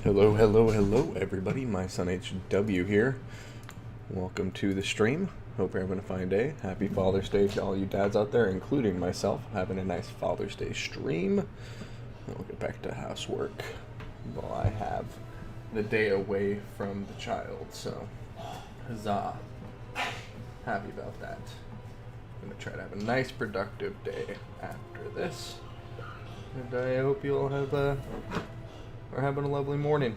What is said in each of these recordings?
Hello, hello, hello, everybody. My son HW here. Welcome to the stream. Hope you're having a fine day. Happy Father's Day to all you dads out there, including myself, having a nice Father's Day stream. We'll get back to housework while I have the day away from the child, so huzzah. Happy about that. I'm going to try to have a nice, productive day after this. And I hope you all are having a lovely morning.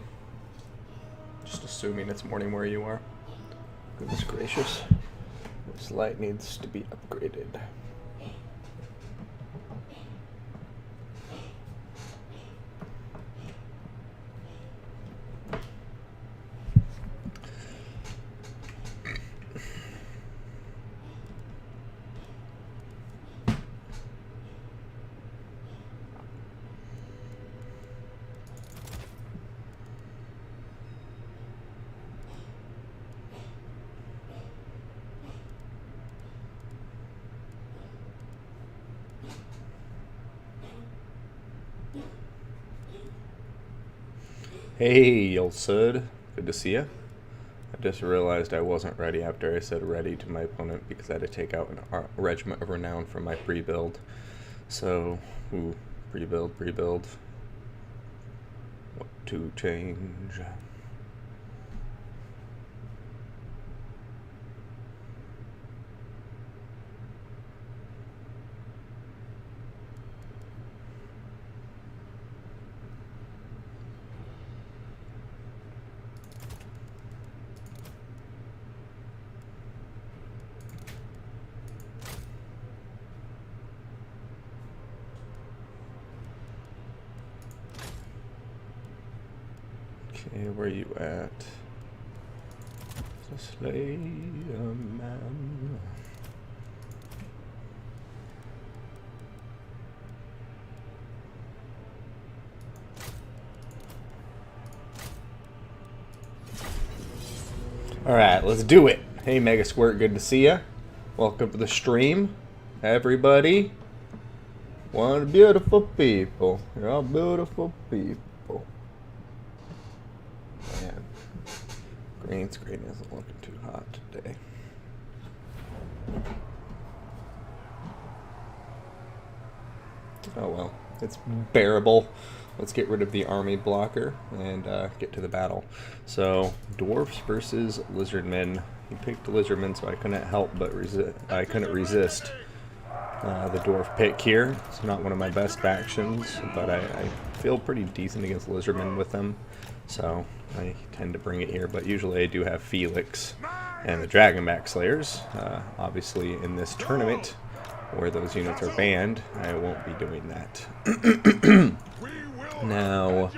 Just assuming it's morning where you are. Goodness gracious. This light needs to be upgraded. Hey, old sud. Good to see ya. I just realized I wasn't ready after I said ready to my opponent because I had to take out a regiment of renown from my pre-build. So, pre-build. What to change? Okay, where are you at? Slay a man. Alright, let's do it. Hey, Mega Squirt, good to see ya. Welcome to the stream, everybody. One beautiful people. You're all beautiful people. Man, green screen isn't looking too hot today. Oh well, it's bearable. Let's get rid of the army blocker and get to the battle. So, Dwarfs versus Lizardmen. He picked Lizardmen, so I couldn't help but resist the dwarf pick here. It's not one of my best factions, but I feel pretty decent against Lizardmen with them. So I tend to bring it here, but usually I do have Felix and the Dragonback Slayers. Obviously in this tournament, where those units are banned, I won't be doing that. Now,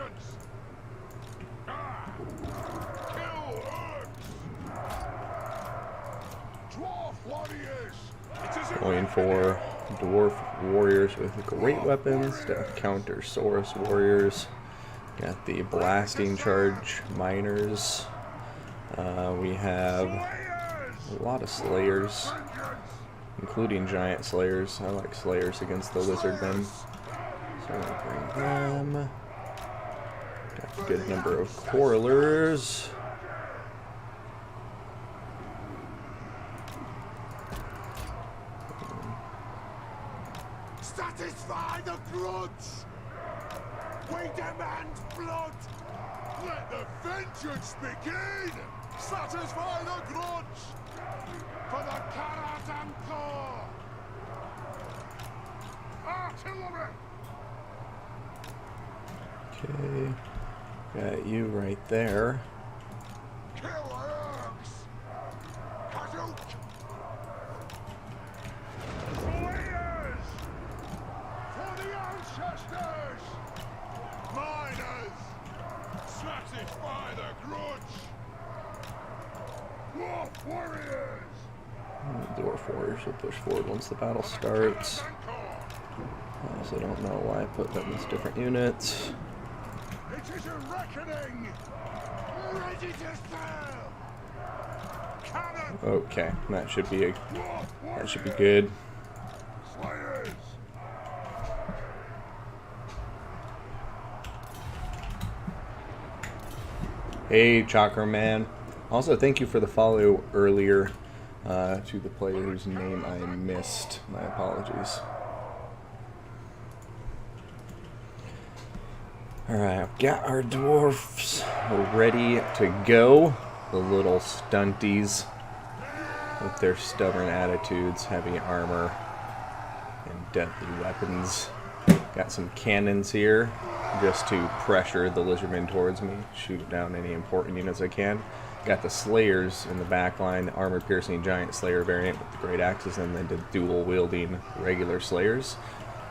going for Dwarf Warriors with great weapons to counter Saurus Warriors. Got the Blasting Charge Miners. We have a lot of Slayers, including Giant Slayers. I like Slayers against the Lizardmen. So I'm going to bring them. Got a good number of Quarrelers. Satisfy the grudge! We demand blood! Let the vengeance begin! Satisfy the grudge! For the Karat Corps! Artillery! Okay, got you right there. Kill Orcs! Hadouken! Slayers! For the ancestors! Miners! Satisfy the grudge! Dwarf warriors! Dwarf Warriors will push forward once the battle starts. I also don't know why I put them as different units. It is a reckoning! Ready to sail! Cannon! Okay, that should be good. Slayers! Hey, Chakra Man. Also, thank you for the follow earlier to the player whose name I missed. My apologies. Alright, I've got our dwarfs ready to go. The little stunties with their stubborn attitudes, heavy armor, and deadly weapons. Got some cannons here just to pressure the Lizardmen towards me, shoot down any important units I can. Got the Slayers in the back line, the armor-piercing giant Slayer variant with the great axes, and then the dual-wielding regular Slayers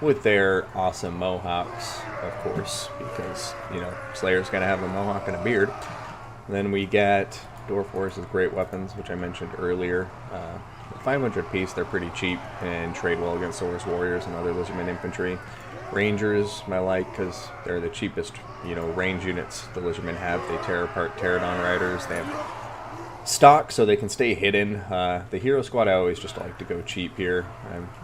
with their awesome mohawks, of course, because, you know, Slayer's gotta have a mohawk and a beard. And then we got Dwarf Warriors with great weapons, which I mentioned earlier. 500 piece, they're pretty cheap and trade well against Swords Warriors and other Lizardmen infantry. Rangers, I like because they're the cheapest, you know, range units the Lizardmen have. They tear apart Pterodon riders. They have stock so they can stay hidden. The hero squad, I always just like to go cheap here.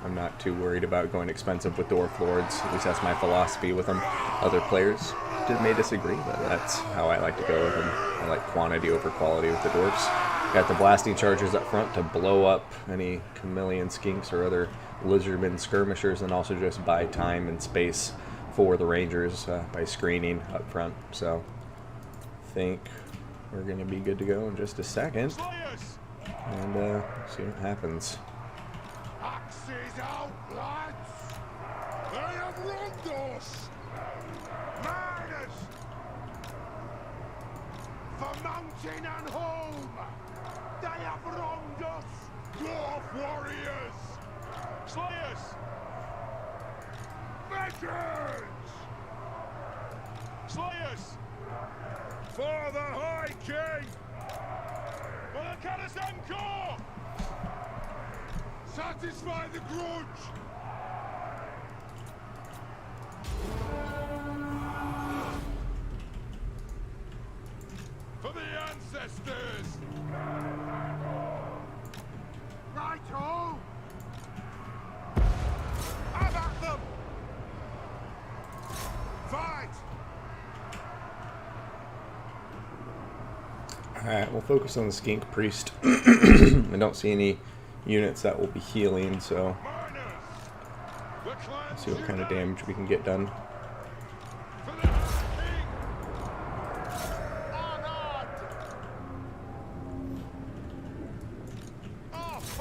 I'm not too worried about going expensive with Dwarf Lords. At least that's my philosophy with them. Other players may disagree, but that's how I like to go with them. I like quantity over quality with the dwarfs. Got the blasting chargers up front to blow up any chameleon skinks or other Lizardmen skirmishers, and also just buy time and space for the rangers by screening up front. So I think we're going to be good to go in just a second, and see what happens. Axes out, lads! They have wronged us! Miners! For mountain and home! They have wronged us! Dwarf warriors! Slayers! Vengeance! Slayers! For the High King! For the Karazhan Corps! Satisfy the grudge! For the ancestors! Right-o! Have at them! Fight! Alright, we'll focus on the Skink Priest. I don't see any units that will be healing, so let's see what kind of damage we can get done. Off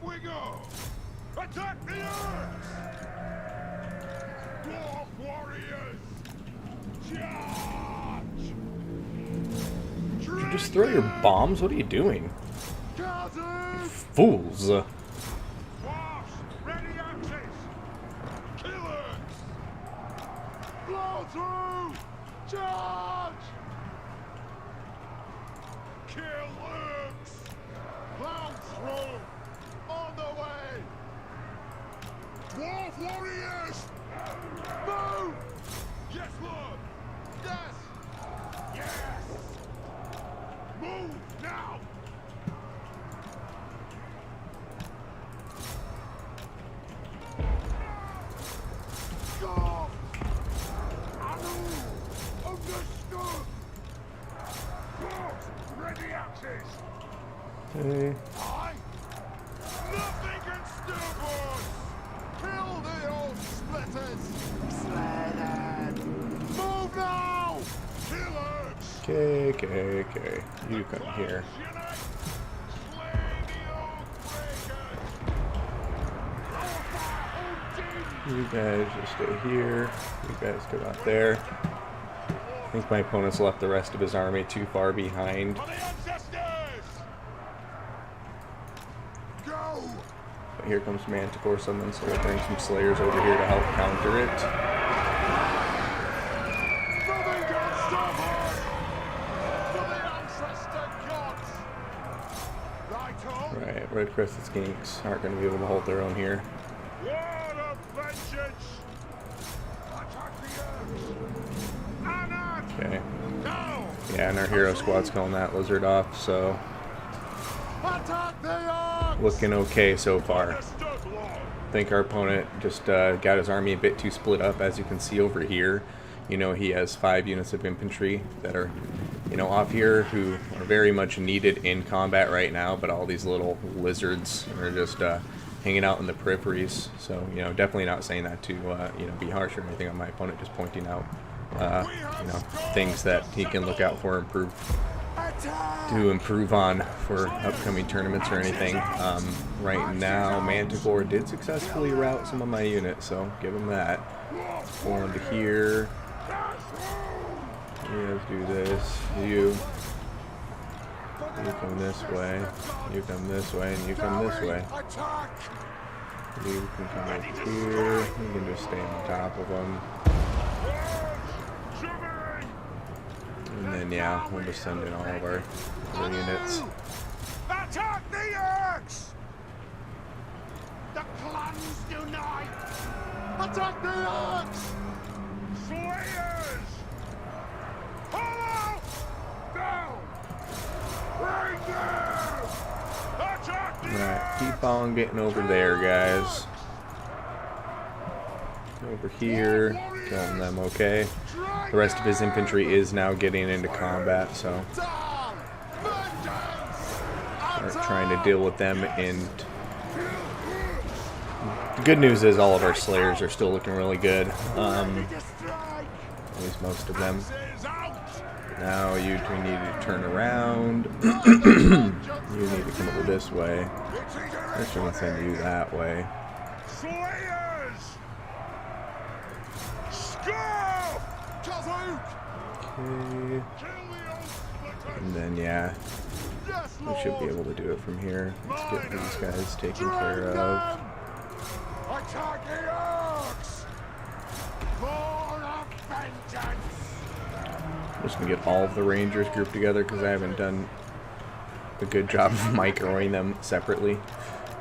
we go! Attack the Earth! Dwarf warriors! Charge! Did you just throw your bombs? What are you doing? You fools! Dwarfs, ready axes! Killers! Blow through! Charge! Kill Lurks! Plow through! On the way! Dwarf warriors! Move! Yes, Lord! Yes! Yes! Move now! Go! Anu! Understood! Dwarfs, ready axes! Okay. Nothing can stop us! Kill the old splitters! Slay them! Move now! Killers! Okay. You come here. Unite! Slay the old breakers! You guys just stay here. You guys go out there. I think my opponent's left the rest of his army too far behind. For the ancestors! Go! But here comes Manticore Summon, so we'll bring some Slayers over here to help counter it. Nothing can stop us! For the ancestor gods! Right-o! Right, Red Crested Skinks aren't going to be able to hold their own here. War of vengeance! Attack the Earth! Anarch! Okay. Now! Yeah, and our hero squad's calling that lizard off, so Attack the Earth! looking okay so far. Understood, Lord! think our opponent just got his army a bit too split up, as you can see over here. You know, he has 5 units of infantry that are, you know, off here who are very much needed in combat right now, but all these little lizards are just hanging out in the peripheries. So, you know, definitely not saying that to, you know, be harsh or anything on my opponent, just pointing out, you know, things that he can look out for, improve on for upcoming tournaments or anything. Right now, Manticore did successfully rout some of my units, so give him that. Form to here. Let's do this. You come this way. You come this way, and you come this way. You can come over here. You can just stay on top of them. And then, yeah, we'll just send in all of our other units. Attack the Orcs! The clans unite! Attack the Orcs! Slayers! Hollow! Down! Right there! Attack the Alright, keep on getting over there, guys. Over here, telling them okay. The rest of his infantry is now getting into combat, so start trying to deal with them. And the good news is all of our slayers are still looking really good, at least most of them. Now we need to turn around. You need to come over this way. I'm going to send you that way. Okay. And then, yeah, we should be able to do it from here. Let's get these guys taken care of. I'm just going to get all of the Rangers grouped together because I haven't done a good job of microing them separately.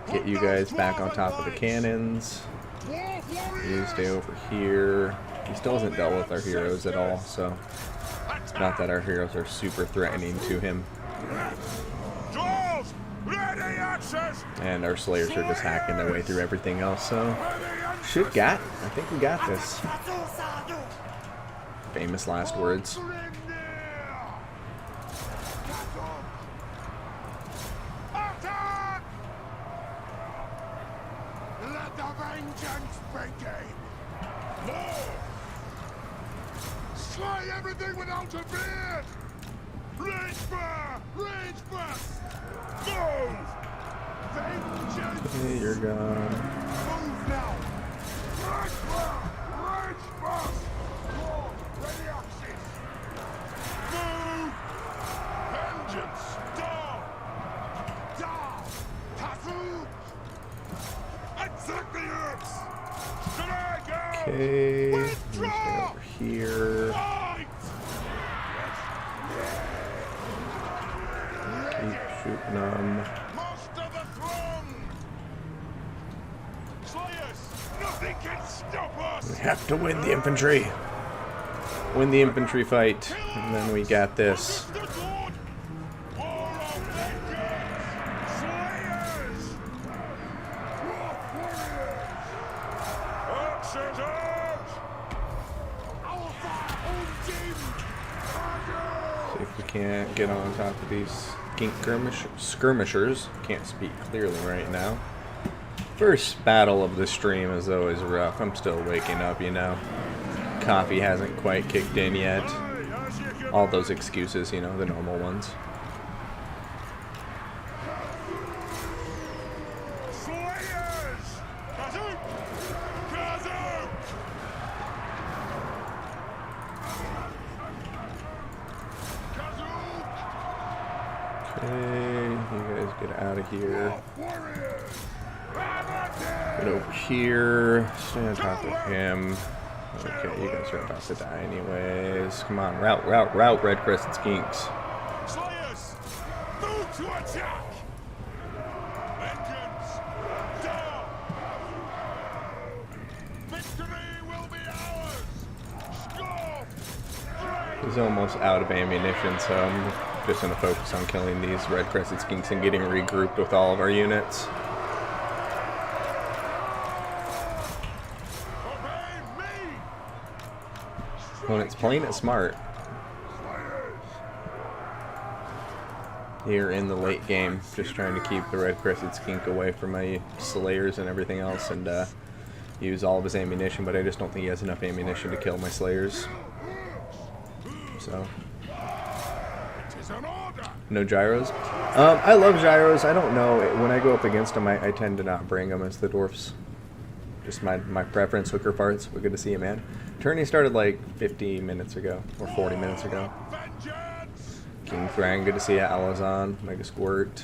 Get you guys back on top of the cannons. You stay over here. He still hasn't dealt with our heroes at all, so it's not that our heroes are super threatening to him. And our slayers are just hacking their way through everything else, so I think we got this. Famous last words. Let the vengeance begin! Slay everything without a beard! Rage fire! Rage fire! Move! Vengeance! Okay, you're gone. Move now! Rage fire! Rage fire! Ready axis! Move! Vengeance! Down! Down! Tattoo! Attack the Orcs! Okay, stay over here. Keep shooting them. We have to win the infantry. Win the infantry fight, and then we got this. See if we can't get on top of these skink skirmishers. Can't speak clearly right now. First battle of the stream is always rough. I'm still waking up, you know. Coffee hasn't quite kicked in yet. All those excuses, you know, the normal ones. Okay, you guys get out of here. Get over here. Stay on top of him. Okay, you guys are about to die anyways. Come on, rout, red crested skinks. Slayers, move to attack! Vengeance, down! Victory will be ours! Score! He's almost out of ammunition, so I'm just going to focus on killing these red crested skinks and getting regrouped with all of our units. Opponent's playing it smart here in the late game, just trying to keep the red-crested skink away from my slayers and everything else, and use all of his ammunition, but I just don't think he has enough ammunition to kill my slayers. So, no gyros. I love gyros. I don't know. When I go up against them, I tend to not bring them as the dwarfs. Just my preference. Hooker farts. We're good to see you, man. Tourney started like 50 minutes ago, or 40 minutes ago. King Thrang, good to see you. Alazan, Mega Squirt,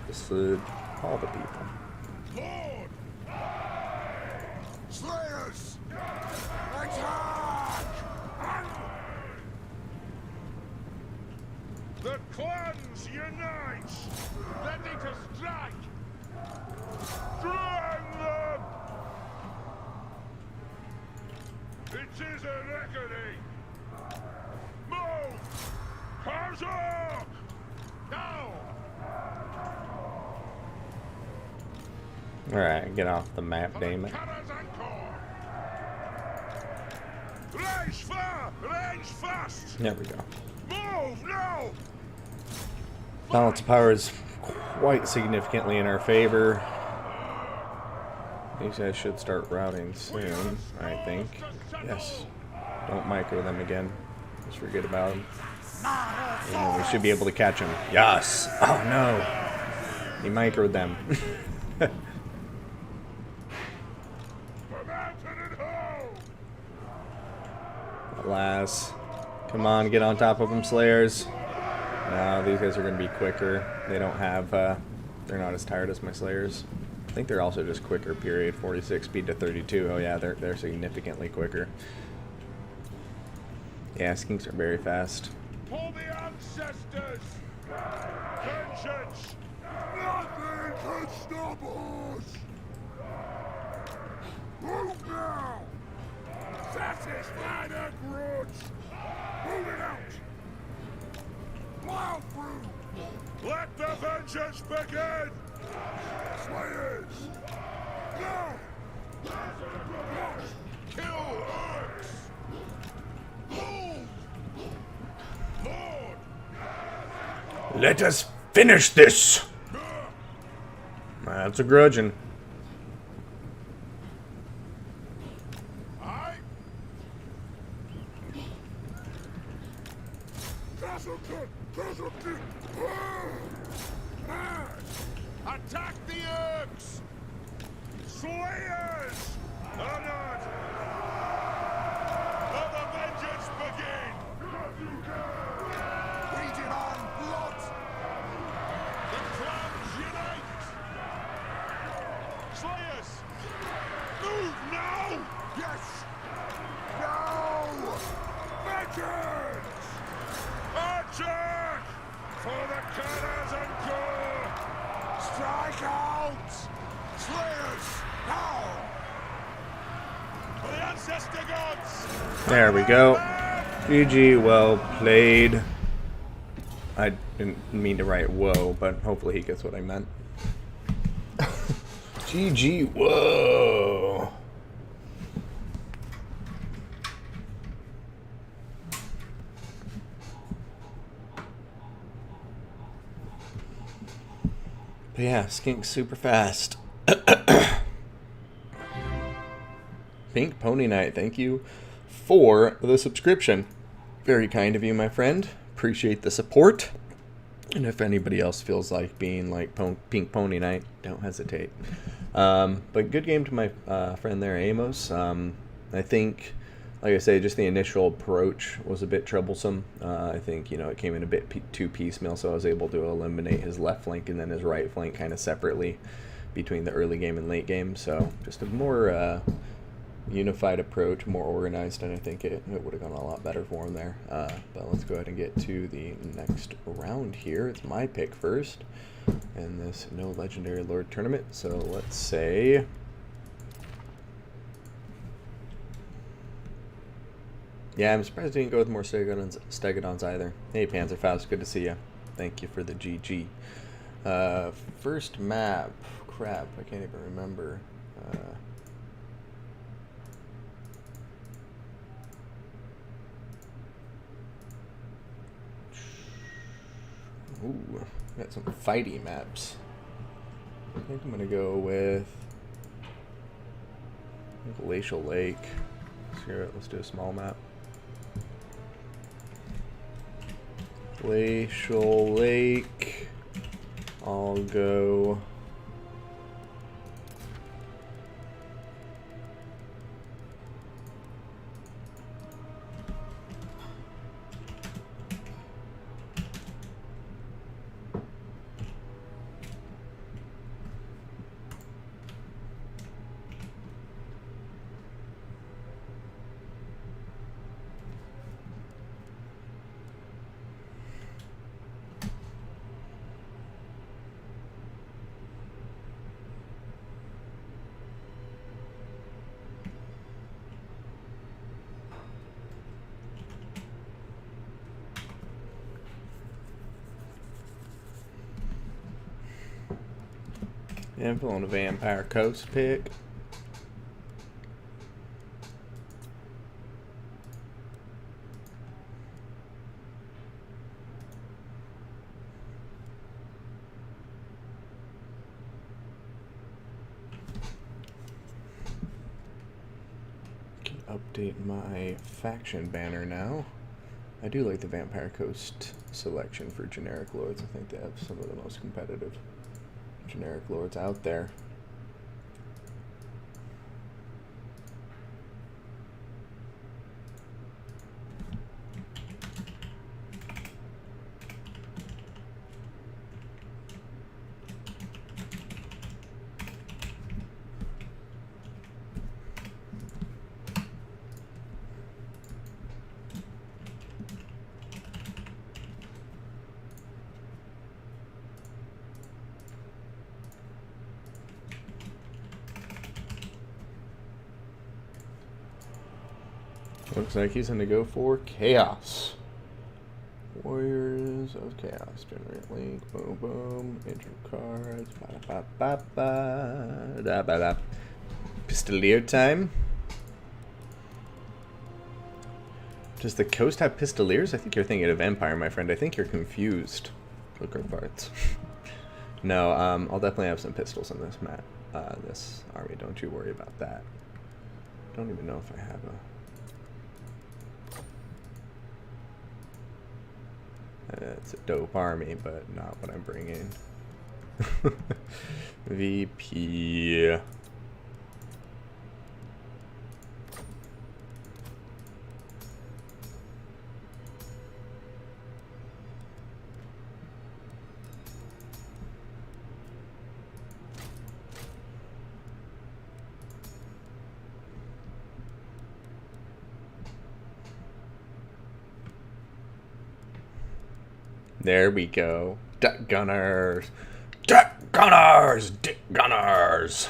the Slud, all the people. Slayers! Attack! The clans unite! Ready to strike! Drown them! It is a reckoning! Move! Harzok! Now! Alright, get off the map, damn it. Range fast! There we go. Move now! Balance of power is quite significantly in our favor. These guys should start routing soon, I think. Yes. Don't micro them again. Just forget about them. And we should be able to catch him. Yes! Oh no! He microed them. Alas. Come on, get on top of them, Slayers. No, these guys are going to be quicker. They don't have, they're not as tired as my Slayers. I think they're also just quicker, period. 46 speed to 32. Oh yeah, they're significantly quicker. Yeah, skinks are very fast. For the ancestors! Vengeance! Nothing can stop us! Move now! Satisfy the grudge! Move it out! Plow through! Let the vengeance begin! Slayers! Go! Kill orcs! Move! Lord! Let us finish this! That's a grudging. Attack the orcs! Slayers! Honored! Let the vengeance begin! Feeding on blood! The clans unite! Slayers! Move now! Yes! No! Vengeance! Attack! For the cannons and gore! Strike out! Slayers! Now! For the ancestor gods! There we go. GG, well played. I didn't mean to write whoa, but hopefully he gets what I meant. GG, whoa. But yeah, skink's super fast. Pink Pony Knight, thank you for the subscription. Very kind of you, my friend. Appreciate the support. And if anybody else feels like being like Pink Pony Knight, don't hesitate. But good game to my friend there, Amos. I think, like I say, just the initial approach was a bit troublesome. I think, it came in a bit too piecemeal, so I was able to eliminate his left flank and then his right flank kind of separately between the early game and late game. So just a more unified approach, more organized, and I think it would have gone a lot better for him there. But let's go ahead and get to the next round here. It's my pick first in this No Legendary Lord tournament. So let's say... Yeah, I'm surprised I didn't go with more Stegodons either. Hey, Panzerfaust, good to see you. Thank you for the GG. First map. Crap, I can't even remember. Ooh, got some fighty maps. I think I'm gonna go with Glacial Lake. Let's do a small map. Glacial Lake. I'll go. Yeah, I'm pulling a Vampire Coast pick. Can update my faction banner now. I do like the Vampire Coast selection for generic lords. I think they have some of the most competitive generic lords out there. Looks like he's gonna go for Chaos. Warriors of Chaos. Generate link. Boom, boom. Intro cards. Ba ba ba da ba da. Pistolier time. Does the coast have pistoliers? I think you're thinking of Empire, my friend. I think you're confused. Clicker parts. No, I'll definitely have some pistols in this map. This army. Don't you worry about that. Don't even know if I have a. It's a dope army, but not what I'm bringing. VP. There we go. Duck Gunners! Duck Gunners! Dick Gunners!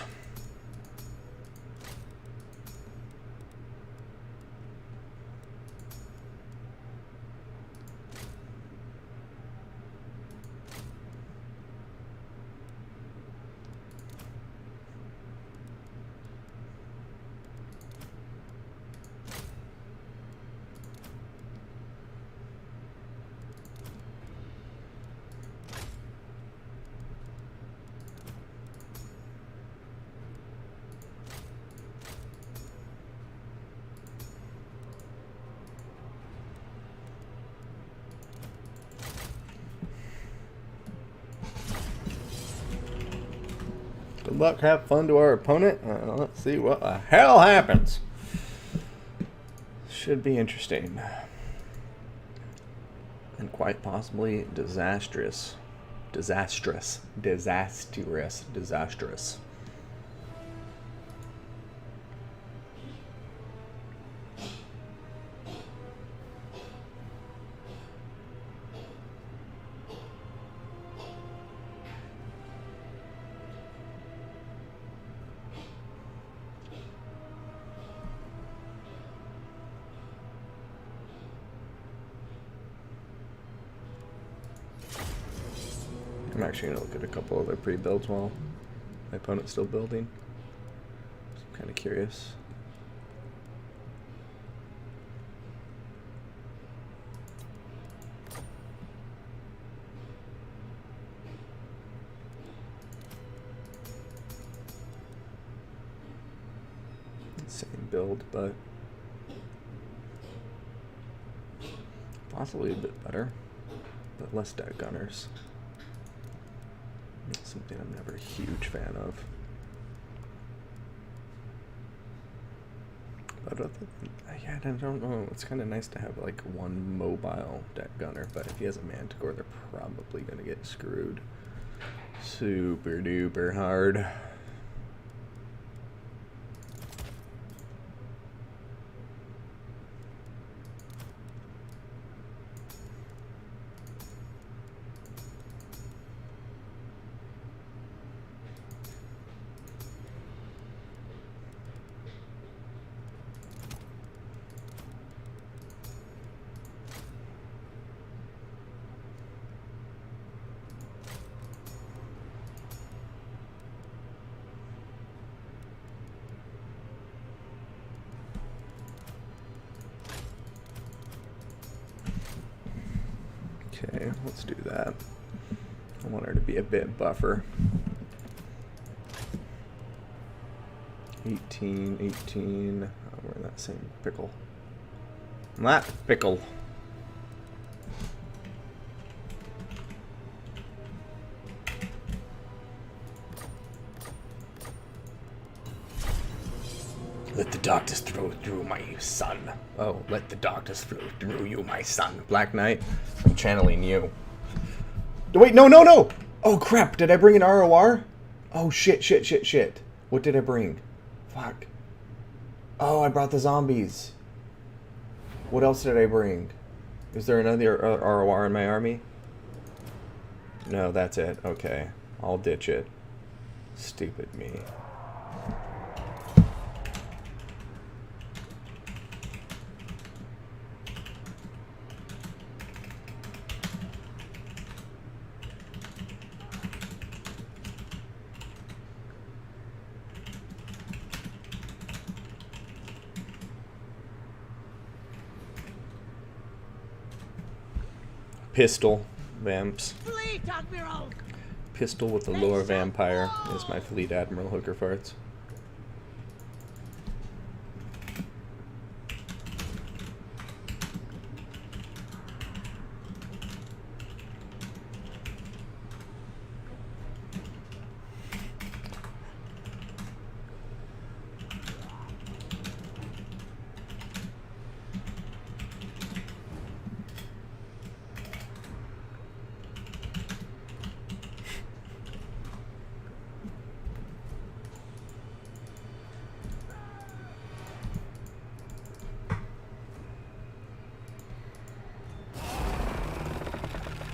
Good luck, have fun to our opponent. Let's see what the hell happens. Should be interesting. And quite possibly disastrous. Disastrous. Disastrous. Disastrous. I'm actually going to look at a couple other pre-builds while my opponent's still building. I'm kind of curious. build, but possibly a bit better, but less dead gunners. That's something I'm never a huge fan of. But other than, yeah, I don't know. It's kind of nice to have like one mobile deck gunner, but if he has a manticore, they're probably gonna get screwed super duper hard. Okay, let's do that. I want her to be a bit buffer. 18, 18. Oh, we're in that same pickle. That pickle. Let the darkness flow through my son. Oh, let the darkness flow through you, my son. Black Knight, I'm channeling you. Wait, no, no, no! Oh, crap, did I bring an RoR? Oh, shit, shit, shit, shit. What did I bring? Fuck. Oh, I brought the zombies. What else did I bring? Is there another RoR in my army? No, that's it. Okay, I'll ditch it. Stupid me. Pistol, vamps. Fleet Admiral! Pistol with the lower vampire is my Fleet Admiral hooker farts.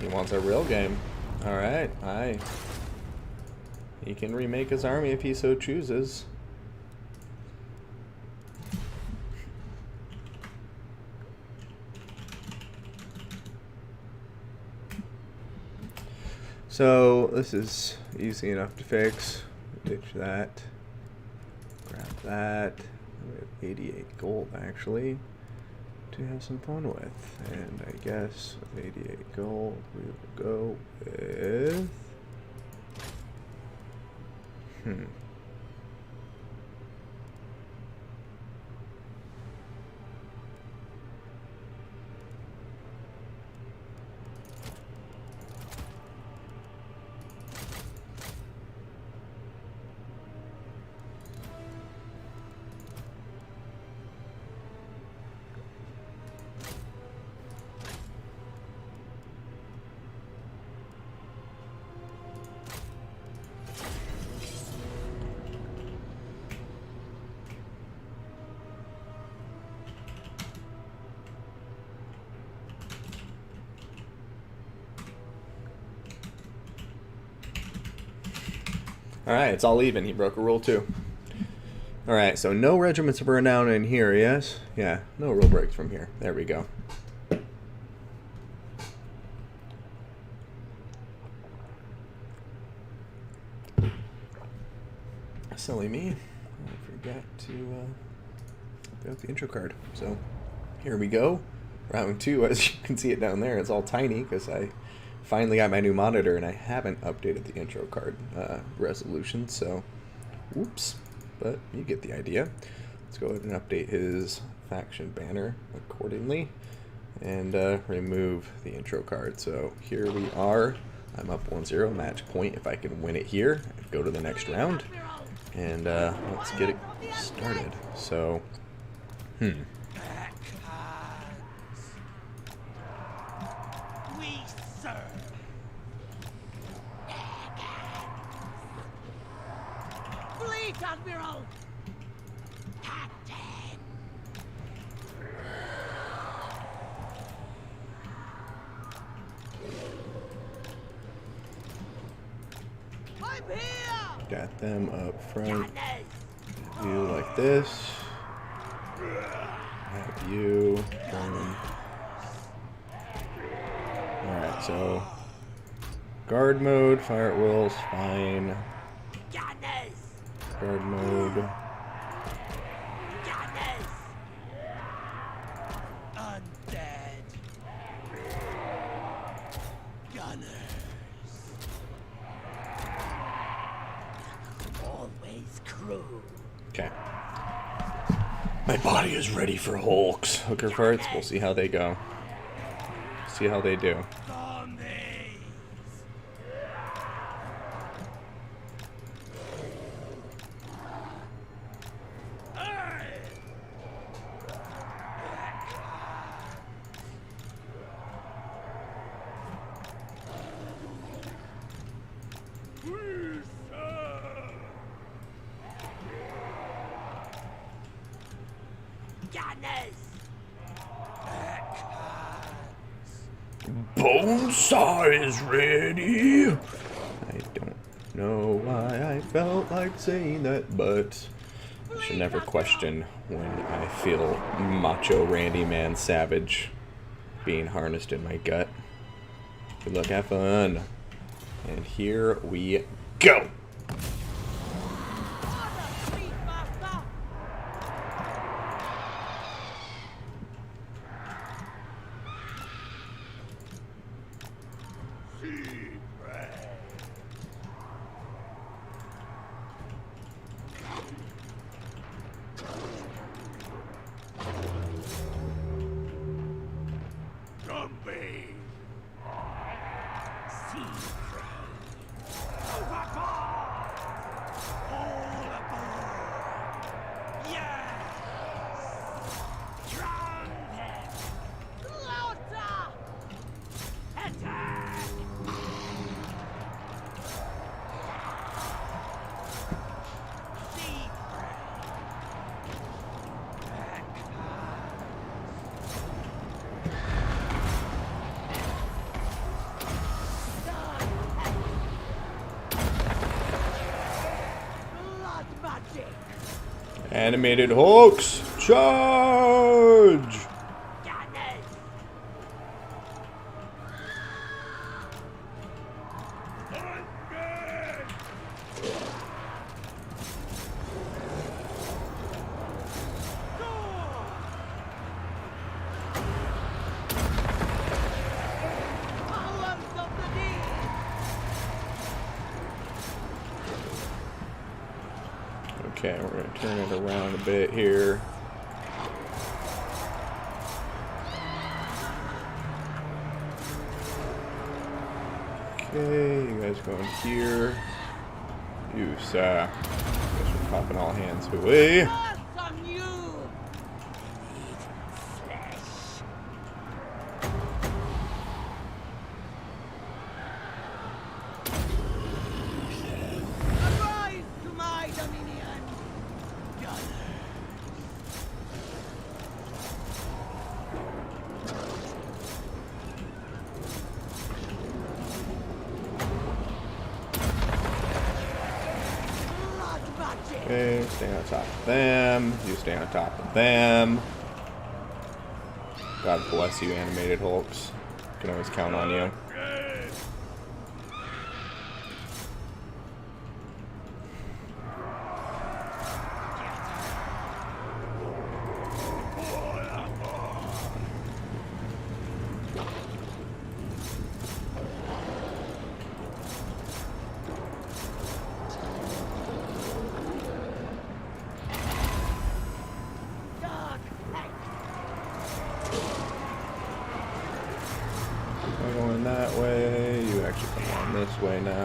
He wants a real game. Alright, aye. He can remake his army if he so chooses. So, this is easy enough to fix. Ditch that. Grab that. We have 88 gold, actually, to have some fun with. And I guess with 88 gold, we will go with... Alright, it's all even. He broke a rule too. Alright, so no regiments burn down in here, yes? Yeah, no rule breaks from here. There we go. Silly me. I forgot to fill out the intro card. So, here we go. Round 2, as you can see it down there, it's all tiny because I finally got my new monitor and I haven't updated the intro card resolution, so whoops, but you get the idea. Let's go ahead and update his faction banner accordingly and remove the intro card. So here we are. I'm up 1-0, match point. If I can win it here, go to the next round. And let's get it started. So, Admiral! Captain! I'm here! Got them up front. You like this. Have you. Alright, so guard mode, fire at will's fine. Guard mode. Undead. Gunners. Always crew. Okay. My body is ready for hulks. Hooker farts, we'll see how they go. See how they do. Bonesaw is ready. I don't know why I felt like saying that, but I should never question when I feel macho Randy Man Savage being harnessed in my gut. Good luck, have fun. And here we go. Animated Hulks, charge! Okay, we're going to turn it around a bit here. Okay, you guys going here. You, sir. Guess we're popping all hands away. Okay, stay on top of them. You stay on top of them. God bless you, animated Hulks. Can always count on you.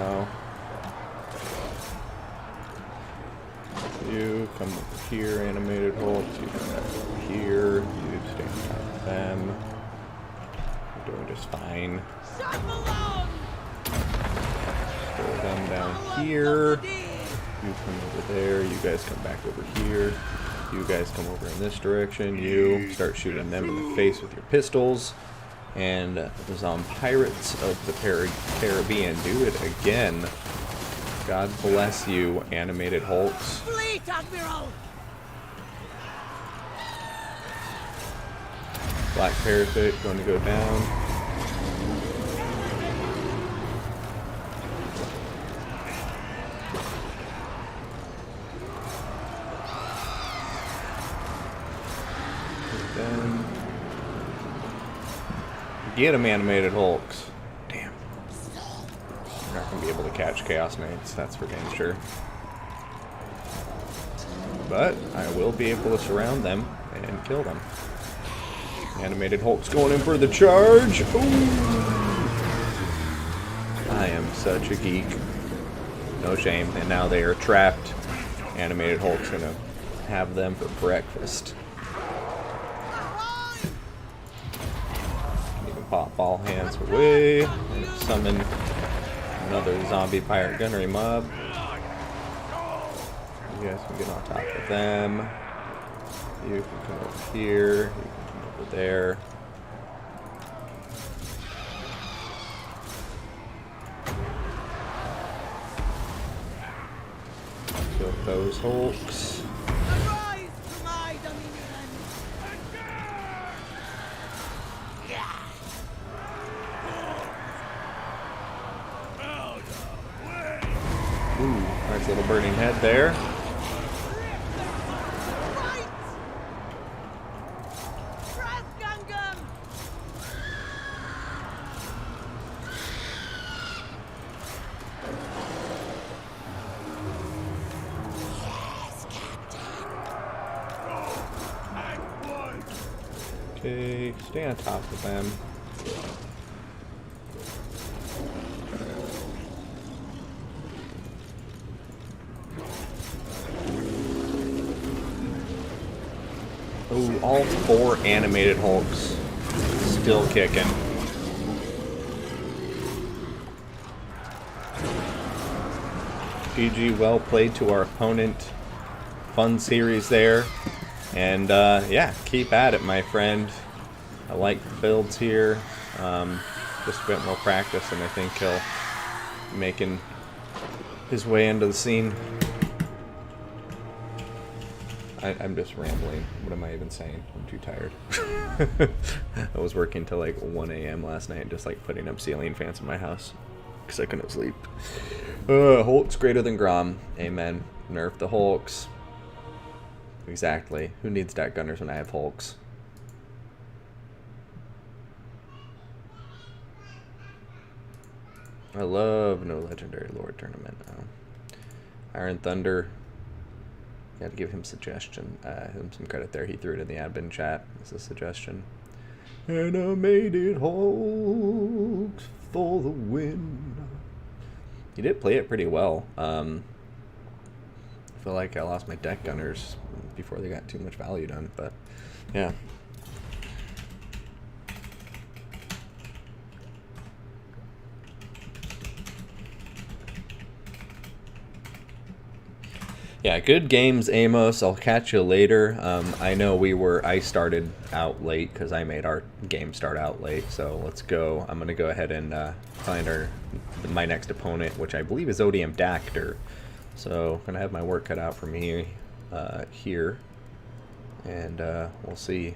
now. You come over here, animated Hulks. You come back over here. You stay on top of them. You're doing just fine. Throw them down here. You come over there. You guys come back over here. You guys come over in this direction. You start shooting them in the face with your pistols. And the Pirates of the Caribbean do it again. God bless you, animated Hulks. Fleet, Admiral! Black Parasite going to go down. Then get him, animated Hulks. Damn. We're not going to be able to catch Chaos Knights, that's for damn sure. But I will be able to surround them and kill them. Animated Hulk's going in for the charge. Ooh. I am such a geek. No shame. And now they are trapped. Animated Hulk's going to have them for breakfast. Even pop all hands away. And summon another zombie pirate gunnery mob. You guys can get on top of them. You can come over here. You can come over there. Kill those Hulks. Arise to my dominion! Ooh, nice little burning head there. Okay, stay on top of them. Oh, all 4 animated Hulks still kicking. GG, well played to our opponent. Fun series there. And yeah, keep at it, my friend. I like the builds here. Just a bit more practice, and I think he'll be making his way into the scene. I'm just rambling. What am I even saying? I'm too tired. I was working till like 1 a.m. last night, just like putting up ceiling fans in my house because I couldn't sleep. Hulk's greater than Grom. Amen. Nerf the Hulks. Exactly. Who needs stat gunners when I have Hulks? I love no legendary lord tournament. Iron Thunder. Got to give him him some credit there. He threw it in the admin chat as a suggestion. Animated Hulks for the win. He did play it pretty well. I feel like I lost my deck gunners before they got too much value done, but yeah. Yeah, good games, Amos. I'll catch you later. I know I started out late because I made our game start out late, so let's go. I'm going to go ahead and find my next opponent, which I believe is Odium Dactyr. So I'm going to have my work cut out for me here, and we'll see.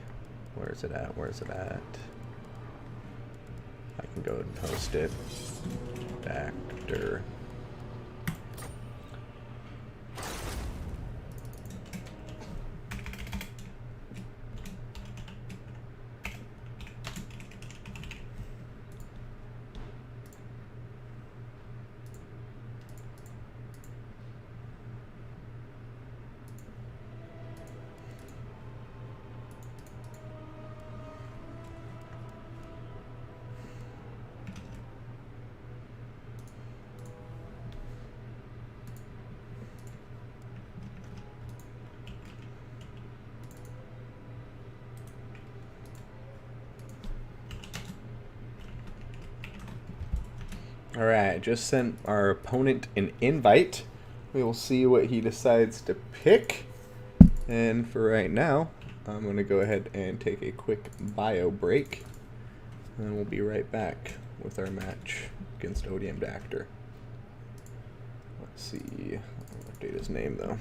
Where is it at? Where is it at? I can go and host it. Dactyr. Alright, just sent our opponent an invite. We will see what he decides to pick. And for right now, I'm going to go ahead and take a quick bio break. And we'll be right back with our match against ODM Actor. Let's see. I'll update his name though.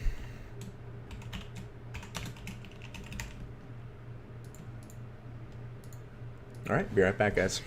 Alright, be right back, guys.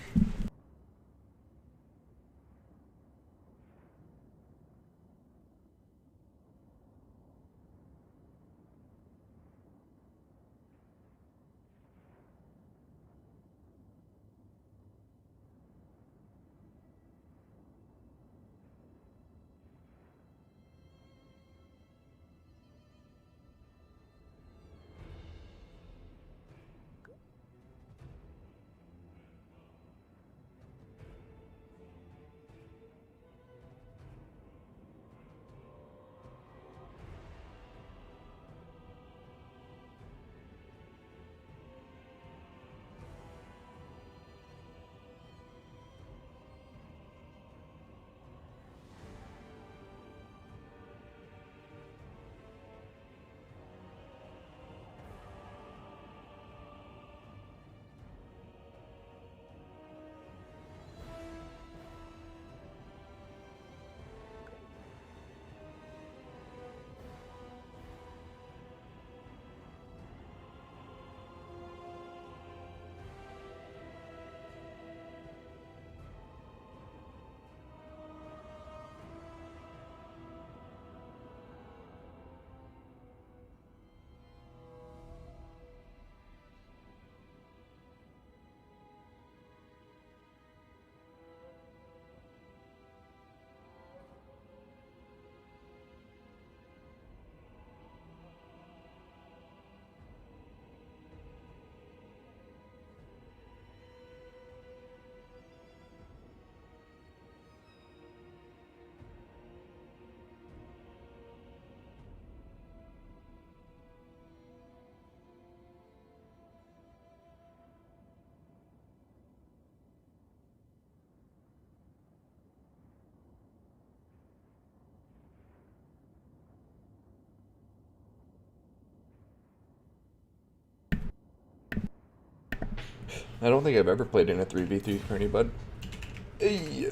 I don't think I've ever played in a 3v3 tourney, bud. Hey.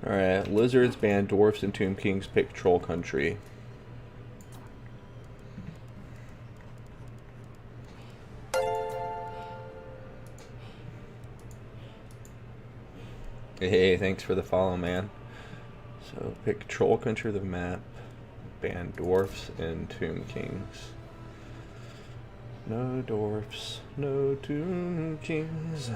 Alright, Lizards ban Dwarfs and Tomb Kings pick Troll Country. Hey, thanks for the follow, man. So pick Troll Country the map, ban Dwarfs and Tomb Kings. No Dwarfs, no Tomb Kings.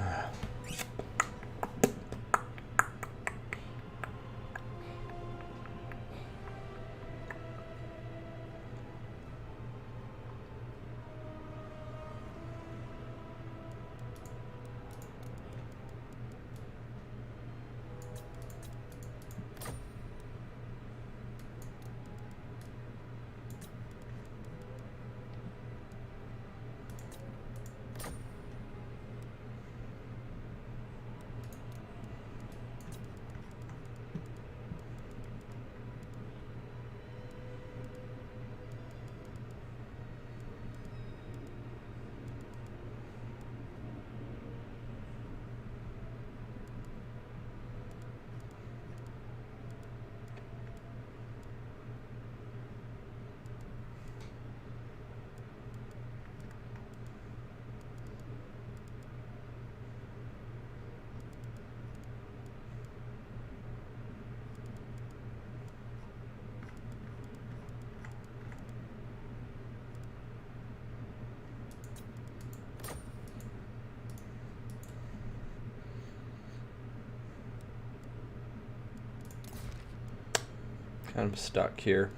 Kind of stuck here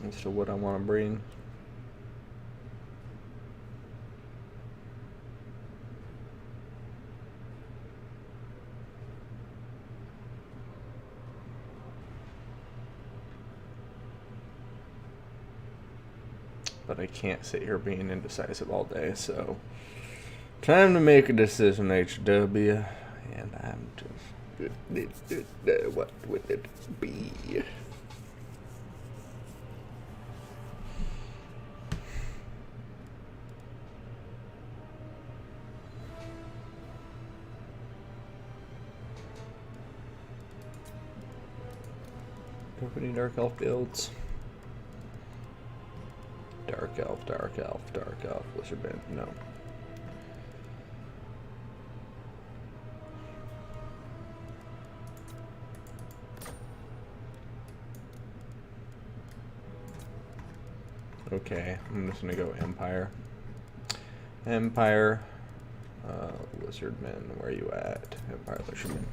as to what I want to bring. But I can't sit here being indecisive all day, so time to make a decision, HW. And I'm just... what would it be? Opening Dark Elf builds. Dark Elf, Dark Elf, Dark Elf, Lizardmen, no. Okay, I'm just gonna go Empire. Empire, Lizardmen, where are you at? Empire, Lizardmen.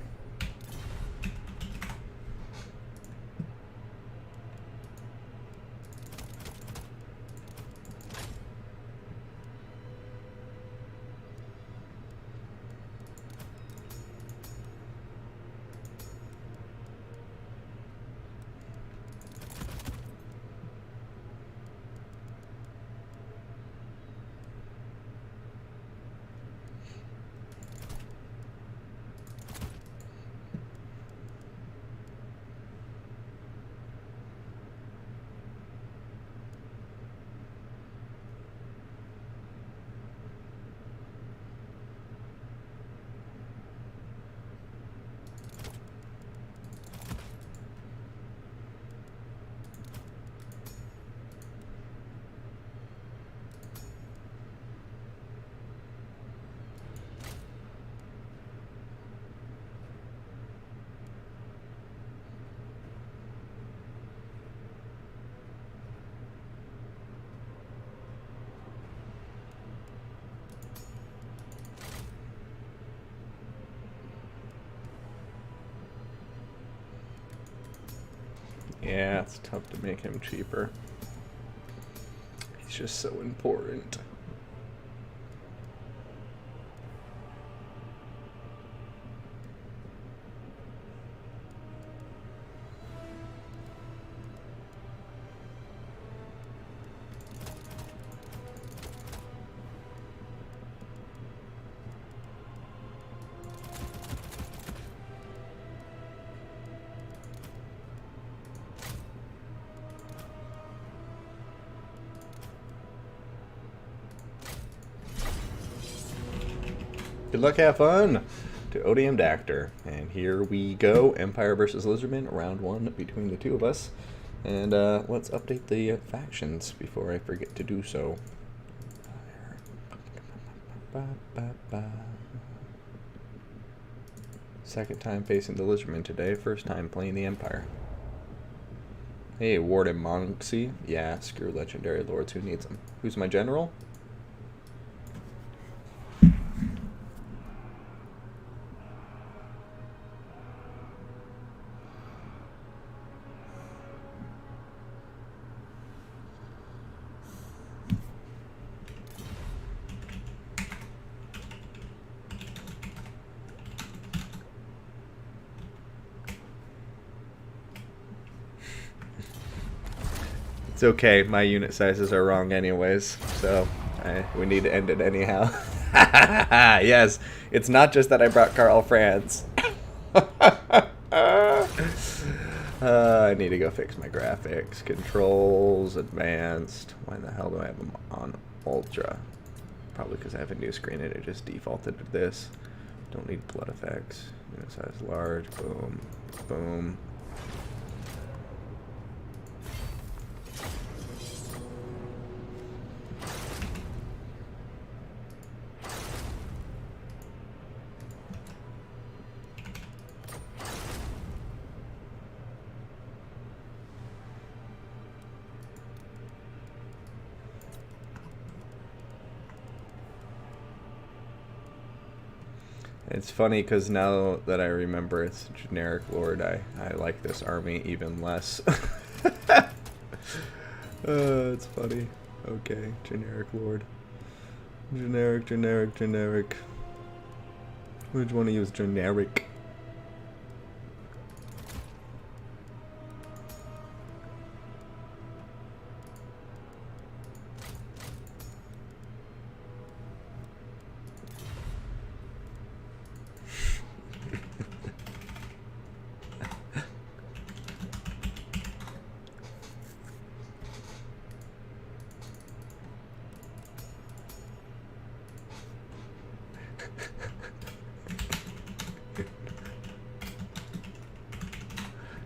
Yeah, it's tough to make him cheaper. He's just so important. Good luck, have fun to ODM Dactor. And here we go, Empire versus Lizardmen, round one between the two of us. And let's update the factions before I forget to do so. Second time facing the Lizardmen today, first time playing the Empire. Hey, Warden Monksy. Yeah, screw Legendary Lords, who needs them? Who's my general? It's okay, my unit sizes are wrong anyways, so we need to end it anyhow. Yes, it's not just that I brought Carl France. I need to go fix my graphics. Controls, advanced. Why the hell do I have them on ultra? Probably because I have a new screen and it just defaulted to this. Don't need blood effects. Unit size large, boom, boom. It's funny because now that I remember it's generic lord, I like this army even less. It's funny. Okay, generic lord. Generic, generic, generic. Which one to use generic?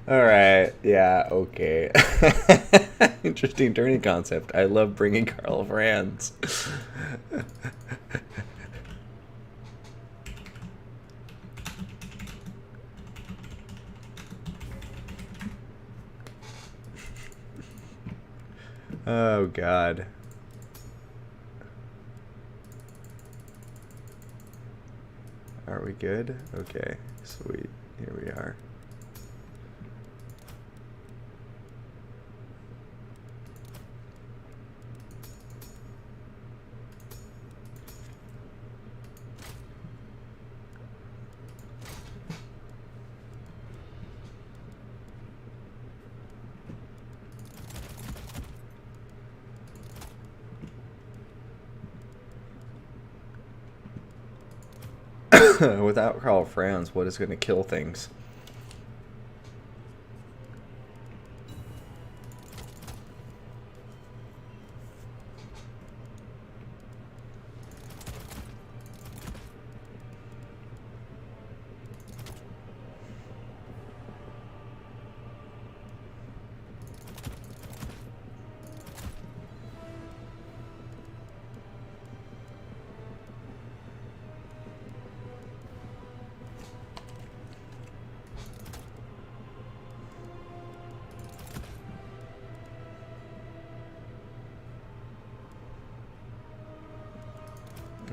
Alright, yeah, okay. Interesting turning concept. I love bringing Karl Franz. Oh, God. Are we good? Okay, sweet. Here we are. Without Karl Franz, what is going to kill things?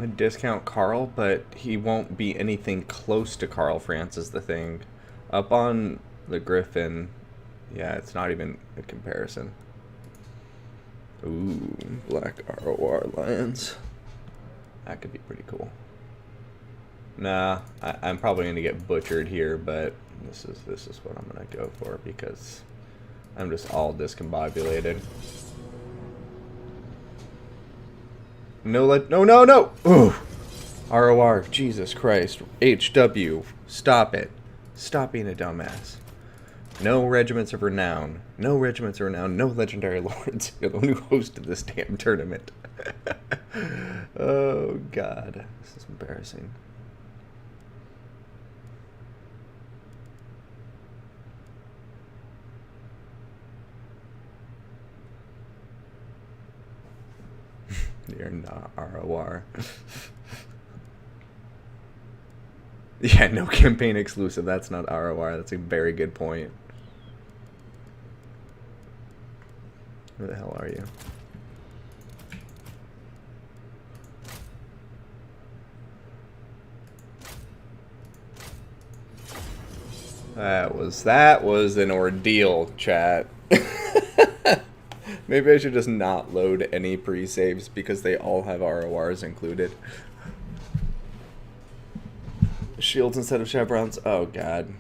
I discount Karl, but he won't be anything close to Karl Franz is the thing. Up on the Griffin, yeah, it's not even a comparison. Ooh, black RoR lions. That could be pretty cool. Nah, I'm probably gonna get butchered here, but this is what I'm gonna go for because I'm just all discombobulated. No, no! Ooh. RoR, Jesus Christ. HW, stop it. Stop being a dumbass. No regiments of renown. No regiments of renown. No legendary lords. You're the one who hosted this damn tournament. Oh, God. This is embarrassing. You're not RoR. Yeah, no campaign exclusive. That's not RoR. That's a very good point. Where the hell are you? That was an ordeal, chat. Maybe I should just not load any pre-saves because they all have RoRs included. Shields instead of chevrons? Oh, God.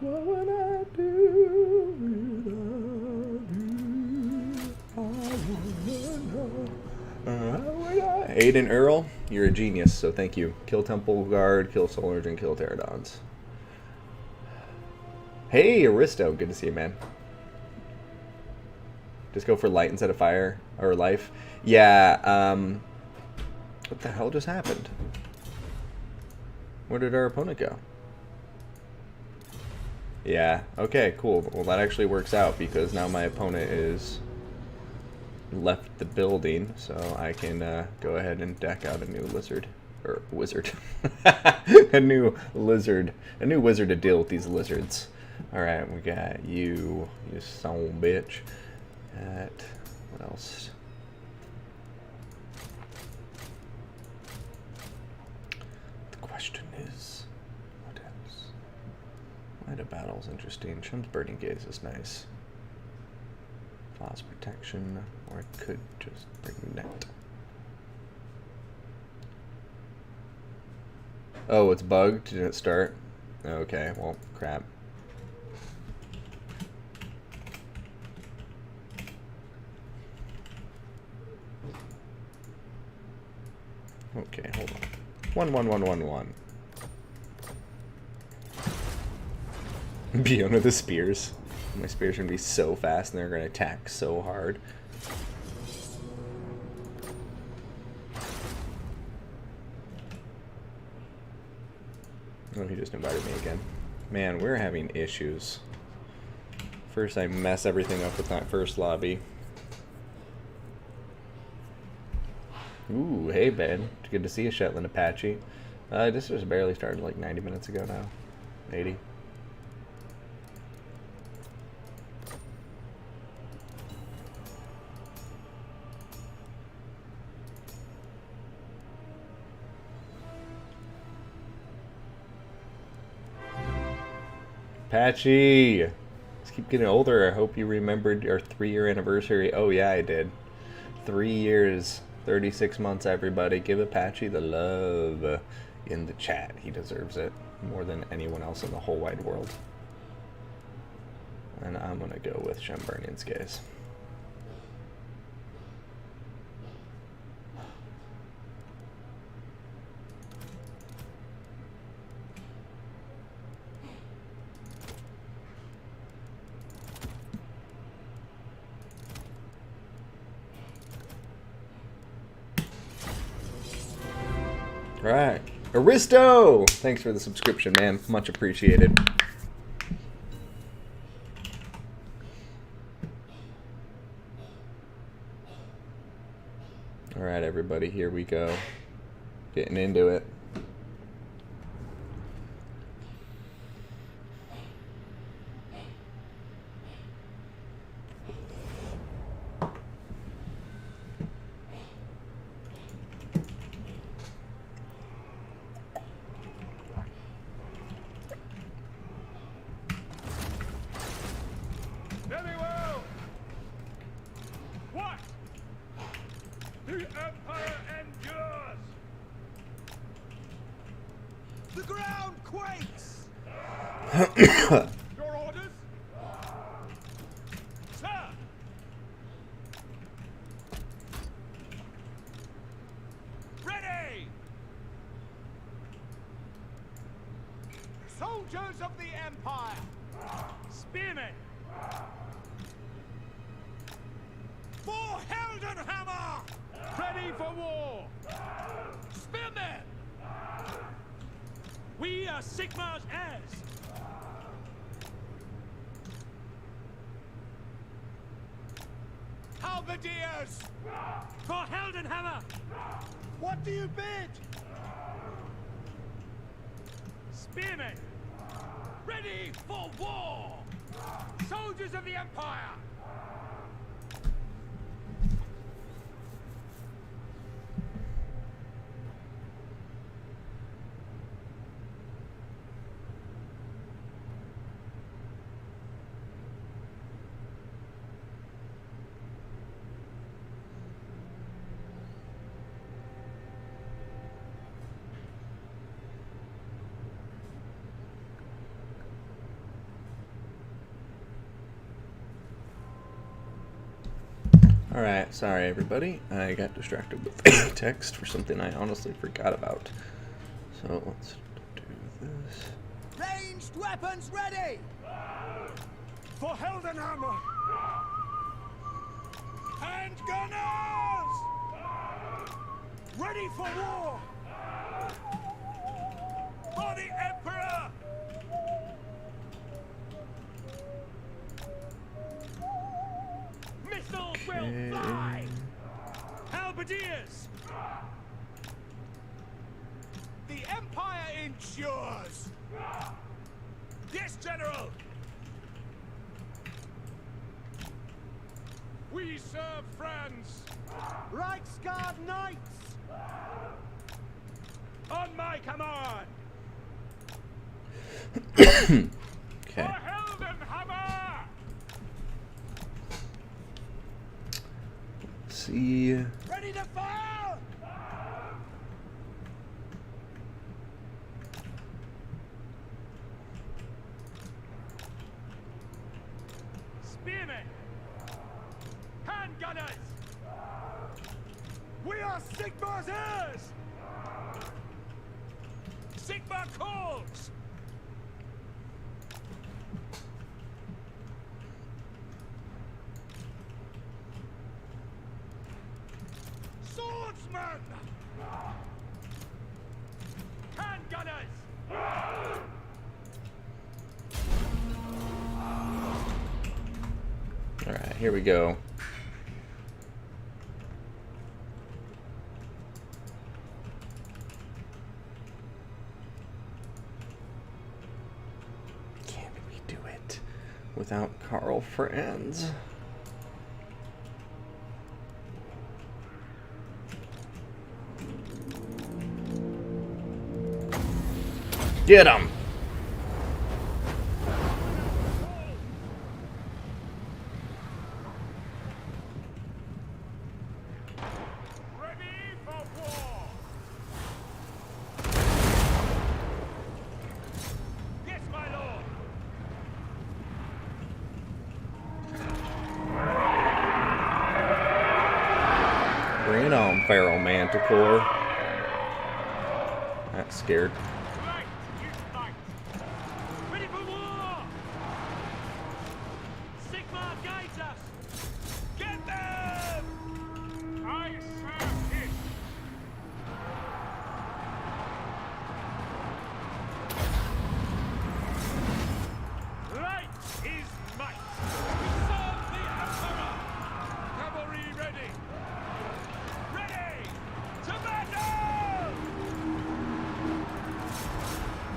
What would I do without you? I wanna know. Aiden Earl, you're a genius, so thank you. Kill Temple Guard, kill Solars, and kill Pterodons. Hey, Aristo, good to see you, man. Just go for light instead of fire, or life. Yeah, what the hell just happened? Where did our opponent go? Yeah, okay, cool. Well, that actually works out because now my opponent is left the building, so I can go ahead and deck out a new lizard. Or wizard. a new wizard to deal with these lizards. Alright, we got you son of a bitch. That. What else? The question is, what else? Light of battle's interesting. Shum's burning gaze is nice. Class protection, or I could just bring net. Oh, it's bugged? Did it start? Okay, well, crap. Okay, hold on. 11111. Beyond with the spears. My spears are gonna be so fast and they're gonna attack so hard. Oh, he just invited me again. Man, we're having issues. First I mess everything up with that first lobby. Ooh, hey Ben. Good to see you, Shetland Apache. This was barely started like 90 minutes ago now. 80. Apache! Just keep getting older. I hope you remembered our 3-year anniversary. Oh yeah, I did. 3 years. 36 months, everybody. Give Apache the love in the chat. He deserves it more than anyone else in the whole wide world. And I'm gonna go with Shemburnian's gaze. Right. Aristo! Thanks for the subscription, man. Much appreciated. Alright, everybody, here we go. Getting into it. Very well. What? The Empire endures. The ground quakes! Your orders? Sir! Ready! Soldiers of the Empire! Spearmen! For Heldenhammer! Ready for war! Spearmen! We are Sigmar's heirs! Halberdiers! For Heldenhammer! What do you bid? Spearmen! Ready for war! Soldiers of the Empire! Alright, sorry everybody. I got distracted with text for something I honestly forgot about. So let's do this. Ranged weapons ready! For Heldenhammer! Handgunners! Ready for war! For the Emperor! Missiles will fly! Halberdiers! The Empire endures! Yes, General! We serve friends. Reichsguard Knights! On my command. Okay. Heldenhammer! Let's see. Ready to fire! Spearmen! Handgunners! We are Sigmar's heirs! Sigma calls! Swordsman! Handgunners! Alright, here we go. Can we do it without Carl Franz? Get him! Ready for war! Yes, my lord! Bring it on, Feral Manticore. That's scared. Right, you fight! Ready for war! Sigmar guides us! Get them! I serve him! Right is might! We serve the Emperor! Cavalry ready! Ready! To battle!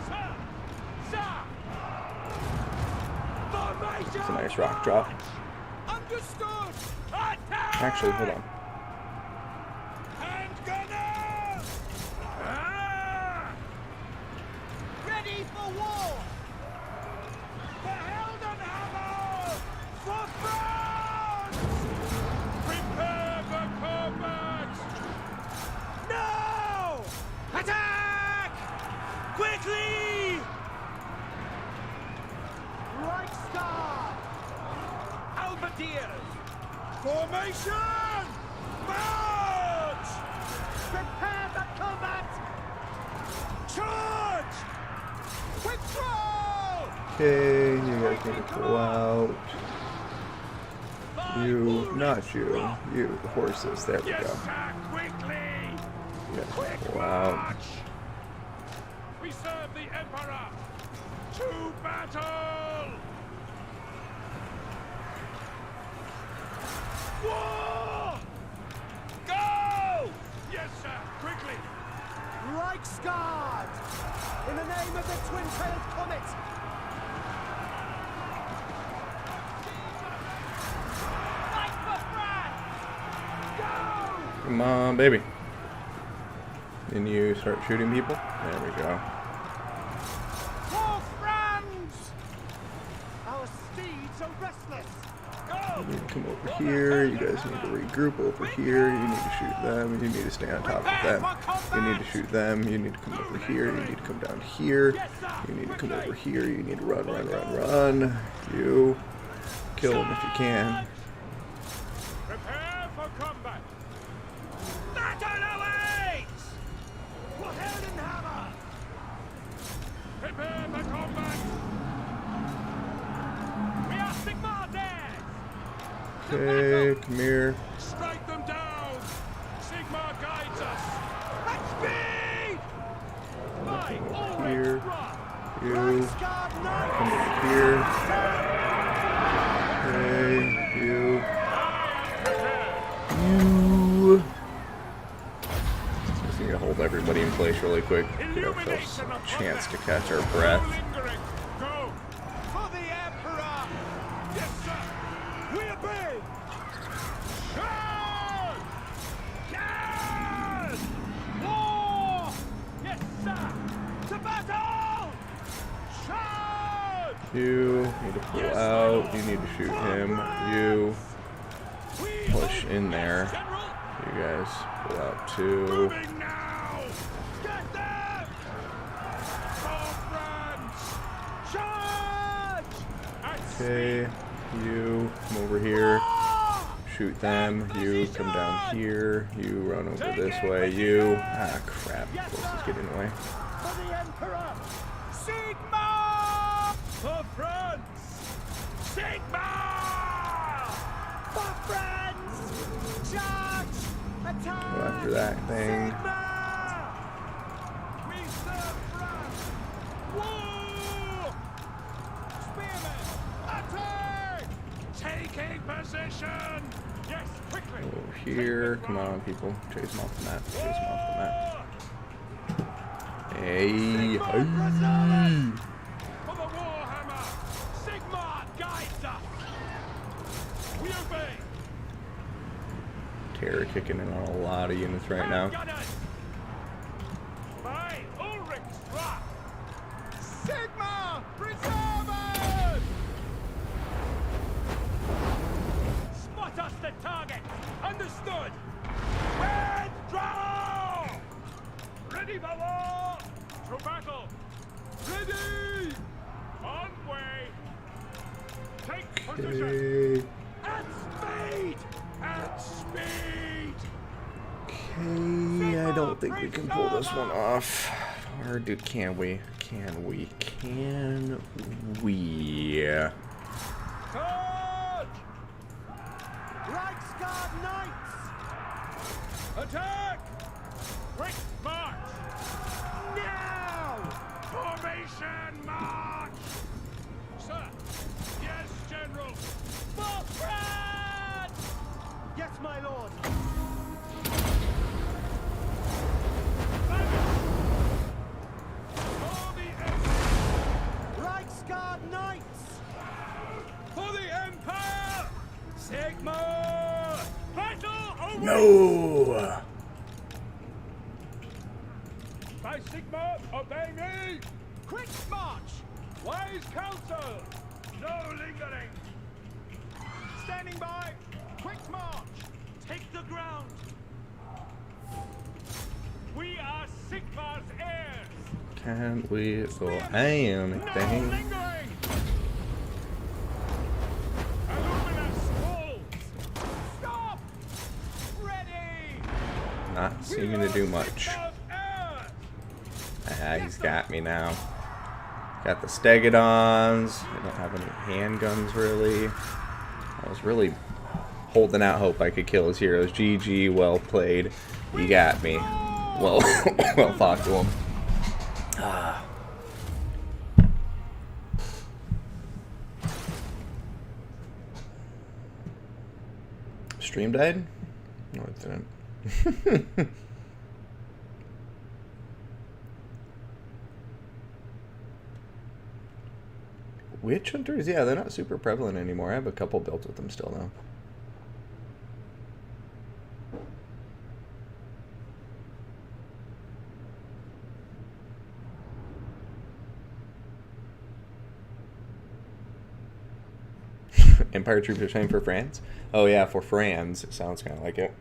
Sir! Sir! Formation! It's a nice rock drop. Understood! Attack! Actually, hold on. Handgunners! Ah! Ready for war! The Heldenhammer! For France! Prepare for combat! No! Attack! Quickly! Reichsguard! Halberdiers! Formation! March! Prepare for combat! Charge! Withdraw! Okay, you guys need to pull out. You, not you. You, the horses. There we Yes, go. sir, quickly! You guys Quick pull out. march! We serve the Emperor! To battle! War! Go! Yes, sir, quickly! Reichsguard! In the name of the twin-tailed comet! Fight for France! Go! Come on, baby. Then you start shooting people. There we go. For France! Our steeds are restless! Go! You need to come over here. You guys need to regroup over here. You need to shoot them. You need to stay on top of them. You need to shoot them. You need to come over here. You need to come down here. You need to come over here. You need to run, run, run, run. You kill them if you can. Prepare for combat! Battle awaits! For Heldenhammer! Prepare for combat! We are Sigmar's heirs! Okay, come here. Strike them down! Sigmar guides us! At speed! By always Here. run! You Reichsguard Knights! come over here. Okay, you. I am prepared! You. Just need to hold everybody in place really quick. Give ourselves a chance to catch our breath. Lingering! Go! For the Emperor! Yes, sir! We obey! You need to pull out. You need to shoot him. You push in there. You guys pull out too. Moving now! Get them! Friends! Charge! Okay, you come over here. Shoot them. You come down here. You run over this way. You. Ah, crap. This is getting away. For the Emperor! Sigma! For France! Sigma! For friends! Charge! Attack! Go after that thing. Sigma! We serve France! War! Spearmen! Attack! Taking position! Yes, quickly! Over here. Come on, people. Chase them off the map. Chase them off the map. Hey. Hey. For the Warhammer! Sigma guides us! We obey! Terror kicking in on a lot of units right now. Gunners! By Ulrich's wrath! Sigma! Preservers! Spot us the target! Understood! Withdraw! Ready for war! To battle! Ready! On way! Take position! Okay. At speed! At speed! Okay, I don't think we can pull this one off. Or can we? Can we? Can we? Charge! Reichsguard Knights! Attack! Quick march! Now! Formation march! Sir! Yes, General! For France! Yes, my lord! For the Empire! Reichsguard Knights! For the Empire! Sigma! Battle over! No! By Sigma, obey me! Quick march! Wise counsel! No lingering! Standing by! Quick march! Take the ground! We are Sigma's heirs! Can we go No anything? lingering! Illuminous wolves! Stop! Ready! Not seeming to do much. Ah, he's got me now. Got the Stegodons. I don't have any handguns really. I was really holding out hope I could kill his heroes. GG, well played. You got me. Well, well fought to him. Ah. Stream died? No, it didn't. Witch hunters? Yeah, they're not super prevalent anymore. I have a couple built with them still now. Empire troops are trained for France? Oh yeah, for France. It sounds kind of like it.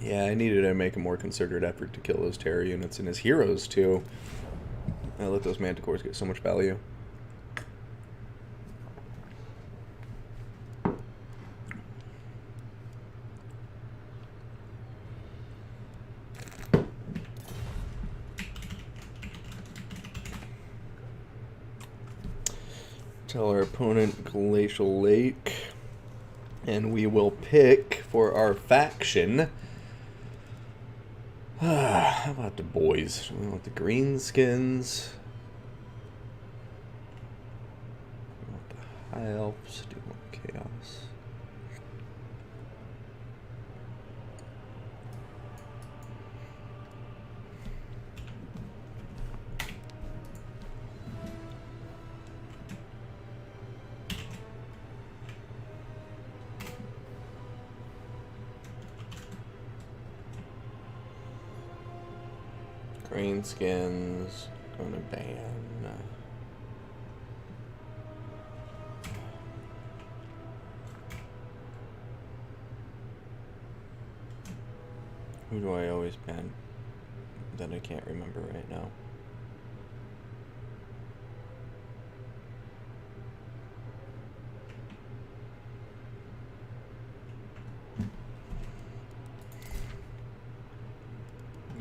Yeah, I needed to make a more concerted effort to kill those terror units and his heroes too. I let those manticores get so much value. Tell our opponent Glacial Lake. And we will pick for our faction. How about the boys? We want the Greenskins. We want the High Elves. Do we want Chaos? Greenskins, gonna ban. Who do I always ban that I can't remember right now?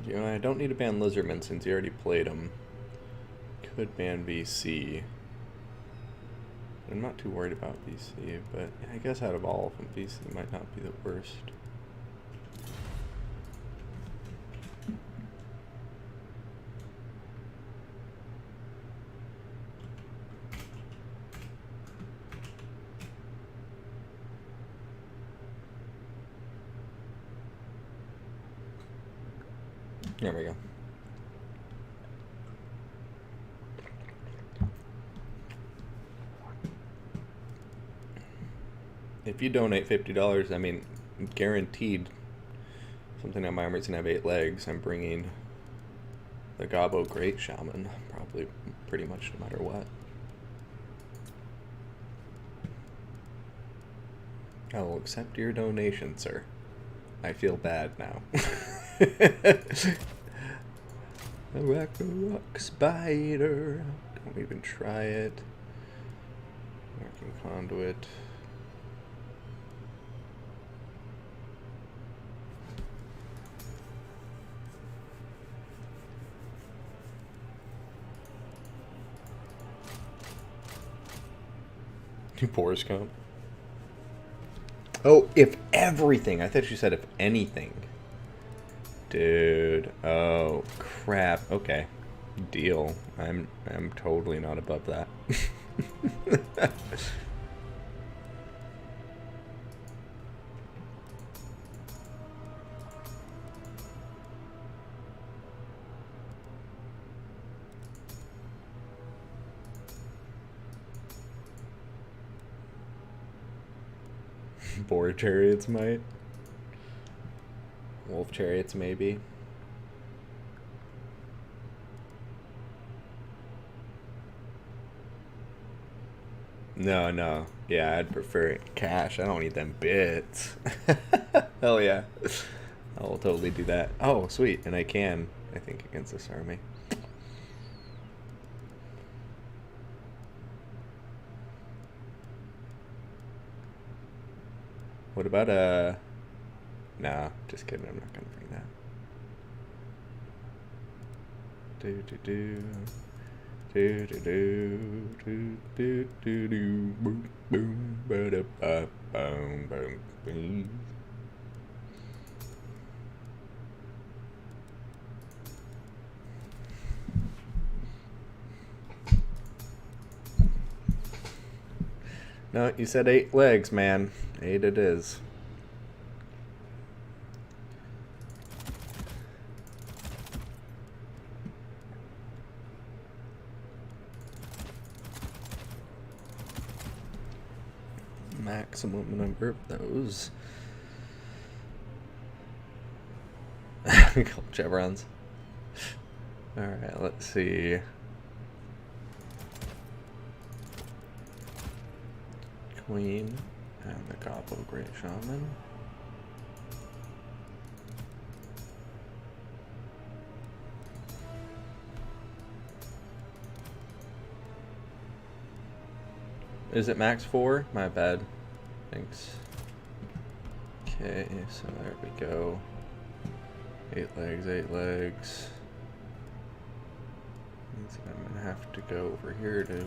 You know, I don't need to ban Lizardmen since you already played them. Could ban VC. I'm not too worried about VC, but I guess out of all of them, VC might not be the worst. There we go. If you donate $50, I mean, guaranteed something on my armor is gonna have 8 legs. I'm bringing the Gobbo Great Shaman, probably pretty much no matter what. I will accept your donation, sir. I feel bad now. A rock spider. Don't even try it. Working conduit. New pores count. Oh, if everything. I thought you said if anything. Dude. Oh, crap. Okay. Deal. I'm totally not above that. Boar chariots might. Wolf chariots maybe. No. Yeah, I'd prefer cash. I don't need them bits. Hell yeah. I will totally do that. Oh, sweet. And I can, I think, against this army. What about nah, just kidding, I'm not gonna bring that. Boom boom ba ba boom boom boom. No, you said 8 legs, man. 8 it is. Maximum number of those. Couple chevrons. Alright, let's see. Queen and the Gobbo Great Shaman. Is it max 4? My bad. Thanks. Okay, so there we go. 8 legs, 8 legs. Means that I'm gonna have to go over here to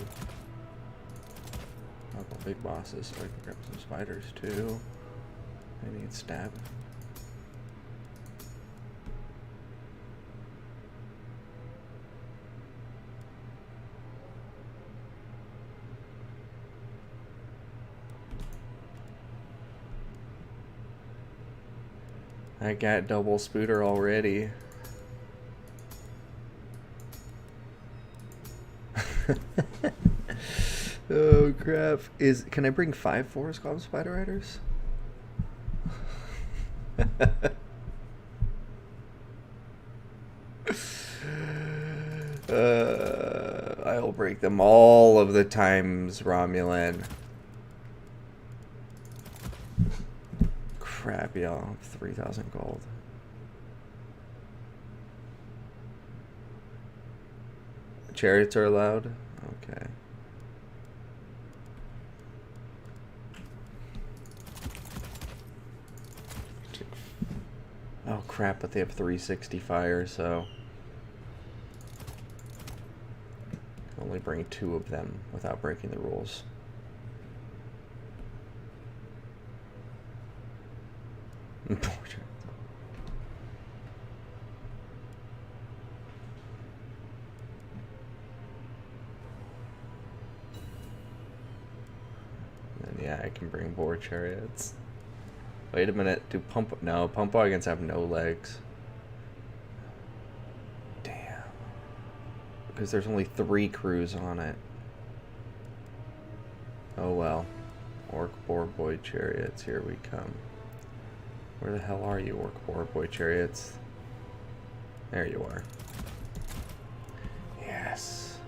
couple big bosses so I can grab some spiders too. I need stab. I got double spooter already. Oh crap. Can I bring 5 Forest Golem Spider Riders? I'll break them all of the times, Romulan. Crap, y'all. 3,000 gold. Chariots are allowed? Okay. Oh crap, but they have 360 fire, so I can only bring 2 of them without breaking the rules. And yeah, I can bring boar chariots. Wait a minute, do pump wagons have no legs. Damn. Because there's only 3 crews on it. Oh well. Orc boar boy chariots, here we come. Where the hell are you, orc boar boy chariots? There you are. Yes.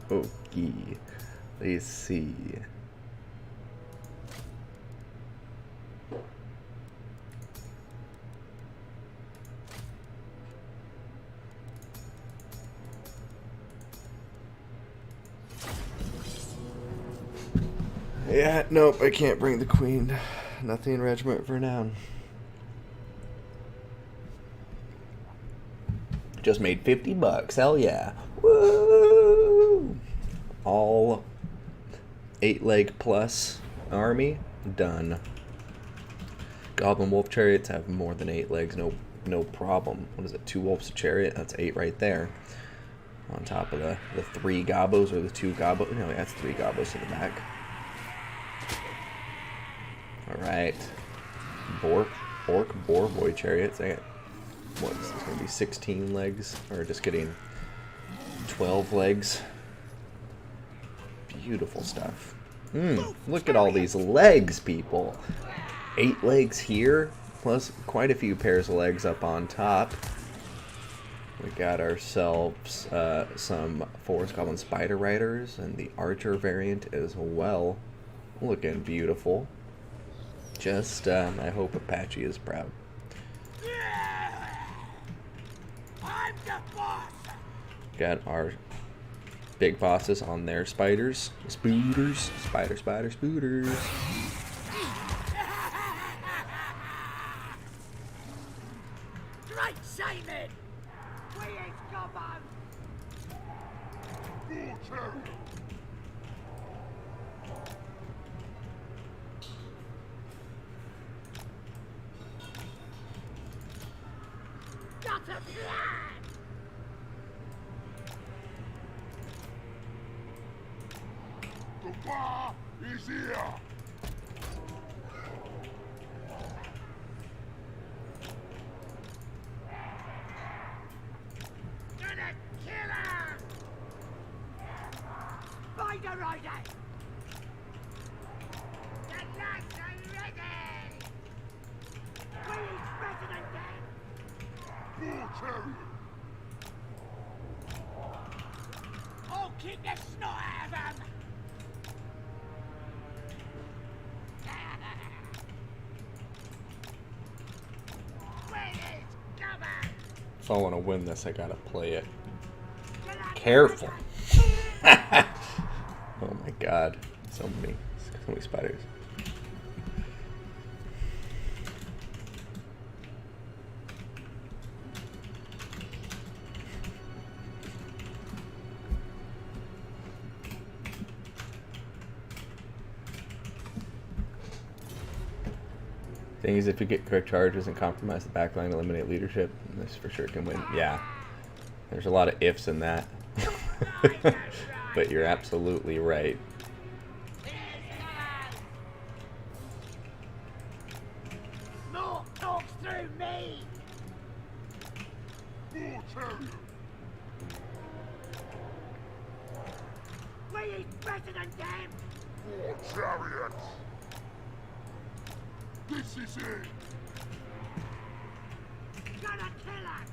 Okay, let's see. Yeah, nope, I can't bring the queen. Nothing regiment for now. Just made 50 bucks, hell yeah. Woo! All 8-leg plus army, done. Goblin wolf chariots have more than 8 legs, no problem. What is it, 2 wolves a chariot? That's 8 right there. On top of the 3 gobos, or the 2 gobos. No, that's 3 gobos in the back. Alright. Orc boar boy chariots. What is this going to be, 16 legs? Or just getting 12 legs? Beautiful stuff. Look at all these legs, people. 8 legs here, plus quite a few pairs of legs up on top. We got ourselves some Forest Goblin Spider Riders and the Archer variant as well. Looking beautiful. Just, I hope Apache is proud. I'm the boss. Got our big bosses on their spiders. Spooters. Spider, spooters. Great Simon! We ain't come on! Bull chariot! Got a plan! The bar is here! Gonna kill her! Spider Rider! The lads are ready! We're better than them! Bull chariot! I'll kick the snot out of them! Where is cover? If I want to win this, I gotta play it careful. Oh my god. So many spiders. Thing is, if you get quick charges and compromise the backline, eliminate leadership, this for sure can win. Yeah. There's a lot of ifs in that. But you're absolutely right. More talks through me! Bull chariot! We ain't better than them! Bull chariot! This is it. Gonna kill us!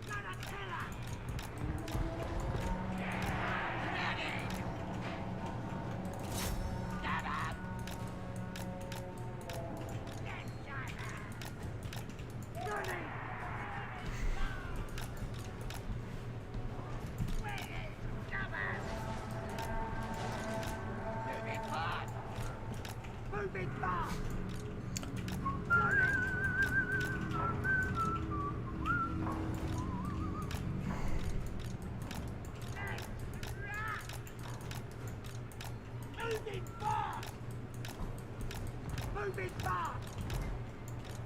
Gonna kill us! Get up! Yes, Simon! Running! Waiting! Cover! Moving fast! Moving fast! Running! Moving fast! Moving fast!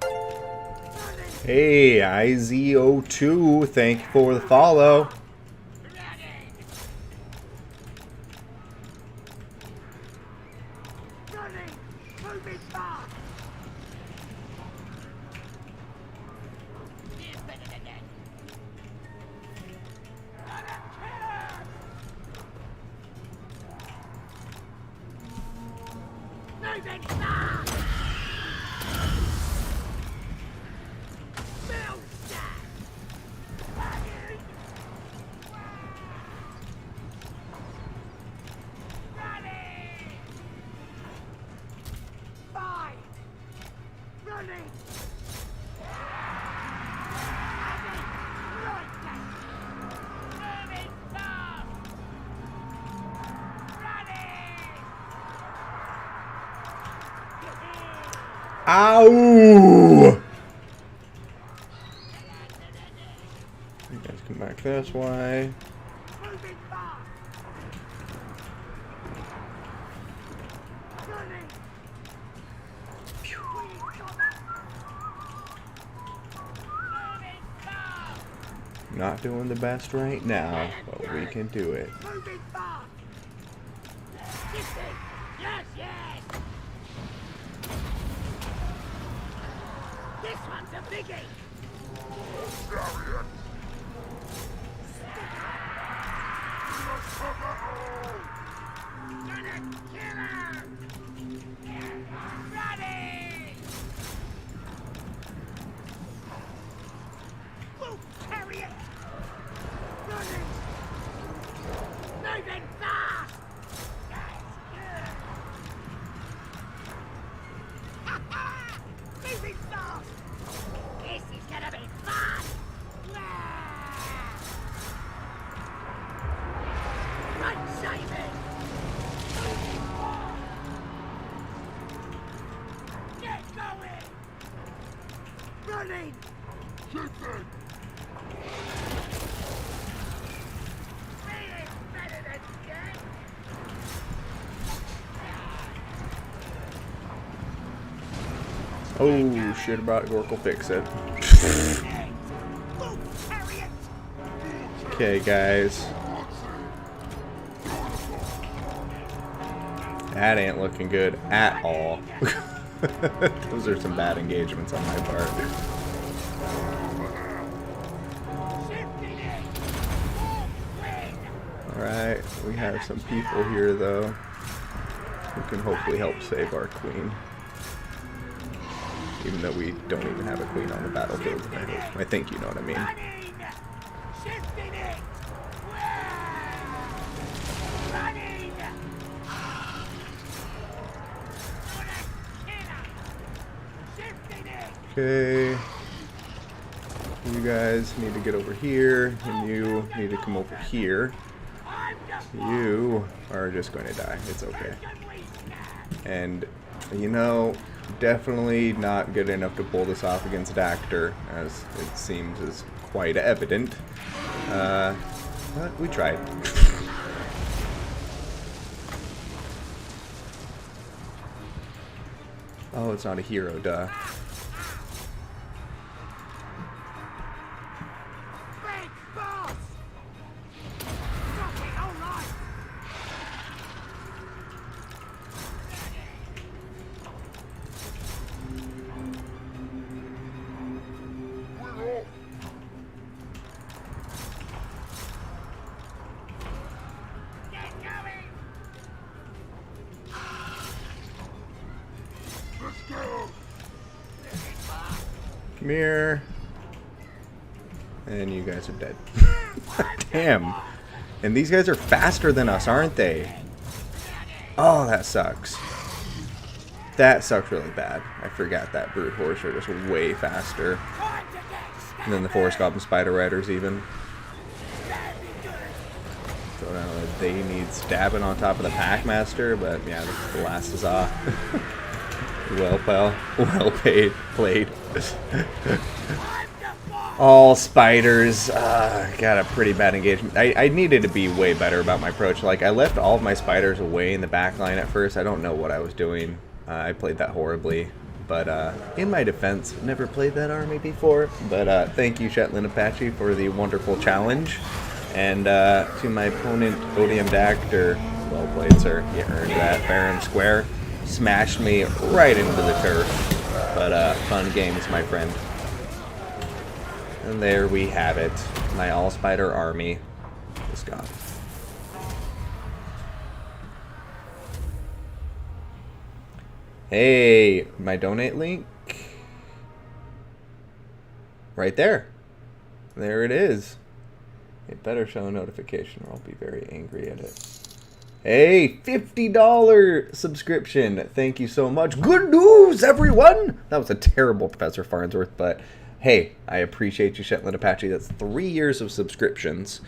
Running! Hey, IZO2, thank you for the follow. Running! Running! Moving fast! Here's better than that. Gonna kill us! Moving fast! Build that! Running! Running! Five! Running! Right then! Moving fast! Running! Ow! You guys come back this way. Moving fast! Running! Moving fast! Not doing the best right now, but we can do it. Moving fast! Shifting! Yes, yes! This one's a biggie! Chariot. Gonna kill her! Running! We'll carry it! Running! Moving fast! That's good! Ha-ha! Moving fast! This is gonna be fun! Run, Simon! Get going! Running! Shifting. Feeling better than dead! Oh, shit about Gork will fix it. We'll carry it! Okay, guys. That ain't looking good at all. Those are some bad engagements on my part. Shifting it! Full win! Alright, we have some people here, though, who can hopefully help save our queen. Even though we don't even have a queen on the battlefield. I think you know what I mean. Running! Shifting it! Running! Gonna kill her! Shifting it! Okay. You guys need to get over here, and you need to come over here. I'm just You are just going to die. It's okay. can we stand? And, you know, definitely not good enough to pull this off against Dactor, as it seems is quite evident. But we tried. Oh, it's not a hero, duh. Big boss! Fucking all right! Come here. And you guys are dead. Damn. And these guys are faster than us, aren't they? Oh, that sucks. That sucks really bad. I forgot that brute horse are just way faster than the forest goblin spider riders even. So now they need stabbing on top of the packmaster, but yeah, this is the last huzzah. Well, pal. Well played. All spiders. Got a pretty bad engagement. I needed to be way better about my approach. Like, I left all of my spiders away in the back line at first. I don't know what I was doing. I played that horribly. But in my defense, never played that army before. But thank you, Shetland Apache, for the wonderful challenge. And to my opponent, Odium Dactor, well played, sir. You earned that fair and square. Smashed me right into the turf. But fun games, my friend. And there we have it. My all-spider army is gone. Hey, my donate link. Right there. There it is. It better show a notification or I'll be very angry at it. Hey, $50 subscription. Thank you so much. Good news, everyone. That was a terrible Professor Farnsworth, but hey, I appreciate you, Shetland Apache. That's 3 years of subscriptions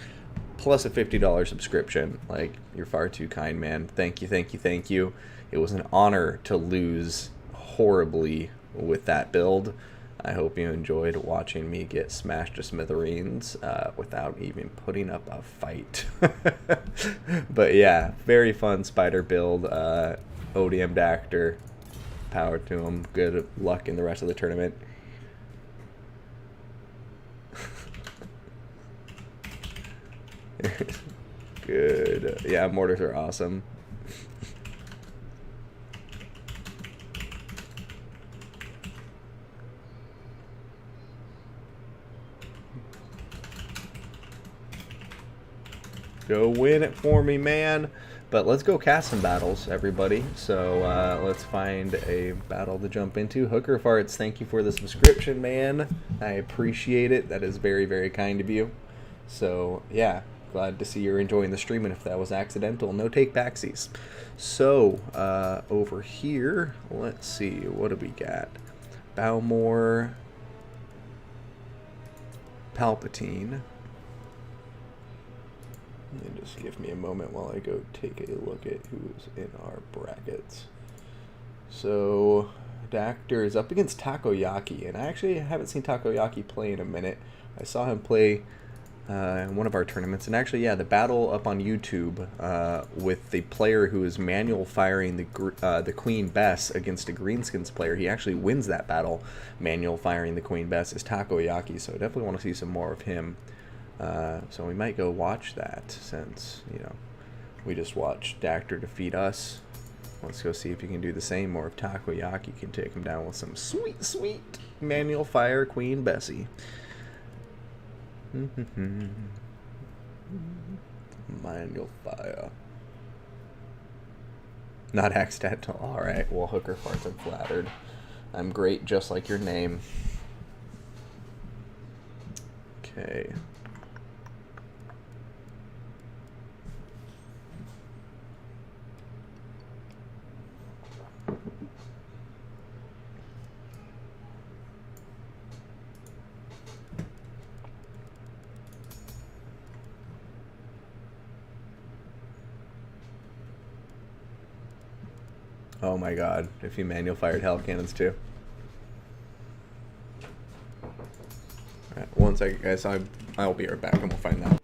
plus a $50 subscription. Like, you're far too kind, man. Thank you, thank you, thank you. It was an honor to lose horribly with that build. I hope you enjoyed watching me get smashed to smithereens without even putting up a fight. But yeah, very fun spider build. Odium Dactor, power to him. Good luck in the rest of the tournament. Good. Yeah, mortars are awesome. Go win it for me, man. But let's go cast some battles, everybody. So let's find a battle to jump into. Hooker Farts, thank you for the subscription, man. I appreciate it. That is very, very kind of you. So yeah, glad to see you're enjoying the stream, and if that was accidental, no take backsies. So over here, let's see, what do we got? Bowmore, Palpatine. And just give me a moment while I go take a look at who's in our brackets. So Dactor is up against Takoyaki, and I actually haven't seen Takoyaki play in a minute. I saw him play in one of our tournaments, and actually, yeah, the battle up on YouTube with the player who is manual firing the Queen Bess against a Greenskins player. He actually wins that battle. Manual firing the Queen Bess is Takoyaki, so I definitely want to see some more of him. So we might go watch that since, you know, we just watched Dactor defeat us. Let's go see if he can do the same, or if Takoyaki can take him down with some sweet, sweet manual fire Queen Bessie. Manual fire. Not accidental. Alright, well, Hooker Farts, I'm flattered. I'm great, just like your name. Okay. Oh my god, if he manual fired hell cannons too. Alright, one second guys, I'll be right back and we'll find that.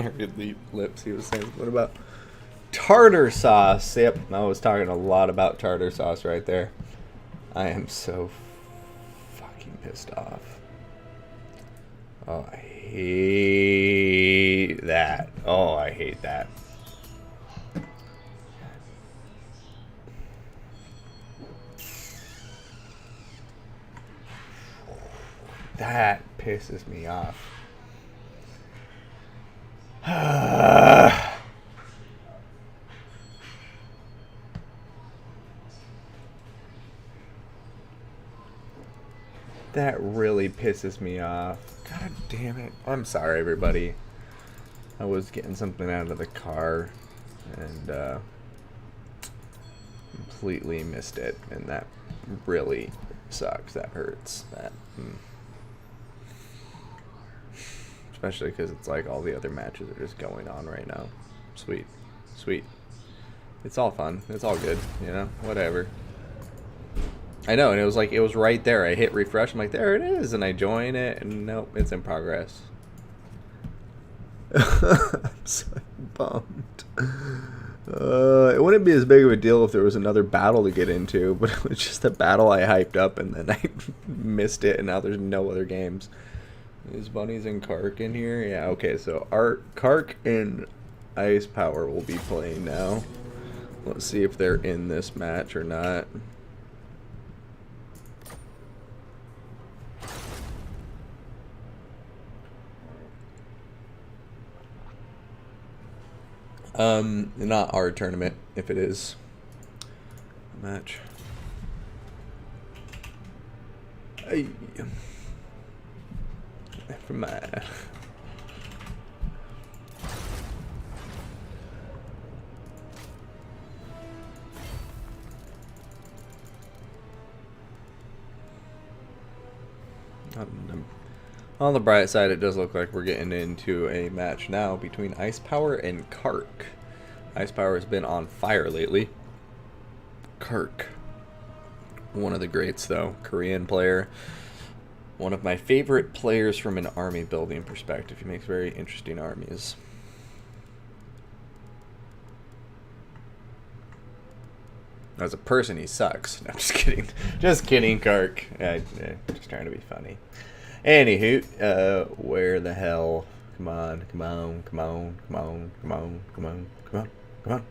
Parried lips. He was saying something about tartar sauce. Yep, I was talking a lot about tartar sauce right there. I am so fucking pissed off. Oh, I hate that. Oh, I hate that. That pisses me off. That really pisses me off. God damn it. I'm sorry, everybody. I was getting something out of the car and completely missed it, and that really sucks. That hurts. That especially because it's like all the other matches are just going on right now. Sweet. Sweet. It's all fun. It's all good, you know? Whatever. I know, and it was like, it was right there. I hit refresh, I'm like, there it is, and I join it, and nope, it's in progress. I'm so bummed. It wouldn't be as big of a deal if there was another battle to get into, but it was just a battle I hyped up, and then I missed it, and now there's no other games. Is Bunnies and Kark in here? Yeah, okay, so Kark and Ice Power will be playing now. Let's see if they're in this match or not. Not our tournament, if it is a match. From my... On the bright side, it does look like we're getting into a match now between Ice Power and Kark. Ice Power has been on fire lately. Kark, one of the greats though, Korean player. One of my favorite players from an army building perspective. He makes very interesting armies. As a person, he sucks. No, I'm just kidding. Just kidding, Kark. Just trying to be funny. Anywho, where the hell? Come on, come on, come on, come on, come on, come on, come on, come on.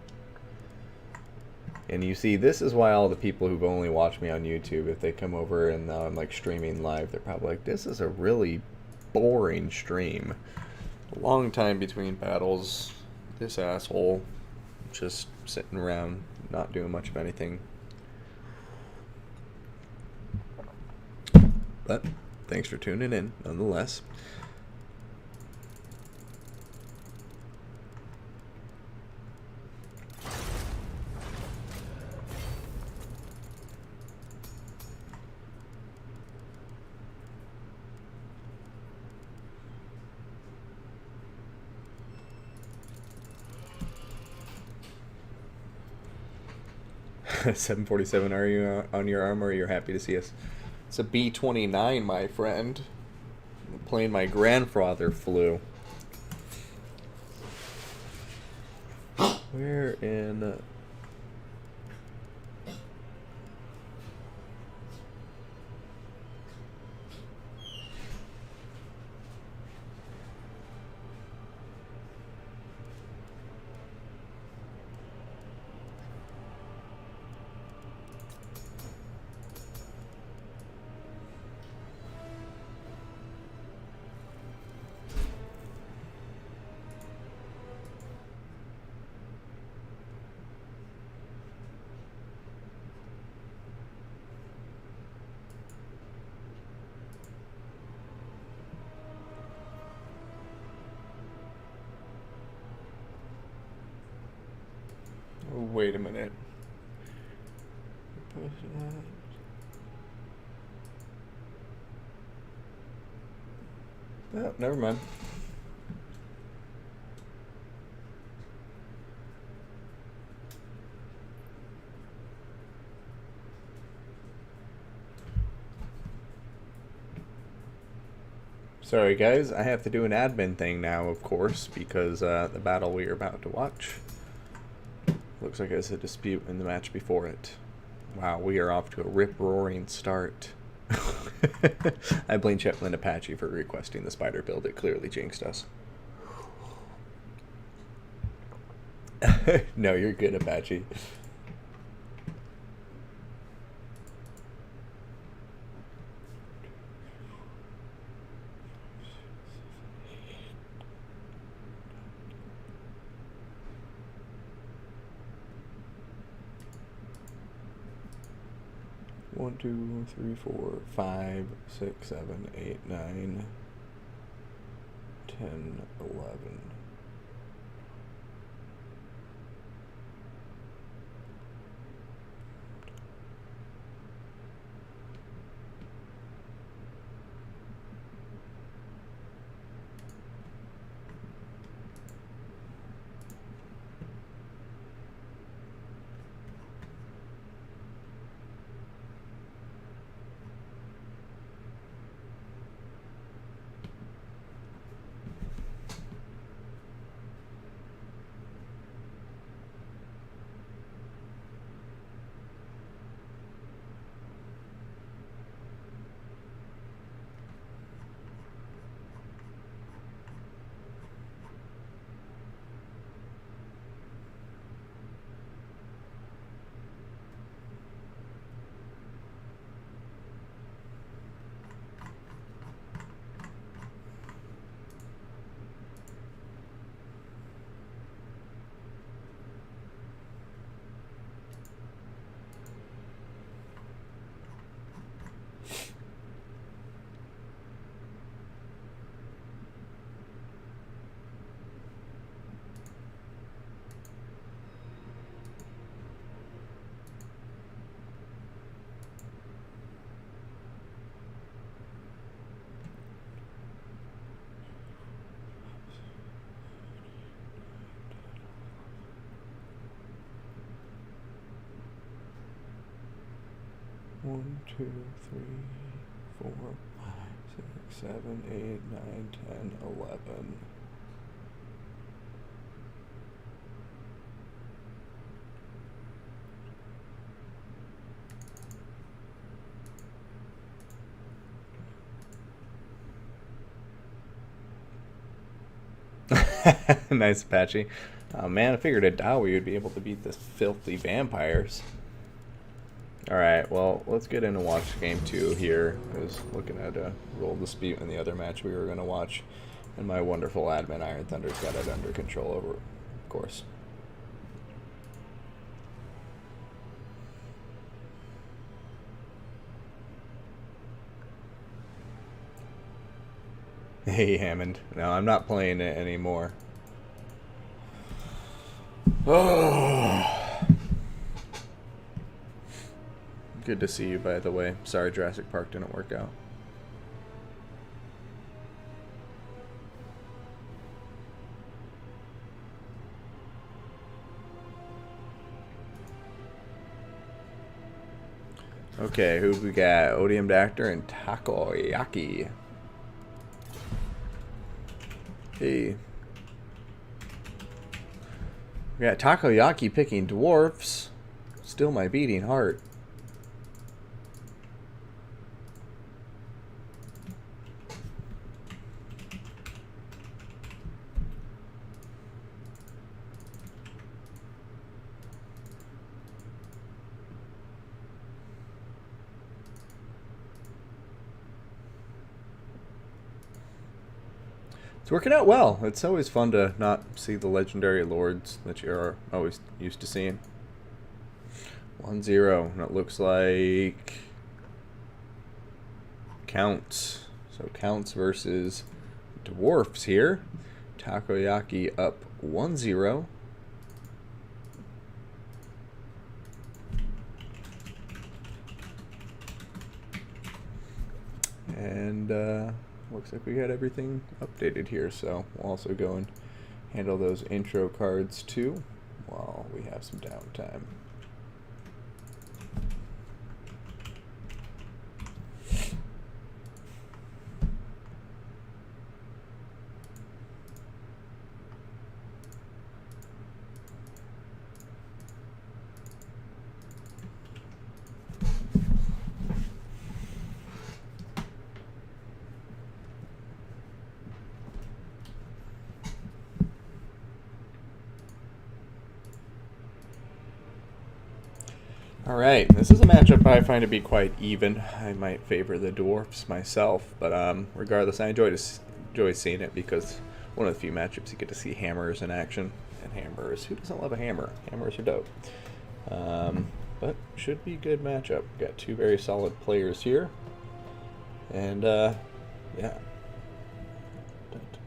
And you see, this is why all the people who've only watched me on YouTube, if they come over and now I'm like streaming live, they're probably like, this is a really boring stream. A long time between battles. This asshole just sitting around, not doing much of anything. But thanks for tuning in, nonetheless. $747, are you on your arm, or you're happy to see us? It's a B-29, my friend. The plane my grandfather flew. Where in... Wait a minute. Oh, never mind. Sorry guys, I have to do an admin thing now, of course, because the battle we are about to watch looks like there's a dispute in the match before it. Wow, we are off to a rip-roaring start. I blame Chetland Apache for requesting the spider build. It clearly jinxed us. No, you're good, Apache. One, 2, 3, 4, 5, 6, 7, 8, 9, 10, 11. One, 2, 3, 4, 5, 6, 7, 8, 9, 10, 11. Nice, Apache. Oh man, I figured a Dowie would be able to beat the filthy vampires. Alright, well, let's get into watch game 2 here. I was looking at a roll dispute in the other match we were going to watch, and my wonderful admin Iron Thunder's got it under control over, of course. Hey, Hammond. No, I'm not playing it anymore. Oh. Good to see you, by the way. Sorry Jurassic Park didn't work out. Okay, who we got? Odium Dactor and Takoyaki. Hey. We got Takoyaki picking Dwarfs. Still my beating heart. It's working out well. It's always fun to not see the legendary lords that you're always used to seeing. 1-0, and it looks like Counts. So Counts versus Dwarfs here. Takoyaki up 1-0. And looks like we got everything updated here, so we'll also go and handle those intro cards too while we have some downtime. Alright, this is a matchup I find to be quite even. I might favor the Dwarfs myself, but regardless, I enjoy seeing it because one of the few matchups you get to see hammers in action. And hammers, who doesn't love a hammer? Hammers are dope. But should be a good matchup. Got two very solid players here. And, yeah.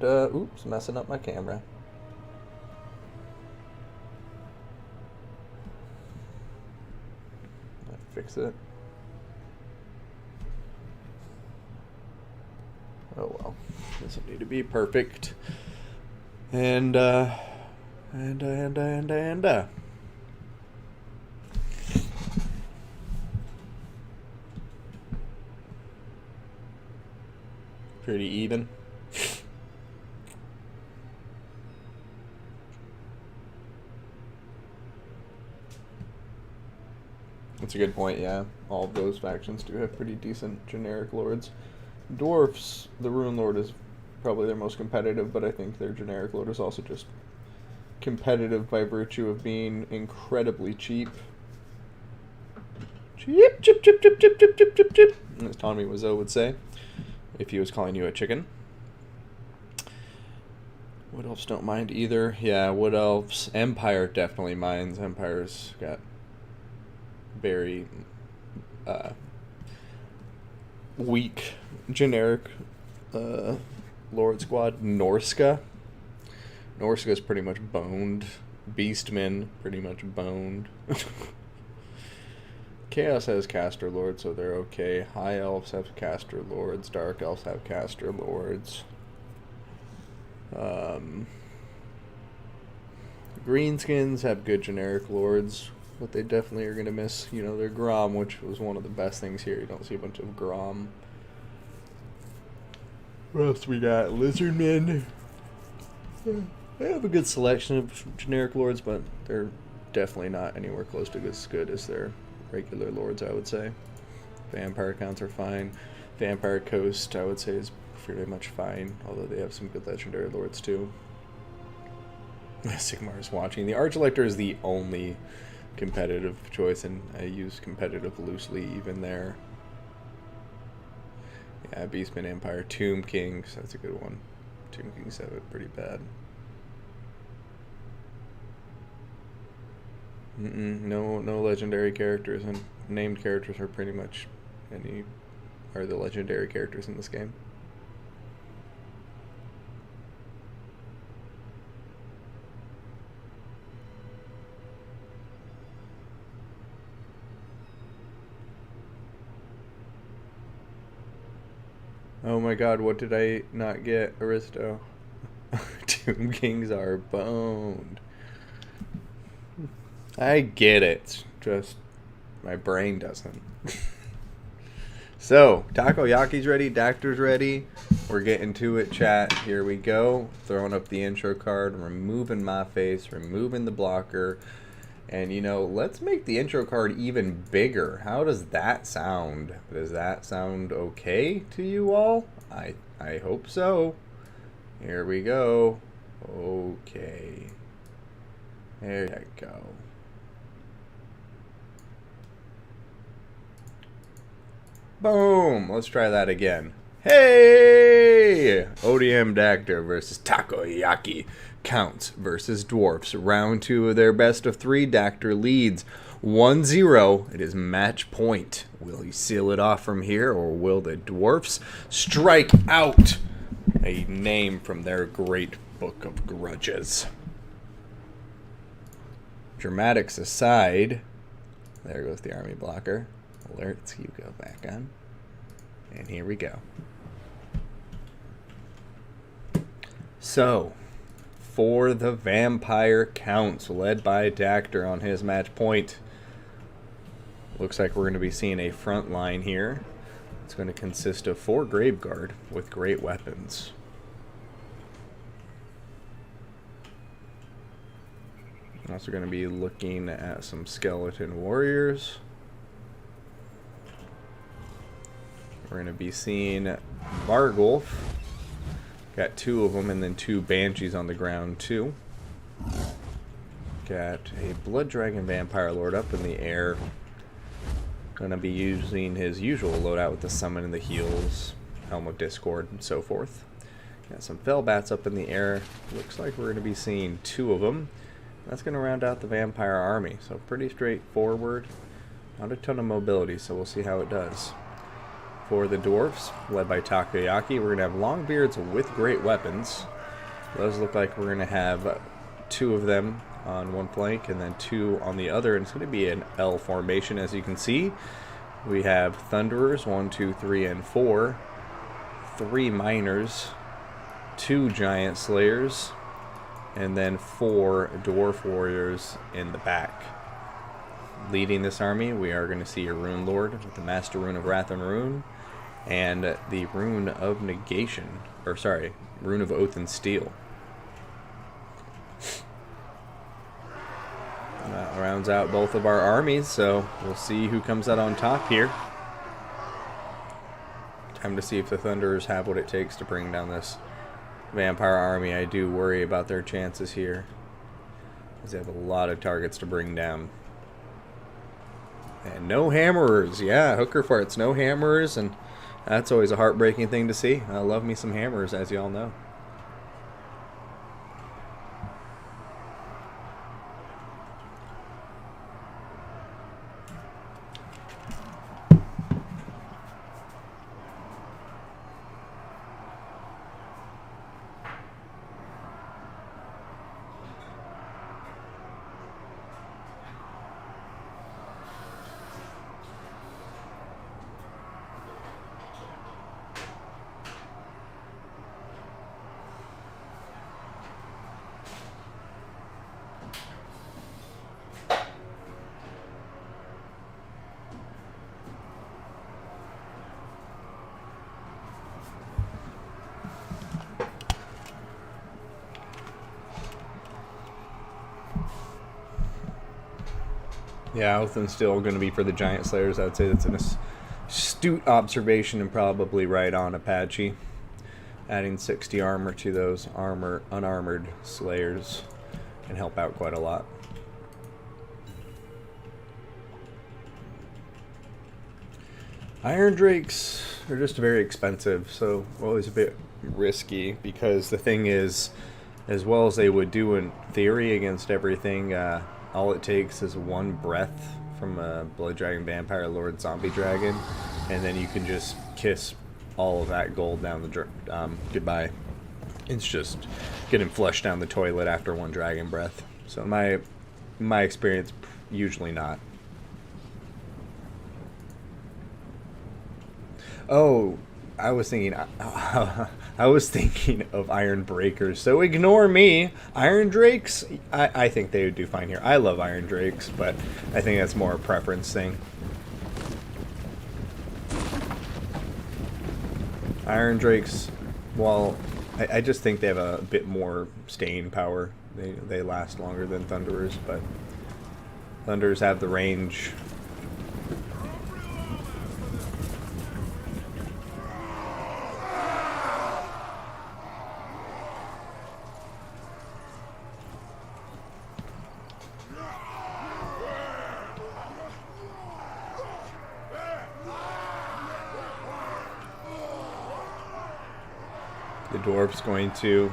Oops, messing up my camera. Fix it. Oh well, doesn't need to be perfect. And pretty even. That's a good point, yeah. All of those factions do have pretty decent generic lords. Dwarfs, the Rune Lord is probably their most competitive, but I think their generic lord is also just competitive by virtue of being incredibly cheap. Cheap, chip, chip, chip, chip, chip, chip, chip, chip, as Tommy Wiseau would say, if he was calling you a chicken. Wood Elves don't mind either. Yeah, Wood Elves. Empire definitely minds. Empire's got very weak generic Lord Squad. Norska is pretty much boned. Beastmen pretty much boned. Chaos has caster lords, so they're okay. High Elves have caster lords. Dark Elves have caster lords. Greenskins have good generic lords, but they definitely are going to miss, you know, their Grom, which was one of the best things here. You don't see a bunch of Grom. What else we got? Lizardmen. They have a good selection of generic lords, but they're definitely not anywhere close to as good as their regular lords, I would say. Vampire counts are fine. Vampire Coast, I would say, is pretty much fine, although they have some good legendary lords too. Sigmar is watching. The Arch-Elector is the only competitive choice, and I use competitive loosely even there. Yeah, Beastman Empire. Tomb Kings, that's a good one. Tomb Kings have it pretty bad. No legendary characters, and named characters are pretty much are the legendary characters in this game. Oh my god, what did I not get, Aristo? Tomb Kings are boned. I get it, just my brain doesn't. So, Takoyaki's ready, Dactor's ready. We're getting to it, chat. Here we go. Throwing up the intro card, removing my face, removing the blocker. And, you know, let's make the intro card even bigger. How does that sound? Does that sound okay to you all? I hope so. Here we go. Okay. There you go. Boom! Let's try that again. Hey! ODM Dactor versus Takoyaki. Counts versus Dwarfs. Round 2 of their best of 3. Dactor leads 1-0. It is match point. Will he seal it off from here, or will the Dwarfs strike out? A name from their great book of grudges. Dramatics aside, there goes the army blocker. Alerts, you go back on. And here we go. So, for the Vampire Counts, led by Dactor on his match point. Looks like we're going to be seeing a front line here. It's going to consist of 4 Graveguard with great weapons. Also going to be looking at some Skeleton Warriors. We're going to be seeing Vargulf. Got 2 of them, and then 2 Banshees on the ground too. Got a Blood Dragon Vampire Lord up in the air. Gonna be using his usual loadout with the summon and the heals, Helm of Discord, and so forth. Got some Fellbats up in the air. Looks like we're gonna be seeing 2 of them. That's gonna round out the vampire army. So pretty straightforward. Not a ton of mobility, so we'll see how it does. For the Dwarfs, led by Takoyaki, we're gonna have Longbeards with great weapons. Those look like we're gonna have 2 of them on one flank and then 2 on the other, and it's going to be an L formation. As you can see, we have Thunderers 1, 2, 3, and 4, 3 Miners, 2 Giant Slayers, and then 4 Dwarf Warriors in the back. Leading this army, we are going to see a Rune Lord with the Master Rune of Wrath and Rune, and the Rune of Negation, or sorry, Rune of Oath and Steel. That rounds out both of our armies, so we'll see who comes out on top here. Time to see if the Thunderers have what it takes to bring down this vampire army. I do worry about their chances here, because they have a lot of targets to bring down. And no hammerers. Yeah, hooker farts, no hammerers, and that's always a heartbreaking thing to see. I love me some hammerers, as you all know. Yeah, Oath and Steel going to be for the Giant Slayers. I'd say that's an astute observation and probably right on, Apache. Adding 60 armor to those unarmored Slayers can help out quite a lot. Iron Drakes are just very expensive, so always a bit risky, because the thing is, as well as they would do in theory against everything, all it takes is 1 breath from a Blood Dragon Vampire Lord Zombie Dragon, and then you can just kiss all of that gold down the goodbye. It's just getting flushed down the toilet after 1 dragon breath. So my experience, usually not. Oh, I was thinking of Iron Breakers, so ignore me. Iron Drakes, I think they would do fine here. I love Iron Drakes, but I think that's more a preference thing. Iron Drakes, well, I just think they have a bit more staying power. They last longer than Thunderers, but Thunderers have the range. The Dwarfs going to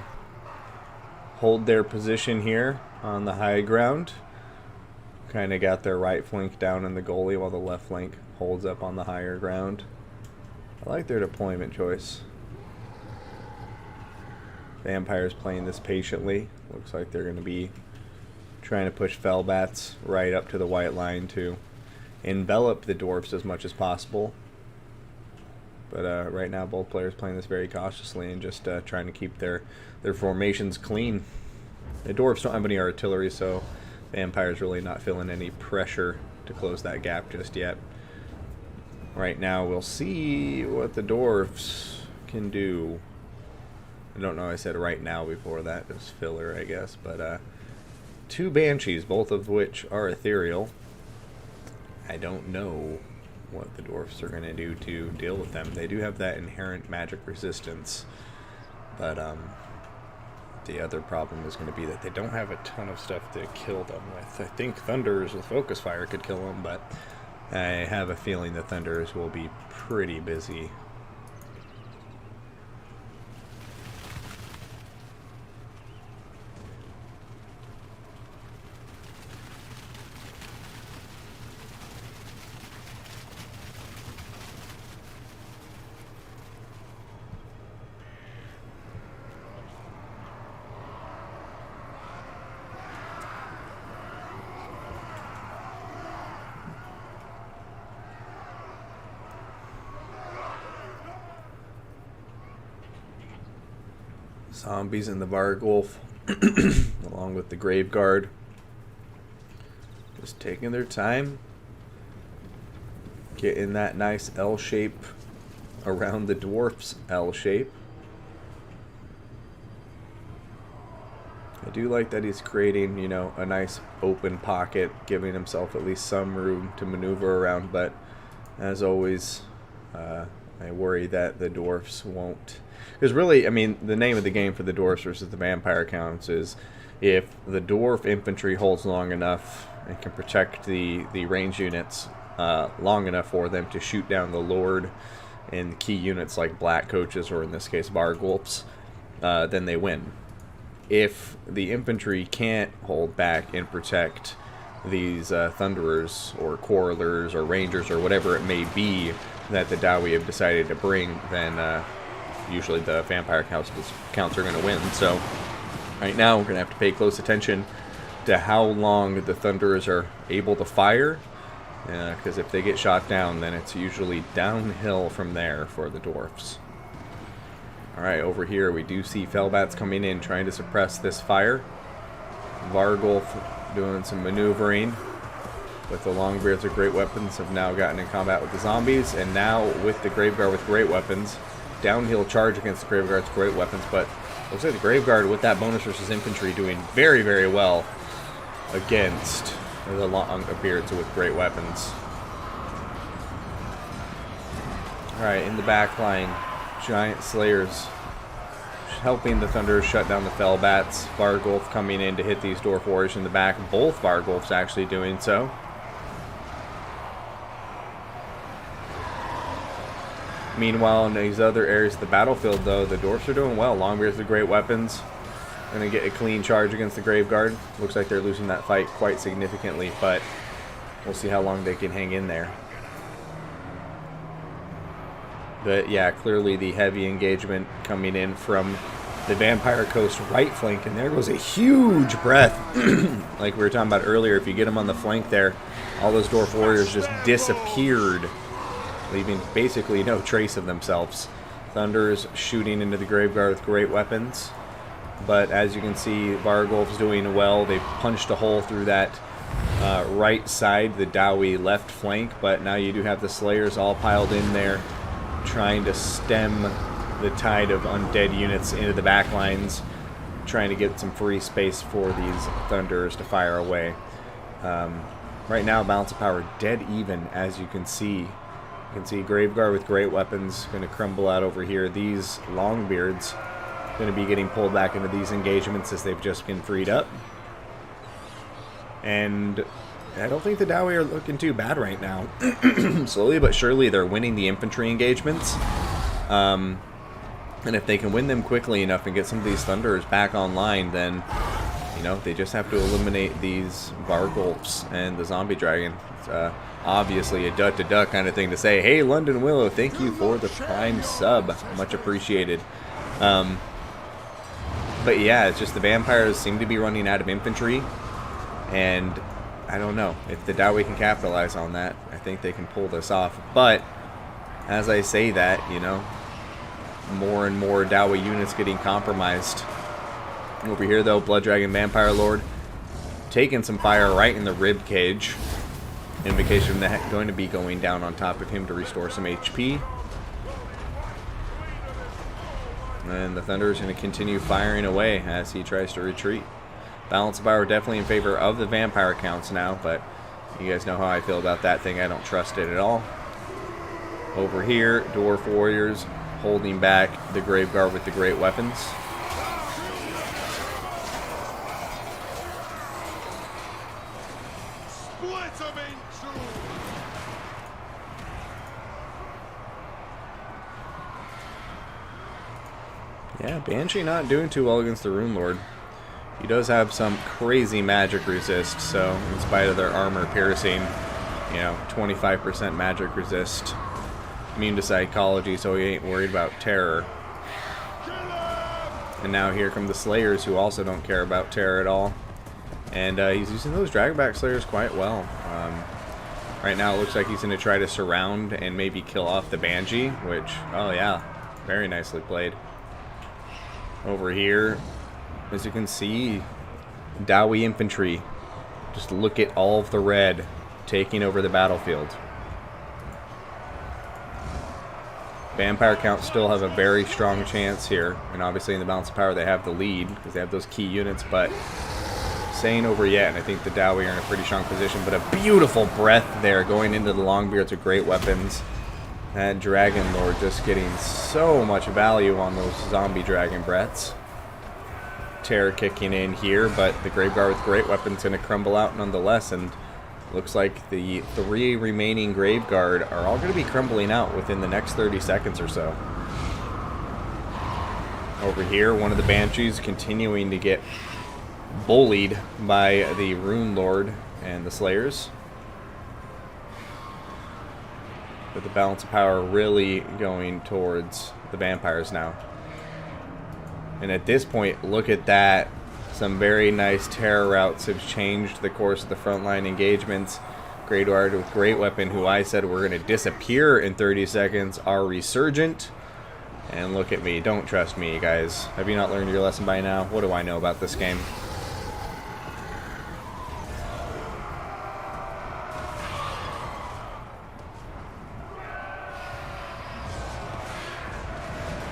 hold their position here on the high ground. Kind of got their right flank down in the goalie while the left flank holds up on the higher ground. I like their deployment choice. Vampires playing this patiently. Looks like they're going to be trying to push Fellbats right up to the white line to envelop the Dwarfs as much as possible. But right now, both players playing this very cautiously and just trying to keep their formations clean. The Dwarfs don't have any artillery, so Vampire's really not feeling any pressure to close that gap just yet. Right now, we'll see what the Dwarfs can do. I don't know, I said right now before that. It was filler, I guess. But 2 Banshees, both of which are ethereal. I don't know what the Dwarfs are going to do to deal with them. They do have that inherent magic resistance, but the other problem is going to be that they don't have a ton of stuff to kill them with. I think Thunders with Focus Fire could kill them, but I have a feeling the Thunderers will be pretty busy. Zombies and the Vargulf, along with the Grave Guard, just taking their time, getting that nice L shape around the Dwarfs L shape. I do like that he's creating, you know, a nice open pocket, giving himself at least some room to maneuver around, but as always, I worry that the Dwarfs won't. Because really, I mean, the name of the game for the Dwarfs versus the Vampire counts is if the Dwarf infantry holds long enough and can protect the range units long enough for them to shoot down the Lord and key units like Black Coaches, or in this case, Vargulfs, then they win. If the infantry can't hold back and protect these Thunderers or Quarrelers or Rangers or whatever it may be that the Dowie have decided to bring, then usually the Vampire counts are going to win. So right now we're going to have to pay close attention to how long the Thunderers are able to fire, because if they get shot down, then it's usually downhill from there for the Dwarfs. Alright, over here we do see Fellbats coming in, trying to suppress this fire. Vargulf doing some maneuvering with the Longbeards with great weapons, have now gotten in combat with the zombies, and now with the Graveguard with great weapons. Downhill charge against the Graveguards with great weapons, but looks like the Graveguard with that bonus versus infantry doing very, very well against the Longbeards with great weapons. Alright, in the back line, Giant Slayers helping the Thunderers shut down the Fellbats. Vargulf coming in to hit these Dwarf Warriors in the back. Both Vargulfs actually doing so. Meanwhile, in these other areas of the battlefield, though, the Dwarfs are doing well. Longbeards with great weapons. Going to get a clean charge against the Graveguard. Looks like they're losing that fight quite significantly, but we'll see how long they can hang in there. But yeah, clearly the heavy engagement coming in from the Vampire Coast right flank, and there goes a huge breath. Like we were talking about earlier, if you get them on the flank there, all those Dwarf Warriors just disappeared, leaving basically no trace of themselves. Thunder's shooting into the Graveguard with great weapons, but as you can see, Vargulf's doing well. They punched a hole through that right side, the Dowie left flank, but now you do have the Slayers all piled in there, trying to stem the tide of undead units into the back lines, trying to get some free space for these Thunderers to fire away. Right now, balance of power dead even, as you can see. You can see Graveguard with great weapons going to crumble out over here. These Longbeards going to be getting pulled back into these engagements as they've just been freed up. And I don't think the Dowie are looking too bad right now. Slowly but surely they're winning the infantry engagements. And if they can win them quickly enough and get some of these Thunderers back online, then, you know, they just have to eliminate these Vargulfs and the Zombie Dragon. It's obviously a duck-to-duck kind of thing to say. Hey, London Willow, thank you for the Prime sub. Much appreciated. But yeah, it's just the Vampires seem to be running out of infantry. And I don't know if the Dowie can capitalize on that. I think they can pull this off. But as I say that, you know, more and more Dowie units getting compromised. Over here, though, Blood Dragon Vampire Lord taking some fire right in the rib cage. Invocation going to be going down on top of him to restore some HP. And the Thunder is going to continue firing away as he tries to retreat. Balance of power definitely in favor of the Vampire counts now, but you guys know how I feel about that thing. I don't trust it at all. Over here, Dwarf Warriors holding back the Graveguard with the great weapons. Split 'em in two. Yeah, Banshee not doing too well against the Rune Lord. He does have some crazy magic resist, so in spite of their armor piercing, you know, 25% magic resist. Immune to psychology, so he ain't worried about terror. And now here come the Slayers, who also don't care about terror at all. And he's using those Dragonback Slayers quite well. Right now it looks like he's going to try to surround and maybe kill off the Banshee, which, oh yeah, very nicely played. Over here, as you can see, Dowie infantry. Just look at all of the red taking over the battlefield. Vampire counts still have a very strong chance here, and obviously in the balance of power they have the lead because they have those key units, but saying over yet, and I think the Dowie are in a pretty strong position, but a beautiful breath there going into the Longbeards with great weapons. That Dragon Lord just getting so much value on those zombie dragon breaths. Terror kicking in here, but the Graveguard with great weapons going to crumble out nonetheless, and looks like the 3 remaining Graveguard are all going to be crumbling out within the next 30 seconds or so. Over here, one of the Banshees continuing to get bullied by the Rune Lord and the Slayers. But the balance of power really going towards the Vampires now. And at this point, look at that. Some very nice terror routes have changed the course of the frontline engagements. Great Guard with great weapon, who I said were going to disappear in 30 seconds, are resurgent. And look at me. Don't trust me, guys. Have you not learned your lesson by now? What do I know about this game?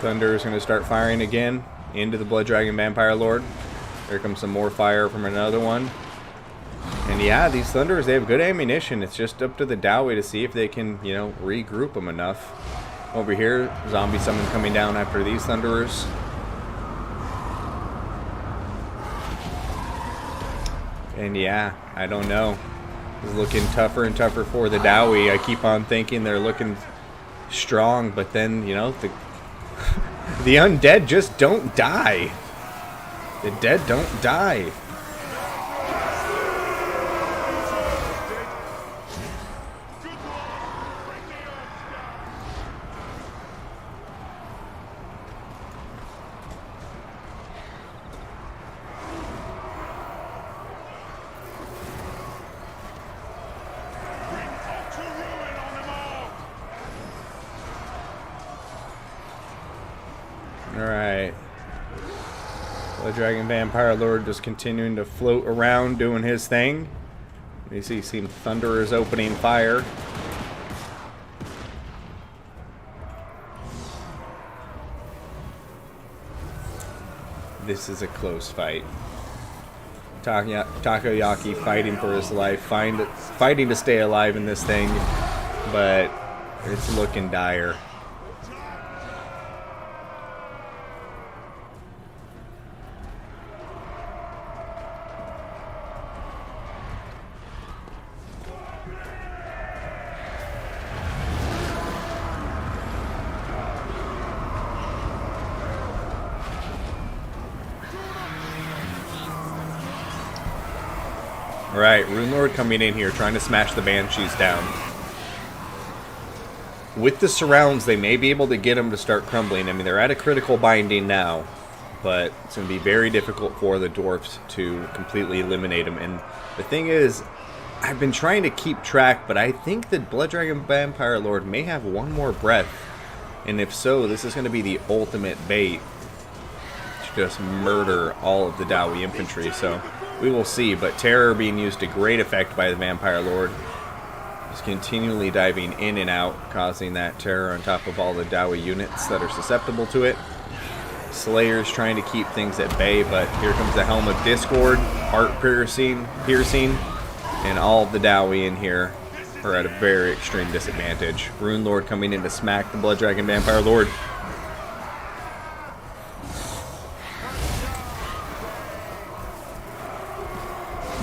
Thunder is going to start firing again into the Blood Dragon Vampire Lord. Here comes some more fire from another one. And yeah, these Thunderers, they have good ammunition. It's just up to the Dowie to see if they can, you know, regroup them enough. Over here, zombie summon coming down after these Thunderers. And yeah, I don't know. It's looking tougher and tougher for the Dowie. I keep on thinking they're looking strong, but then, you know, the undead just don't die. The dead don't die. Alright. The Dragon Vampire Lord just continuing to float around doing his thing. You see some Thunderers opening fire. This is a close fight. Takoyaki fighting for his life, fighting to stay alive in this thing, but it's looking dire. Alright, Rune Lord coming in here, trying to smash the Banshees down. With the surrounds, they may be able to get them to start crumbling. I mean, they're at a critical binding now, but it's going to be very difficult for the Dwarfs to completely eliminate them. And the thing is, I've been trying to keep track, but I think the Blood Dragon Vampire Lord may have one more breath. And if so, this is going to be the ultimate bait to just murder all of the Dowie infantry. So we will see, but terror being used to great effect by the Vampire Lord. Just continually diving in and out, causing that terror on top of all the Dowie units that are susceptible to it. Slayers trying to keep things at bay, but here comes the Helm of Discord, heart piercing, and all of the Dowie in here are at a very extreme disadvantage. Rune Lord coming in to smack the Blood Dragon Vampire Lord.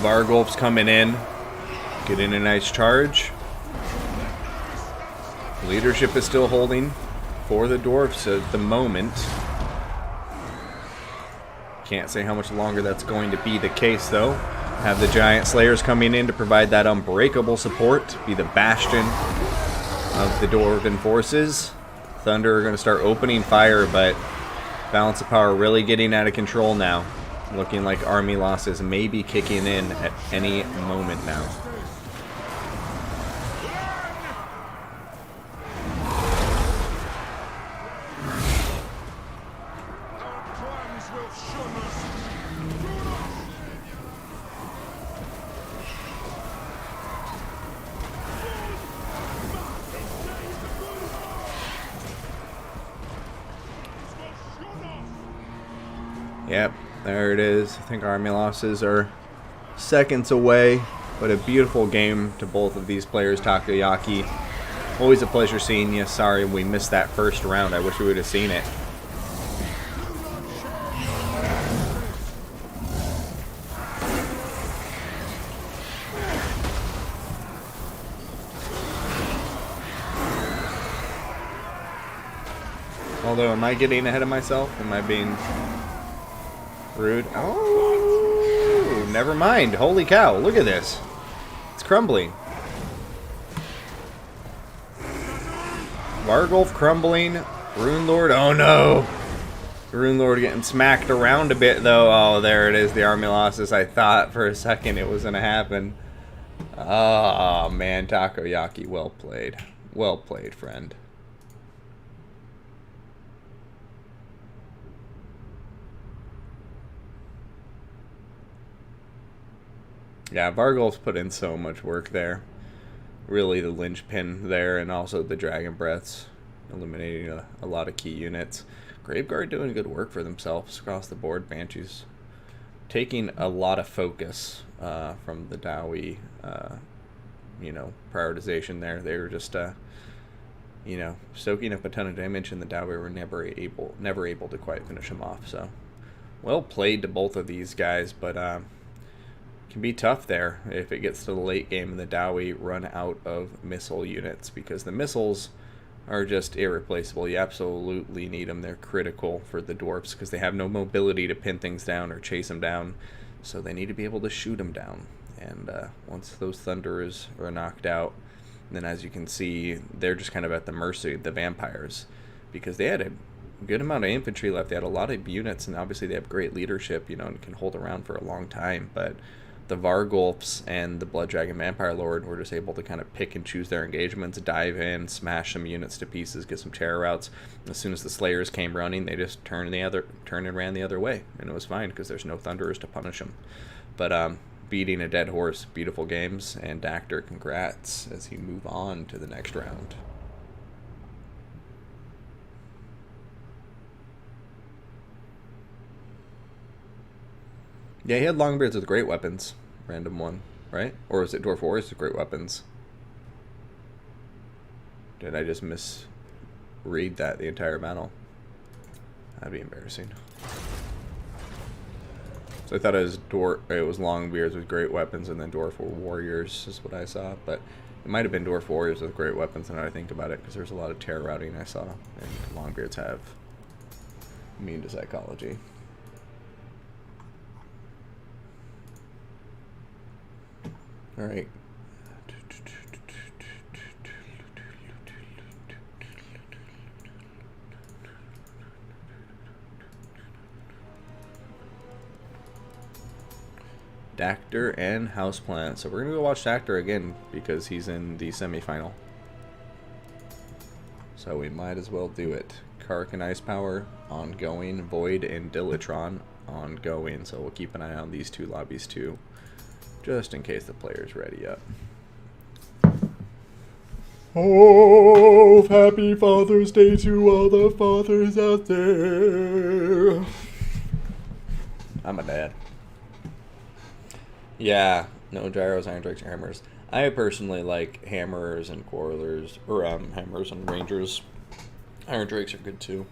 Vargulf's coming in, getting a nice charge. Leadership is still holding for the Dwarfs at the moment. Can't say how much longer that's going to be the case, though. Have the Giant Slayers coming in to provide that unbreakable support, be the bastion of the Dwarven forces. Thunder are going to start opening fire, but balance of power really getting out of control now. Looking like army losses may be kicking in at any moment now. Yep, there it is. I think army losses are seconds away, but a beautiful game to both of these players. Takoyaki, always a pleasure seeing you. Sorry we missed that first round. I wish we would have seen it. Although, am I getting ahead of myself? Am I being rude? Oh, never mind. Holy cow, look at this. It's crumbling. Vargulf crumbling. Rune Lord, oh no. Rune Lord getting smacked around a bit, though. Oh, there it is, the army losses. I thought for a second it was going to happen. Oh, man, Takoyaki, well played. Well played, friend. Yeah, Vargulf's put in so much work there. Really the linchpin there, and also the Dragon Breaths, eliminating a lot of key units. Graveguard doing good work for themselves across the board. Banshees taking a lot of focus from the Dowie, prioritization there. They were just, soaking up a ton of damage, and the Dowie were never able to quite finish them off. So, well played to both of these guys, but can be tough there if it gets to the late game and the Dowie run out of missile units, because the missiles are just irreplaceable. You absolutely need them. They're critical for the Dwarfs because they have no mobility to pin things down or chase them down, so they need to be able to shoot them down. And once those Thunderers are knocked out, then as you can see, they're just kind of at the mercy of the vampires, because they had a good amount of infantry left. They had a lot of units, and obviously they have great leadership, and can hold around for a long time, but the Vargulfs and the Blood Dragon Vampire Lord were just able to kind of pick and choose their engagements, dive in, smash some units to pieces, get some terror routes. As soon as the Slayers came running, they just turned and ran the other way, and it was fine because there's no Thunderers to punish them. But beating a dead horse, beautiful games, and Dactor, congrats as you move on to the next round. Yeah, he had Longbeards with great weapons. Random one, right? Or was it Dwarf Warriors with great weapons? Did I just misread that the entire battle? That'd be embarrassing. So I thought it was Longbeards with great weapons, and then Dwarf Warriors is what I saw. But it might have been Dwarf Warriors with great weapons now that I think about it, because there's a lot of terror routing I saw. And Longbeards have immune to psychology. All right. Dactor and Houseplant. So we're going to go watch Dactor again because he's in the semifinal. So we might as well do it. Kark and Ice Power, ongoing. Void and Dilatron, ongoing. So we'll keep an eye on these two lobbies too, just in case the player's ready up. Oh, happy Father's Day to all the fathers out there. I'm a dad. Yeah, no gyros, iron drakes, or hammers. I personally like hammers and coilers, or hammers and rangers. Iron drakes are good too.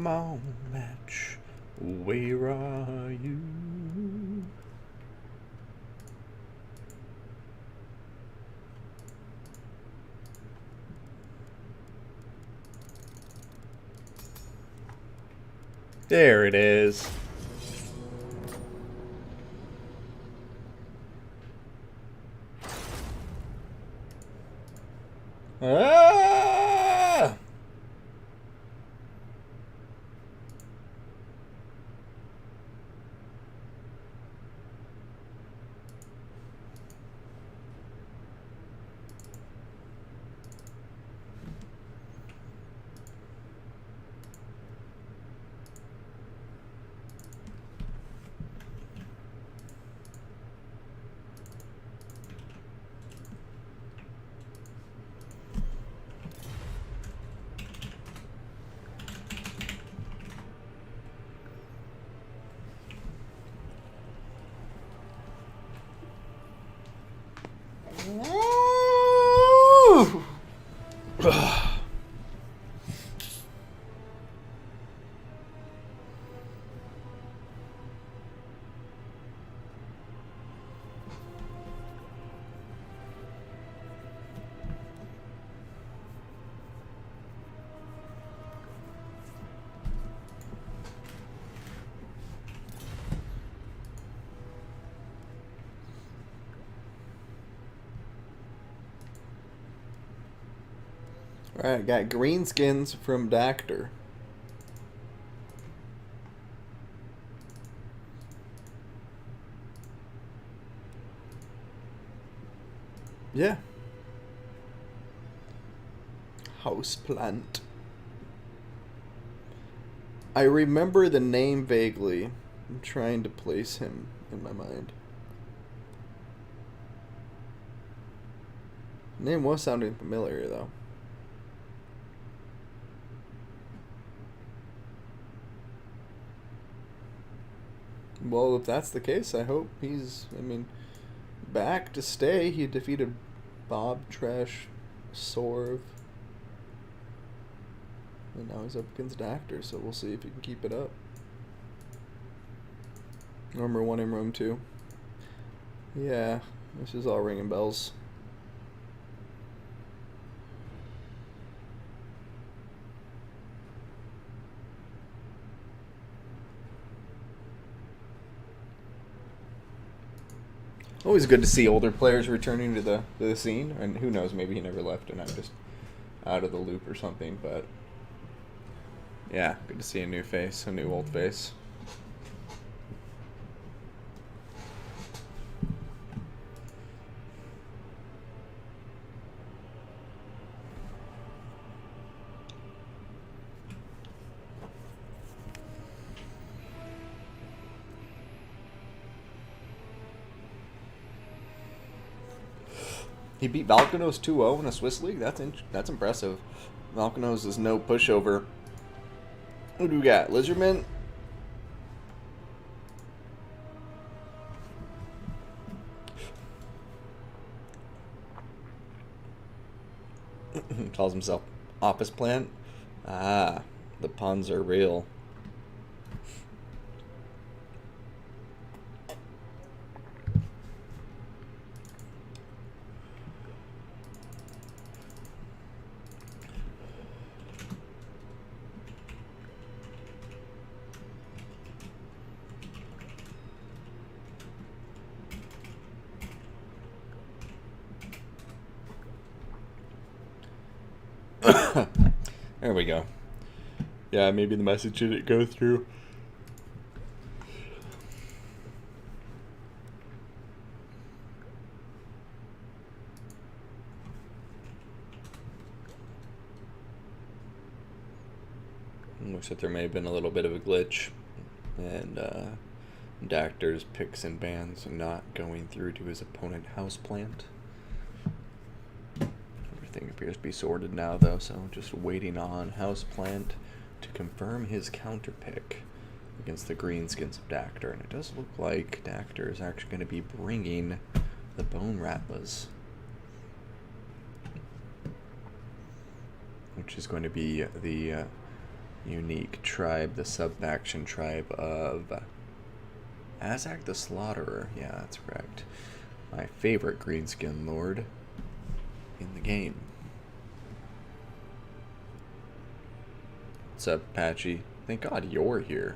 Come on, match. Where are you? There it is. Ah! Woo! Alright, got Greenskins from Dactor. Yeah. Houseplant. I remember the name vaguely. I'm trying to place him in my mind. The name was sounding familiar, though. Well, if that's the case, I hope he's, back to stay. He defeated Bob Trash Sorv. And now he's up against Dactor, so we'll see if he can keep it up. Number 1 in room 2. Yeah, this is all ringing bells. Always good to see older players returning to the scene, and who knows, maybe he never left and I'm just out of the loop or something, but yeah, good to see a new face, a new old face. He beat Valkanos 2-0 in a Swiss league. That's impressive. Valkanos is no pushover. Who do we got? Lizardmen? Calls himself Office Plant. Ah, the puns are real. There we go. Yeah, maybe the message didn't go through. Looks like there may have been a little bit of a glitch, and Dactor's picks and bans not going through to his opponent Houseplant. Everything appears to be sorted now, though, so just waiting on Houseplant to confirm his counter pick against the Greenskins of Dactor. And it does look like Dactor is actually going to be bringing the Bone Rattlers, which is going to be the unique tribe, the sub-faction tribe of Azak the Slaughterer. Yeah, that's correct. My favorite greenskin lord in the game. What's up, Patchy? Thank God you're here.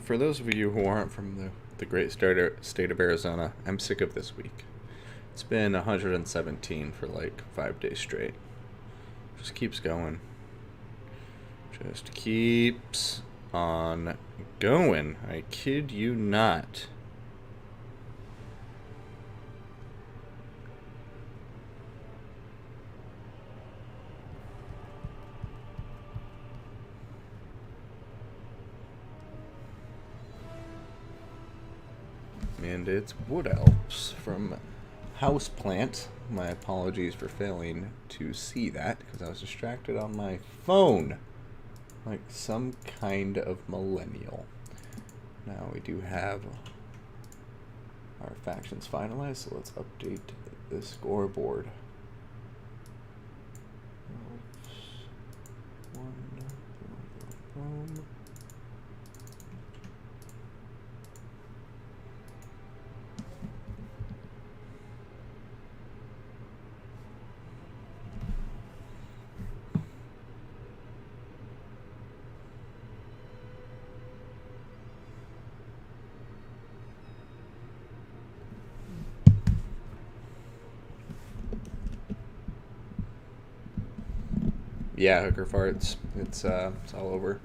For those of you who aren't from the great state of Arizona, I'm sick of this week. It's been 117 for like 5 days straight. Just keeps going. Just keeps on going. I kid you not. And it's Wood Elves from Houseplant. My apologies for failing to see that because I was distracted on my phone like some kind of millennial. Now we do have our factions finalized, so let's update the scoreboard. Boom. Yeah, hooker farts. It's all over.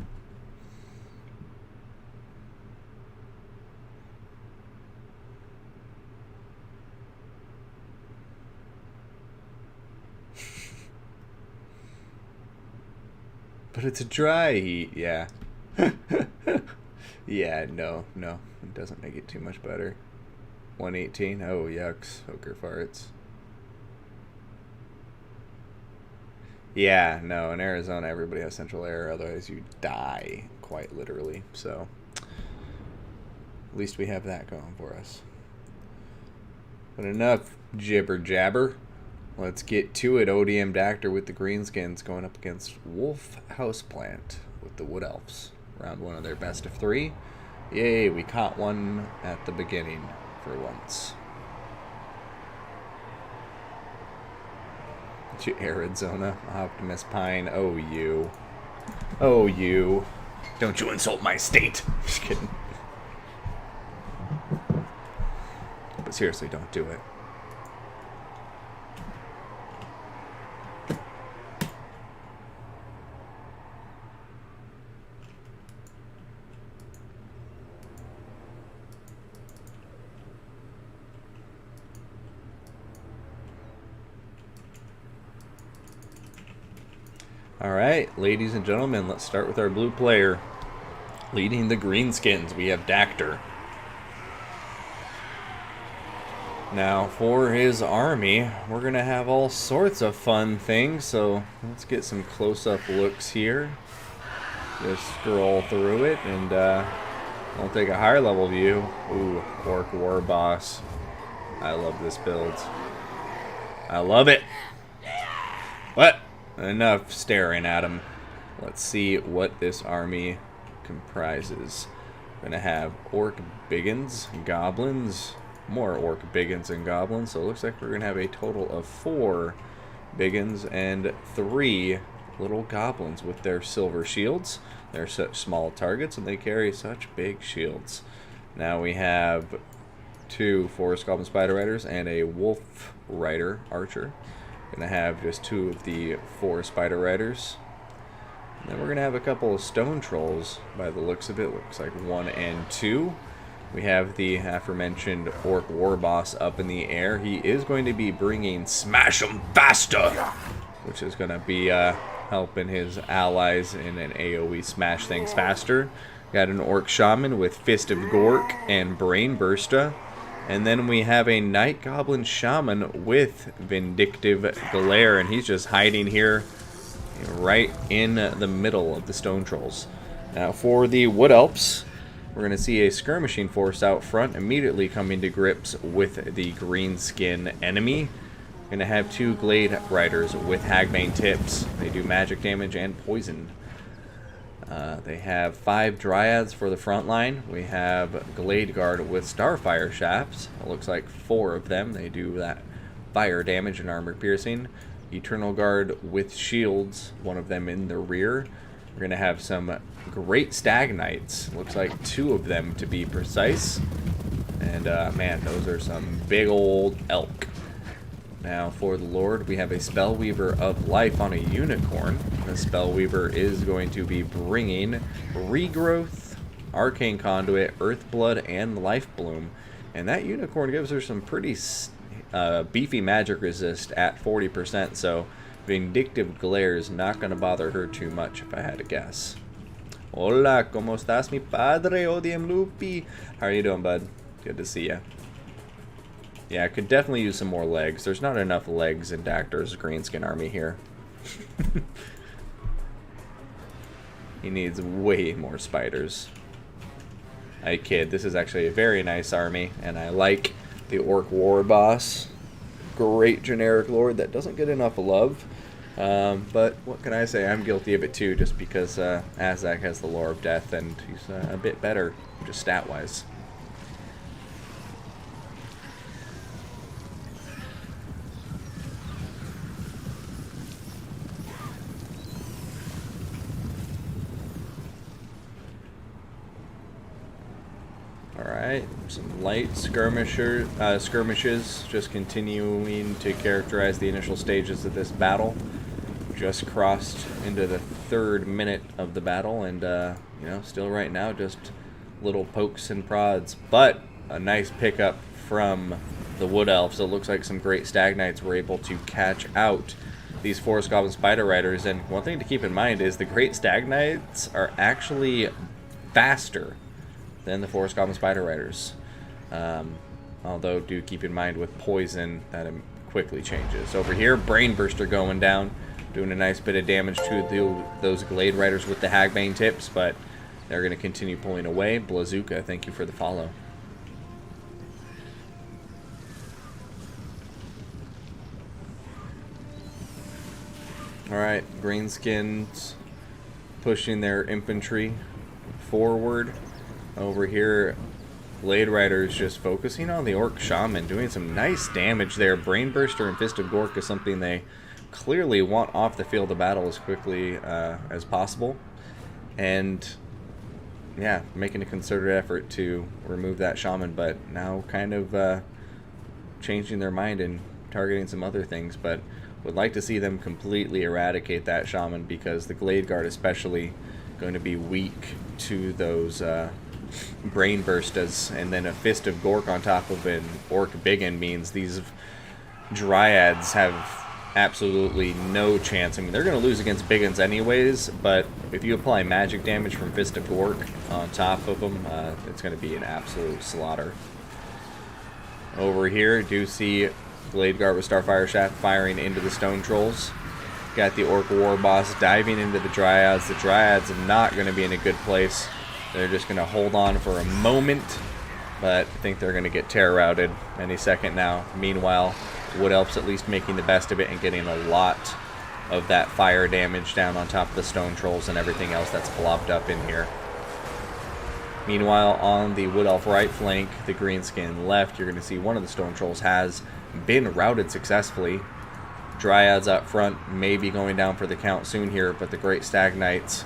But it's a dry heat, yeah. Yeah, no, it doesn't make it too much better. 118, oh yucks, hooker farts. Yeah, no, in Arizona everybody has central air, otherwise you die, quite literally. So, at least we have that going for us. But enough jibber jabber. Let's get to it. ODM Dactor with the Greenskins going up against Wolf Houseplant with the Wood Elves. Round one of their best of 3. Yay, we caught one at the beginning for once. Arizona, Optimus Pine. Oh, you. Oh, you. Don't you insult my state. Just kidding. But seriously, don't do it. Alright, ladies and gentlemen, let's start with our blue player. Leading the Greenskins, we have Dactor. Now, for his army, we're going to have all sorts of fun things, so let's get some close-up looks here. Just scroll through it, and I'll take a higher level view. Ooh, Orc War Boss. I love this build. I love it! What? Enough staring at him. Let's see what this army comprises. We're going to have Orc Biggins, Goblins, more Orc Biggins and Goblins, so it looks like we're going to have a total of 4 Biggins and 3 little Goblins with their silver shields. They're such small targets and they carry such big shields. Now we have 2 Forest Goblin Spider Riders and a Wolf Rider Archer. Going to have just 2 of the 4 Spider Riders. And then we're going to have a couple of Stone Trolls by the looks of it. Looks like 1 and 2. We have the aforementioned Orc War Boss up in the air. He is going to be bringing Smash 'em Faster, which is going to be helping his allies in an AoE smash things faster. Got an Orc Shaman with Fist of Gork and Brain Bursta. And then we have a Night Goblin Shaman with Vindictive Glare, and he's just hiding here right in the middle of the Stone Trolls. Now for the Wood Elves, we're going to see a skirmishing force out front immediately coming to grips with the Greenskin enemy. Going to have 2 Glade Riders with Hagbane tips. They do magic damage and poison. They have 5 Dryads for the front line. We have Glade Guard with Starfire Shafts. It looks like 4 of them. They do that fire damage and armor piercing. Eternal Guard with shields, 1 of them in the rear. We're going to have some Great Stag Knights. Looks like 2 of them to be precise. And man, those are some big old elk. Now for the Lord, we have a Spellweaver of Life on a Unicorn. The Spellweaver is going to be bringing Regrowth, Arcane Conduit, Earthblood, and Life Bloom. And that Unicorn gives her some pretty beefy magic resist at 40%, so Vindictive Glare is not going to bother her too much if I had to guess. Hola, ¿cómo estás, mi padre? Odiem Lupi. How are you doing, bud? Good to see ya. Yeah, I could definitely use some more legs. There's not enough legs in Dactor's Greenskin army here. He needs way more spiders. I kid, this is actually a very nice army, and I like the Orc War Boss. Great generic lord that doesn't get enough love. But what can I say? I'm guilty of it too, just because Azak has the Lore of Death, and he's a bit better, just stat-wise. Alright, some light skirmishes, just continuing to characterize the initial stages of this battle. Just crossed into the 3rd minute of the battle, and you know, still right now just little pokes and prods, but a nice pickup from the Wood Elves. It looks like some great Stag Knights were able to catch out these Forest Goblin Spider Riders, and one thing to keep in mind is the great Stag Knights are actually faster than the Forest Goblin Spider Riders. Although do keep in mind with poison that it quickly changes. Over here, Brain Burster going down, doing a nice bit of damage to those Glade Riders with the Hagbane tips, but they're going to continue pulling away. Blazuka, thank you for the follow. Alright, Greenskins pushing their infantry forward. Over here, Glade Riders just focusing on the Orc Shaman, doing some nice damage there. Brain Burster and Fist of Gork is something they clearly want off the field of battle as quickly as possible. And yeah, making a concerted effort to remove that Shaman, but now kind of changing their mind and targeting some other things. But would like to see them completely eradicate that Shaman, because the Glade Guard especially going to be weak to those Brain Burstas, and then a Fist of Gork on top of an Orc Biggin means these Dryads have absolutely no chance. I mean, they're going to lose against Biggins anyways, but if you apply magic damage from Fist of Gork on top of them, it's going to be an absolute slaughter. Over here, do see Blade Guard with Starfire Shaft firing into the Stone Trolls. Got the Orc War Boss diving into the Dryads. The Dryads are not going to be in a good place. They're just going to hold on for a moment, but I think they're going to get terror routed any second now. Meanwhile, Wood Elves at least making the best of it and getting a lot of that fire damage down on top of the Stone Trolls and everything else that's blobbed up in here. Meanwhile, on the Wood Elf right flank, the Greenskin left, you're going to see one of the Stone Trolls has been routed successfully. Dryads up front may be going down for the count soon here, but the Great Stag Knights,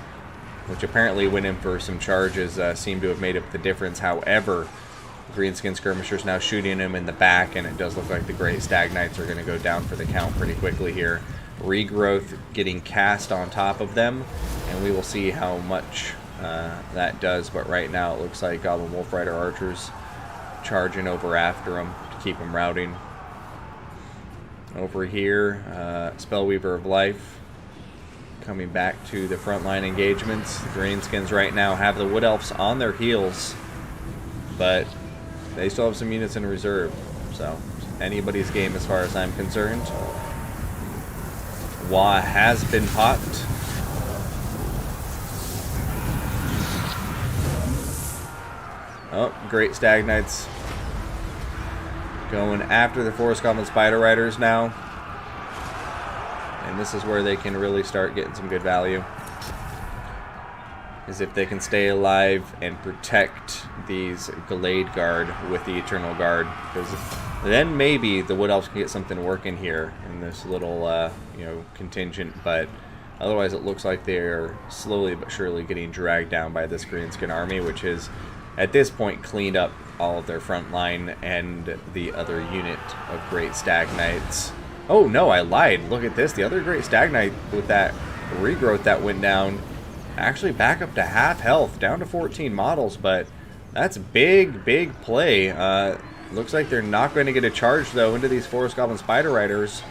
which apparently went in for some charges, seem to have made up the difference. However, Greenskin Skirmishers now shooting him in the back, and it does look like the Great Stag Knights are going to go down for the count pretty quickly here. Regrowth getting cast on top of them, and we will see how much that does, but right now it looks like Goblin Wolf Rider Archers charging over after him to keep him routing. Over here, Spellweaver of Life coming back to the frontline engagements. The Greenskins right now have the Wood Elves on their heels, but they still have some units in reserve, so anybody's game as far as I'm concerned. Wah has been popped. Oh, Great Stag Knights going after the Forest Goblin Spider Riders now. And this is where they can really start getting some good value. Is if they can stay alive and protect these Glade Guard with the Eternal Guard. Because then maybe the Wood Elves can get something working here in this little, contingent. But otherwise it looks like they're slowly but surely getting dragged down by this Greenskin army, which is at this point cleaned up all of their front line and the other unit of Great Stag Knights. Oh no, I lied. Look at this. The other Great Stag Knight with that regrowth that went down actually back up to half health, down to 14 models, but that's big play. Looks like they're not going to get a charge though into these Forest Goblin Spider Riders.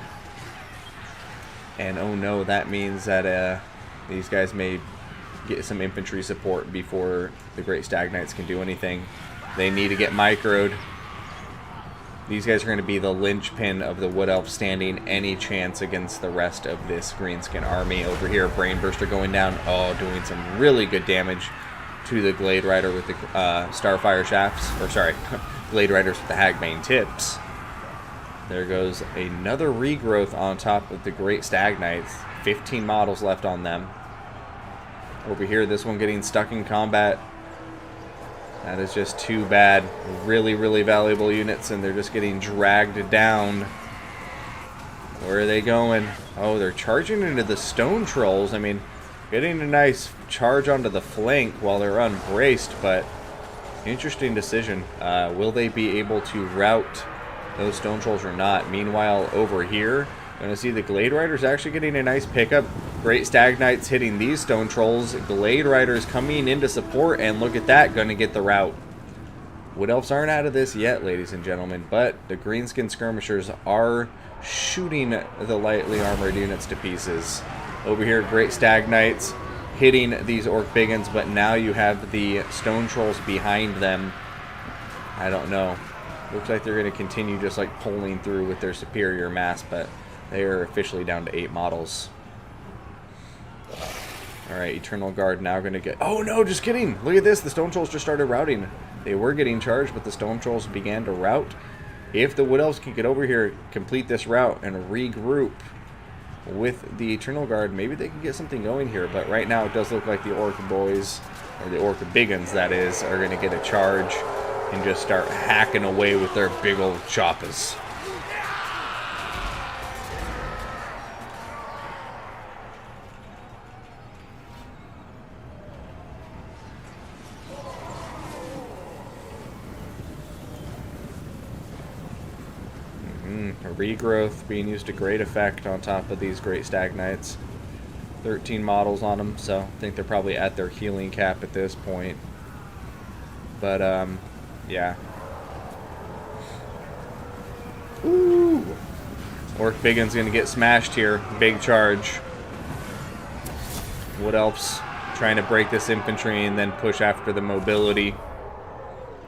And oh no, that means that these guys may get some infantry support before the Great Stag Knights can do anything. They need to get microed. These guys are going to be the linchpin of the Wood Elf standing any chance against the rest of this Greenskin army. Over here, Brainburster going down. Oh, doing some really good damage to the Glade Rider with the Starfire Shafts. Or sorry, Glade Riders with the Hagbane Tips. There goes another regrowth on top of the Great Stag Knights. 15 models left on them. Over here, this one getting stuck in combat. That is just too bad. Really valuable units, and they're just getting dragged down. Where are they going? Oh, they're charging into the Stone Trolls. I mean, getting a nice charge onto the flank while they're unbraced, but interesting decision. Will they be able to rout those Stone Trolls or not? Meanwhile, over here, going to see the Glade Riders actually getting a nice pickup. Great Stag Knights hitting these Stone Trolls. Glade Riders coming into support, and look at that, going to get the rout. Wood Elves aren't out of this yet, ladies and gentlemen, but the Greenskin Skirmishers are shooting the lightly armored units to pieces. Over here, Great Stag Knights hitting these Orc Biggins, but now you have the Stone Trolls behind them. I don't know. Looks like they're going to continue just like pulling through with their superior mass, but they are officially down to 8 models. Alright, Eternal Guard now going to get... Oh no, just kidding! Look at this, the Stone Trolls just started routing. They were getting charged, but the Stone Trolls began to rout. If the Wood Elves can get over here, complete this route, and regroup with the Eternal Guard, maybe they can get something going here. But right now it does look like the Orc Boys, or the Orc Biggins that is, are going to get a charge and just start hacking away with their big old choppers. Regrowth being used to great effect on top of these Great Stag Knights. 13 models on them, so I think they're probably at their healing cap at this point. But, yeah. Ooh! Orc Biggin's going to get smashed here. Big charge. Wood Elves trying to break this infantry and then push after the mobility.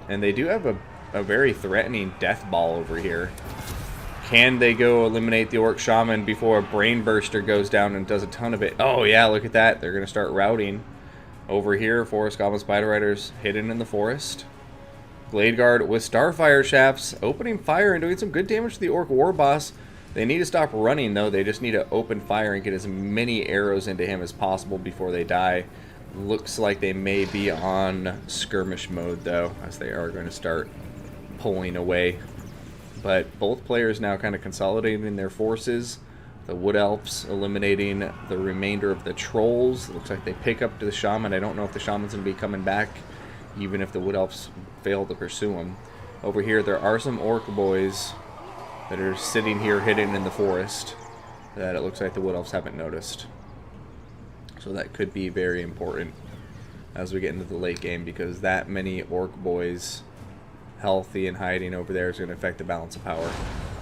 And they do have a very threatening death ball over here. Can they go eliminate the Orc Shaman before a Brain Burster goes down and does a ton of it? Oh yeah, look at that. They're going to start routing. Over here, Forest Goblin Spider Riders hidden in the forest. Glade Guard with Starfire Shafts opening fire and doing some good damage to the Orc War Boss. They need to stop running though. They just need to open fire and get as many arrows into him as possible before they die. Looks like they may be on skirmish mode though, as they are going to start pulling away. But both players now kind of consolidating their forces. The Wood Elves eliminating the remainder of the Trolls. It looks like they pick up to the Shaman. I don't know if the Shaman's going to be coming back, even if the Wood Elves fail to pursue him. Over here, there are some Orc boys that are sitting here hidden in the forest that it looks like the Wood Elves haven't noticed. So that could be very important as we get into the late game, because that many Orc boys healthy and hiding over there is going to affect the balance of power.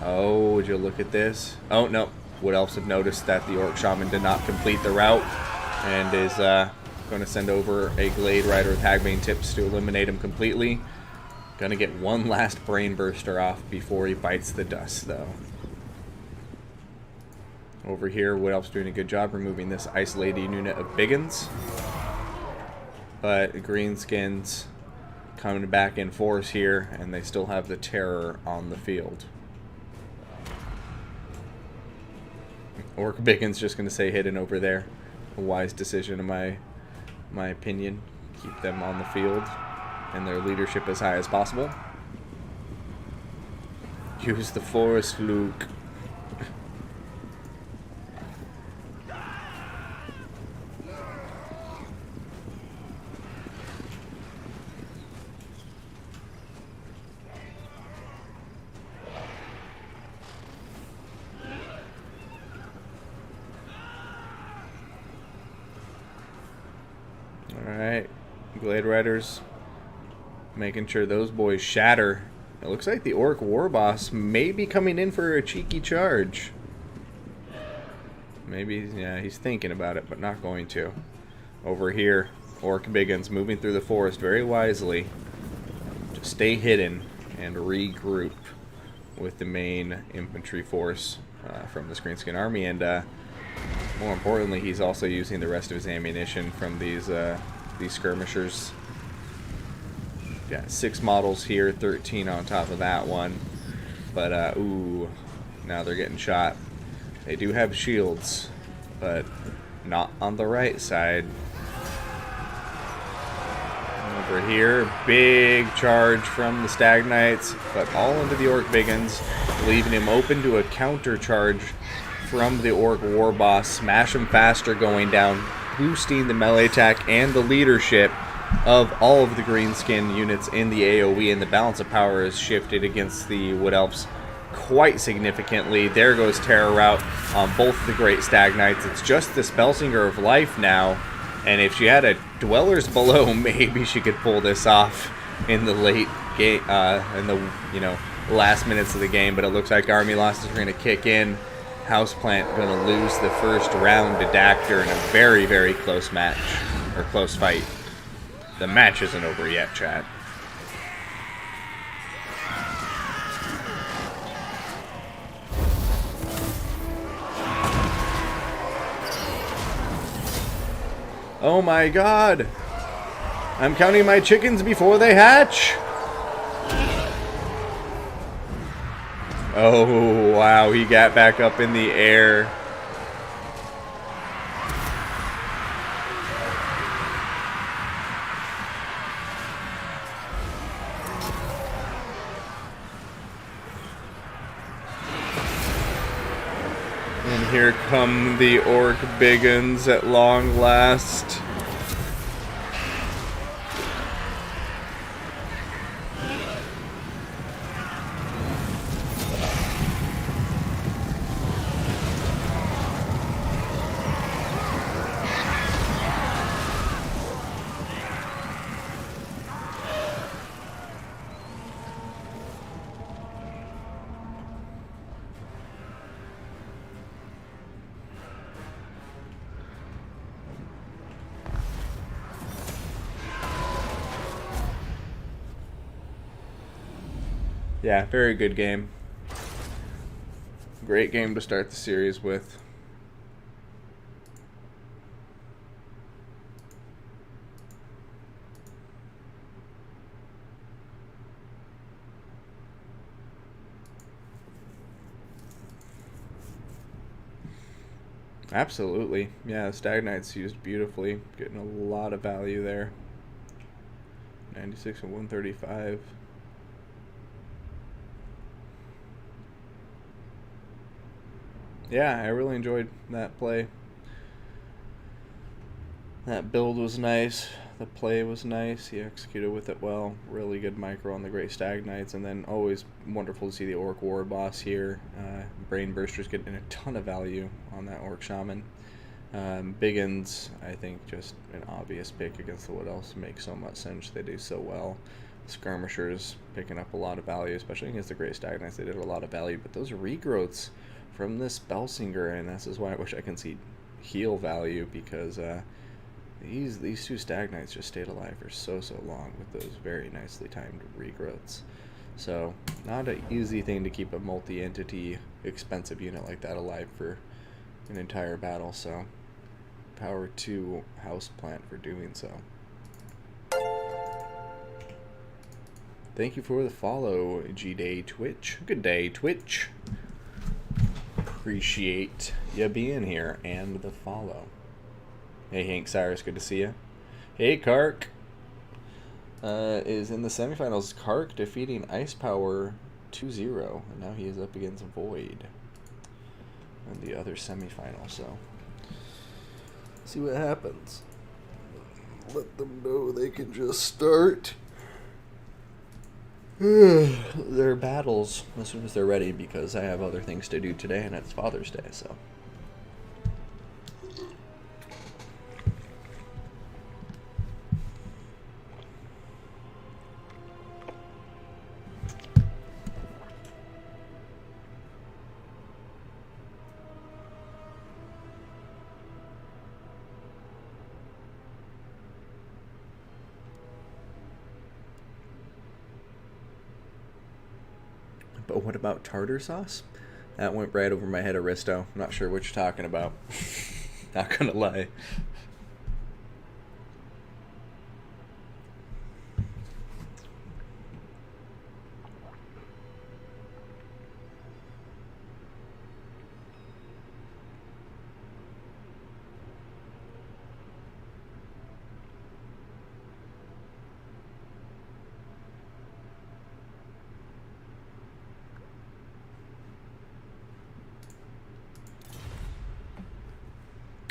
Oh, would you look at this? Oh, no. Wood Elves have noticed that the Orc Shaman did not complete the route and is going to send over a Glade Rider with Hagbane Tips to eliminate him completely. Going to get one last Brain Burster off before he bites the dust, though. Over here, Wood Elves doing a good job removing this isolated unit of Biggins. But Greenskins coming back in force here, and they still have the Terror on the field. Orc Biggins just going to stay hidden over there. A wise decision in my opinion. Keep them on the field and their leadership as high as possible. Use the Forest Luke. Alright, Glade Riders making sure those boys shatter. It looks like the Orc War Boss may be coming in for a cheeky charge. Maybe, yeah, he's thinking about it, but not going to. Over here, Orc Biggins moving through the forest very wisely to stay hidden and regroup with the main infantry force from the Greenskin army, and more importantly, he's also using the rest of his ammunition from these skirmishers. Got 6 models here, 13 on top of that one. But, ooh, now they're getting shot. They do have shields, but not on the right side. Over here, big charge from the Stag Knights, but all into the Orc Biggins, leaving him open to a counter charge from the Orc War Boss. Smash him faster going down, boosting the melee attack and the leadership of all of the Greenskin units in the AoE, and the balance of power is shifted against the Wood Elves quite significantly. There goes Terror Route on both of the Great Stag Knights. It's just the Spellsinger of Life now, and if she had a Dwellers Below, maybe she could pull this off in the late game, in the last minutes of the game. But it looks like army losses are going to kick in. Houseplant going to lose the first round to Dactyr in a very, very close match, or close fight. The match isn't over yet, chat. Oh my god! I'm counting my chickens before they hatch! Oh, wow, he got back up in the air. And here come the Orc Biggins at long last. yeah, very good game. Great game to start the series with. Absolutely. Yeah, Stag Knight's used beautifully. Getting a lot of value there. 96 and 135. Yeah, I really enjoyed that play. That build was nice. The play was nice. He executed with it well. Really good micro on the Great Stag Knights. And then always wonderful to see the Orc War Boss here. Brain Burster's getting a ton of value on that Orc Shaman. Biggins, I think, just an obvious pick against the Wood Elves. Makes so much sense. They do so well. Skirmishers picking up a lot of value, especially against the Great Stag Knights. They did a lot of value. But those regrowths from this Spellsinger, and this is why I wish I can see heal value, because these two Stag Knights just stayed alive for so long with those very nicely timed regrowths. So not an easy thing to keep a multi-entity expensive unit like that alive for an entire battle. So power to Houseplant for doing so. Thank you for the follow, G-Day Twitch. Good day, Twitch. Appreciate you being here and the follow. Hey, Hank Cyrus, good to see you. Hey, Kark. Is in the semifinals. Kark defeating Ice Power 2-0. And now he is up against Void in the other semifinal. So, see what happens. Let them know they can just start their battles as soon as they're ready, because I have other things to do today, and it's Father's Day, so. But what about tartar sauce? That went right over my head, Aristo. I'm not sure what you're talking about. Not gonna lie.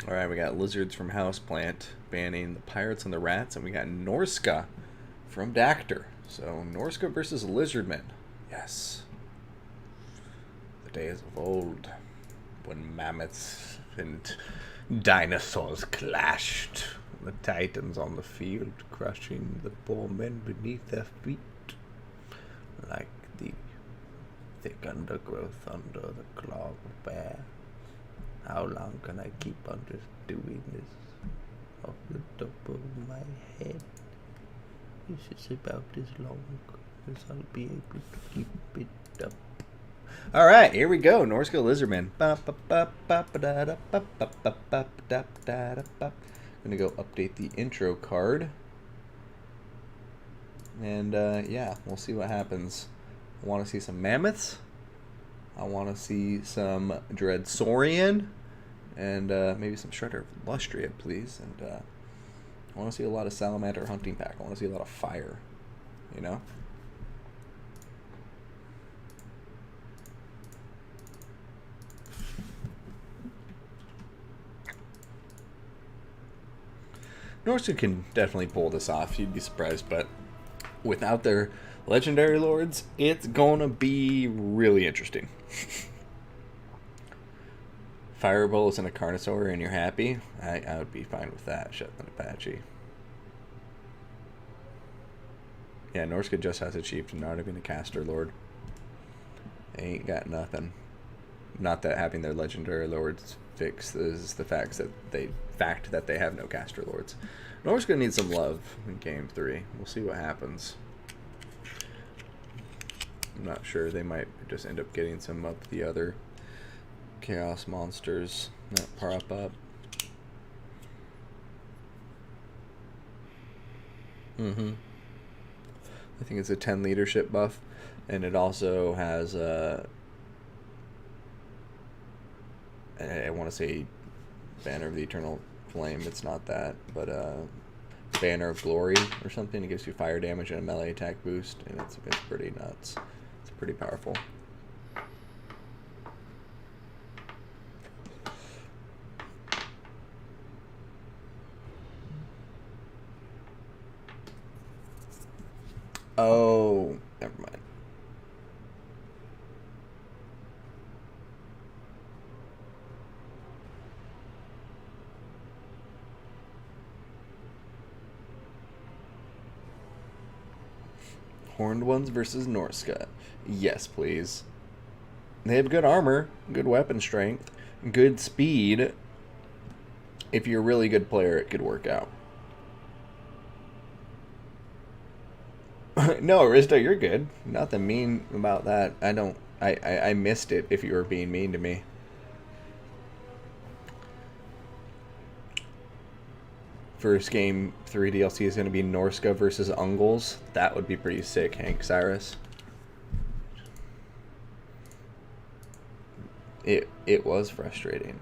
Alright, we got Lizards from Houseplant banning the Pirates and the Rats, and we got Norska from Dactyr. So, Norska versus Lizardmen. Yes. The days of old, when mammoths and dinosaurs clashed. The titans on the field, crushing the poor men beneath their feet. Like the thick undergrowth under the claw of a bear. How long can I keep on just doing this off the top of my head? This is about as long as I'll be able to keep it up. Alright, here we go. Norska Lizardmen. Gonna go update the intro card. And yeah, we'll see what happens. I want to see some mammoths. I want to see some Dreadsaurian, and maybe some Shredder of Lustria, please. And I want to see a lot of Salamander Hunting Pack. I want to see a lot of fire, you know? Norska can definitely pull this off. You'd be surprised, but without their legendary lords, it's gonna be really interesting. Fire bullets and a Carnosaur and you're happy? I would be fine with that. Shetland Apache. Yeah, Norska just has a chieftain, not even a caster lord. They ain't got nothing. Not that having their legendary lords fixes the fact that they have no caster lords. Norska needs some love in game 3. We'll see what happens. I'm not sure. They might just end up getting some of the other chaos monsters that pop up. I think it's a 10 leadership buff, and it also has I want to say Banner of the Eternal Flame. It's not that, but Banner of Glory or something. It gives you fire damage and a melee attack boost, and it's pretty nuts. It's pretty powerful. Oh, never mind. Horned Ones versus Norska. Yes, please. They have good armor, good weapon strength, good speed. If you're a really good player, it could work out. No, Arista, you're good. Nothing mean about that. I missed it if you were being mean to me. First game 3 DLC is going to be Norska versus Ungles. That would be pretty sick, Hank Cyrus. It was frustrating.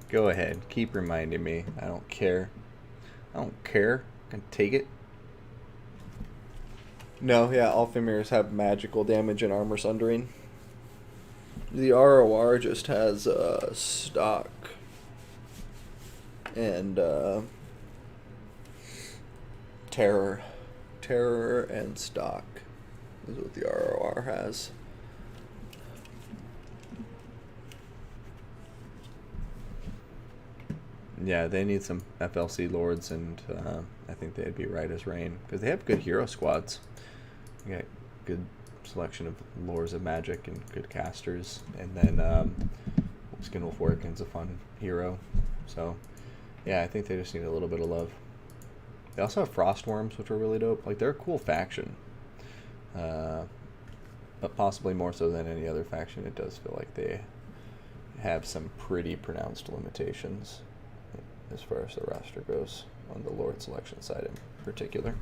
Go ahead. Keep reminding me. I don't care. I don't care. I can take it. No, yeah, all Fimirs have magical damage and armor sundering. The RoR just has stock and terror. Terror and stock is what the RoR has. Yeah, they need some FLC lords, and I think they'd be right as rain because they have good hero squads. You got good selection of lores of magic and good casters, and then Skinwolf Workin's a fun hero. So yeah, I think they just need a little bit of love. They also have Frostworms, which are really dope. Like, they're a cool faction, but possibly more so than any other faction. It does feel like they have some pretty pronounced limitations as far as the roster goes on the lord selection side in particular.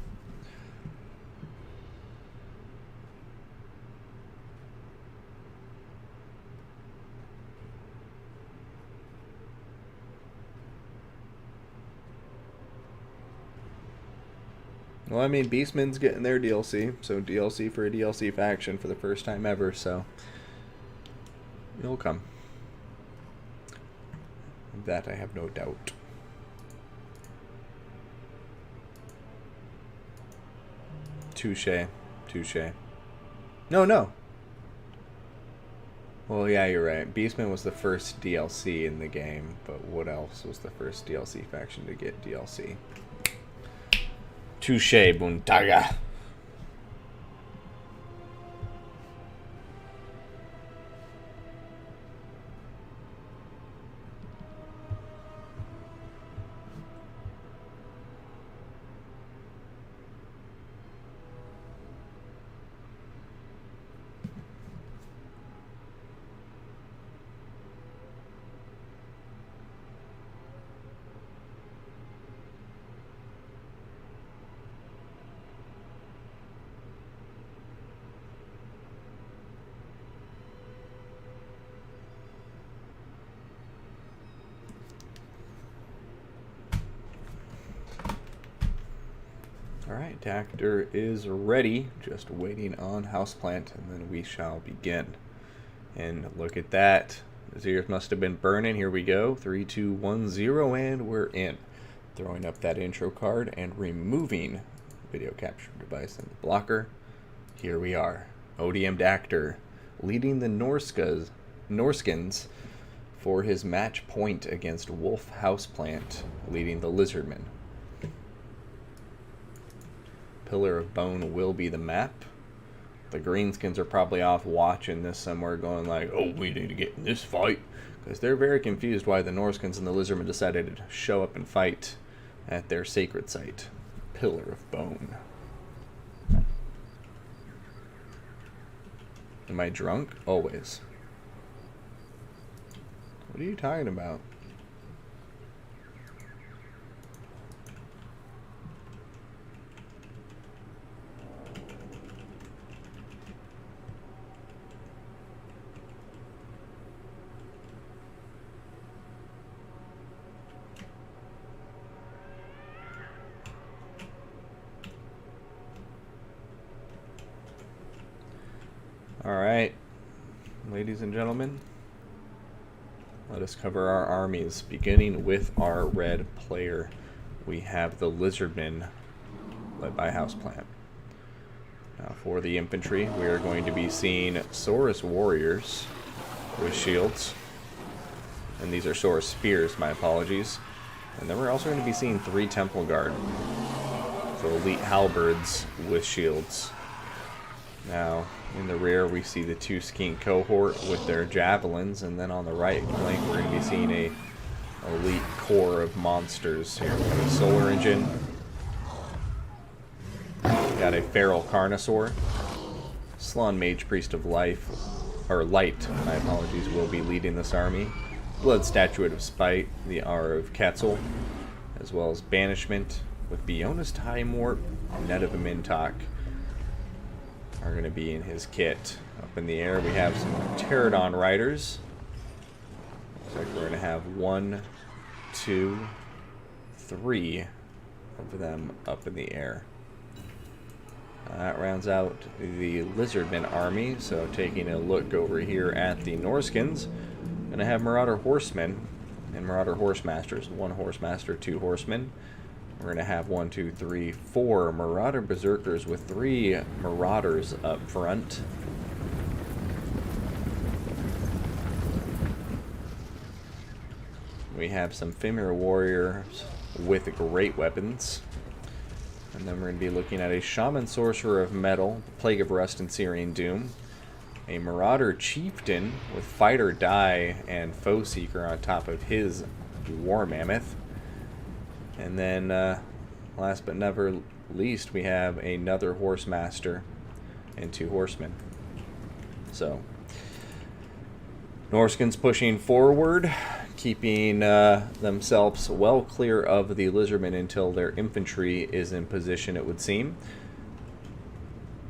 Well, I mean, Beastman's getting their DLC, so DLC for a DLC faction for the first time ever, so it'll come. That I have no doubt. Touche. Touche. No. Well, yeah, you're right. Beastman was the first DLC in the game, but Wood Elves was the first DLC faction to get DLC. Touche, Buntaga. Alright, Dactor is ready, just waiting on Houseplant, and then we shall begin. And look at that. His ears must have been burning. Here we go. 3, 2, 1, 0, and we're in. Throwing up that intro card and removing video capture device and the blocker. Here we are. ODM Dactor leading the Norskins for his match point against Wolf Houseplant, leading the Lizardmen. Pillar of Bone will be the map. The Greenskins are probably off watching this somewhere going like, oh, we need to get in this fight. Because they're very confused why the Norskins and the Lizardmen decided to show up and fight at their sacred site. Pillar of Bone. Am I drunk? Always. What are you talking about? Alright, ladies and gentlemen, let us cover our armies, beginning with our red player. We have the Lizardmen, led by Houseplant. Now for the infantry, we are going to be seeing Saurus warriors with shields. And these are Saurus spears, my apologies. And then we're also going to be seeing 3 Temple Guard. So elite halberds with shields. Now, in the rear, we see the 2 Skink cohort with their javelins, and then on the right flank, we're going to be seeing a elite core of monsters here. We have a Solar Engine. We got a Feral Carnosaur. Slon Mage Priest of Life, or Light, my apologies, will be leading this army. Blood Statuette of Spite, the R of Quetzal, as well as Banishment with Bionis Timewart, Net of Mintok. Are going to be in his kit. Up in the air, we have some Pterodon riders. Looks like we're going to have 1, 2, 3 of them up in the air. That rounds out the Lizardmen army. So taking a look over here at the Norskins, going to have Marauder Horsemen and Marauder Horsemasters. 1 Horsemaster, 2 Horsemen. We're going to have 1, 2, 3, 4 Marauder Berserkers with 3 Marauders up front. We have some Femur Warriors with great weapons. And then we're going to be looking at a Shaman Sorcerer of Metal, Plague of Rust and Syrian Doom. A Marauder Chieftain with Fighter Die and Foe Seeker on top of his War Mammoth. And then, last but never least, we have another Horsemaster and 2 Horsemen. So, Norskins pushing forward, keeping themselves well clear of the Lizardmen until their infantry is in position, it would seem.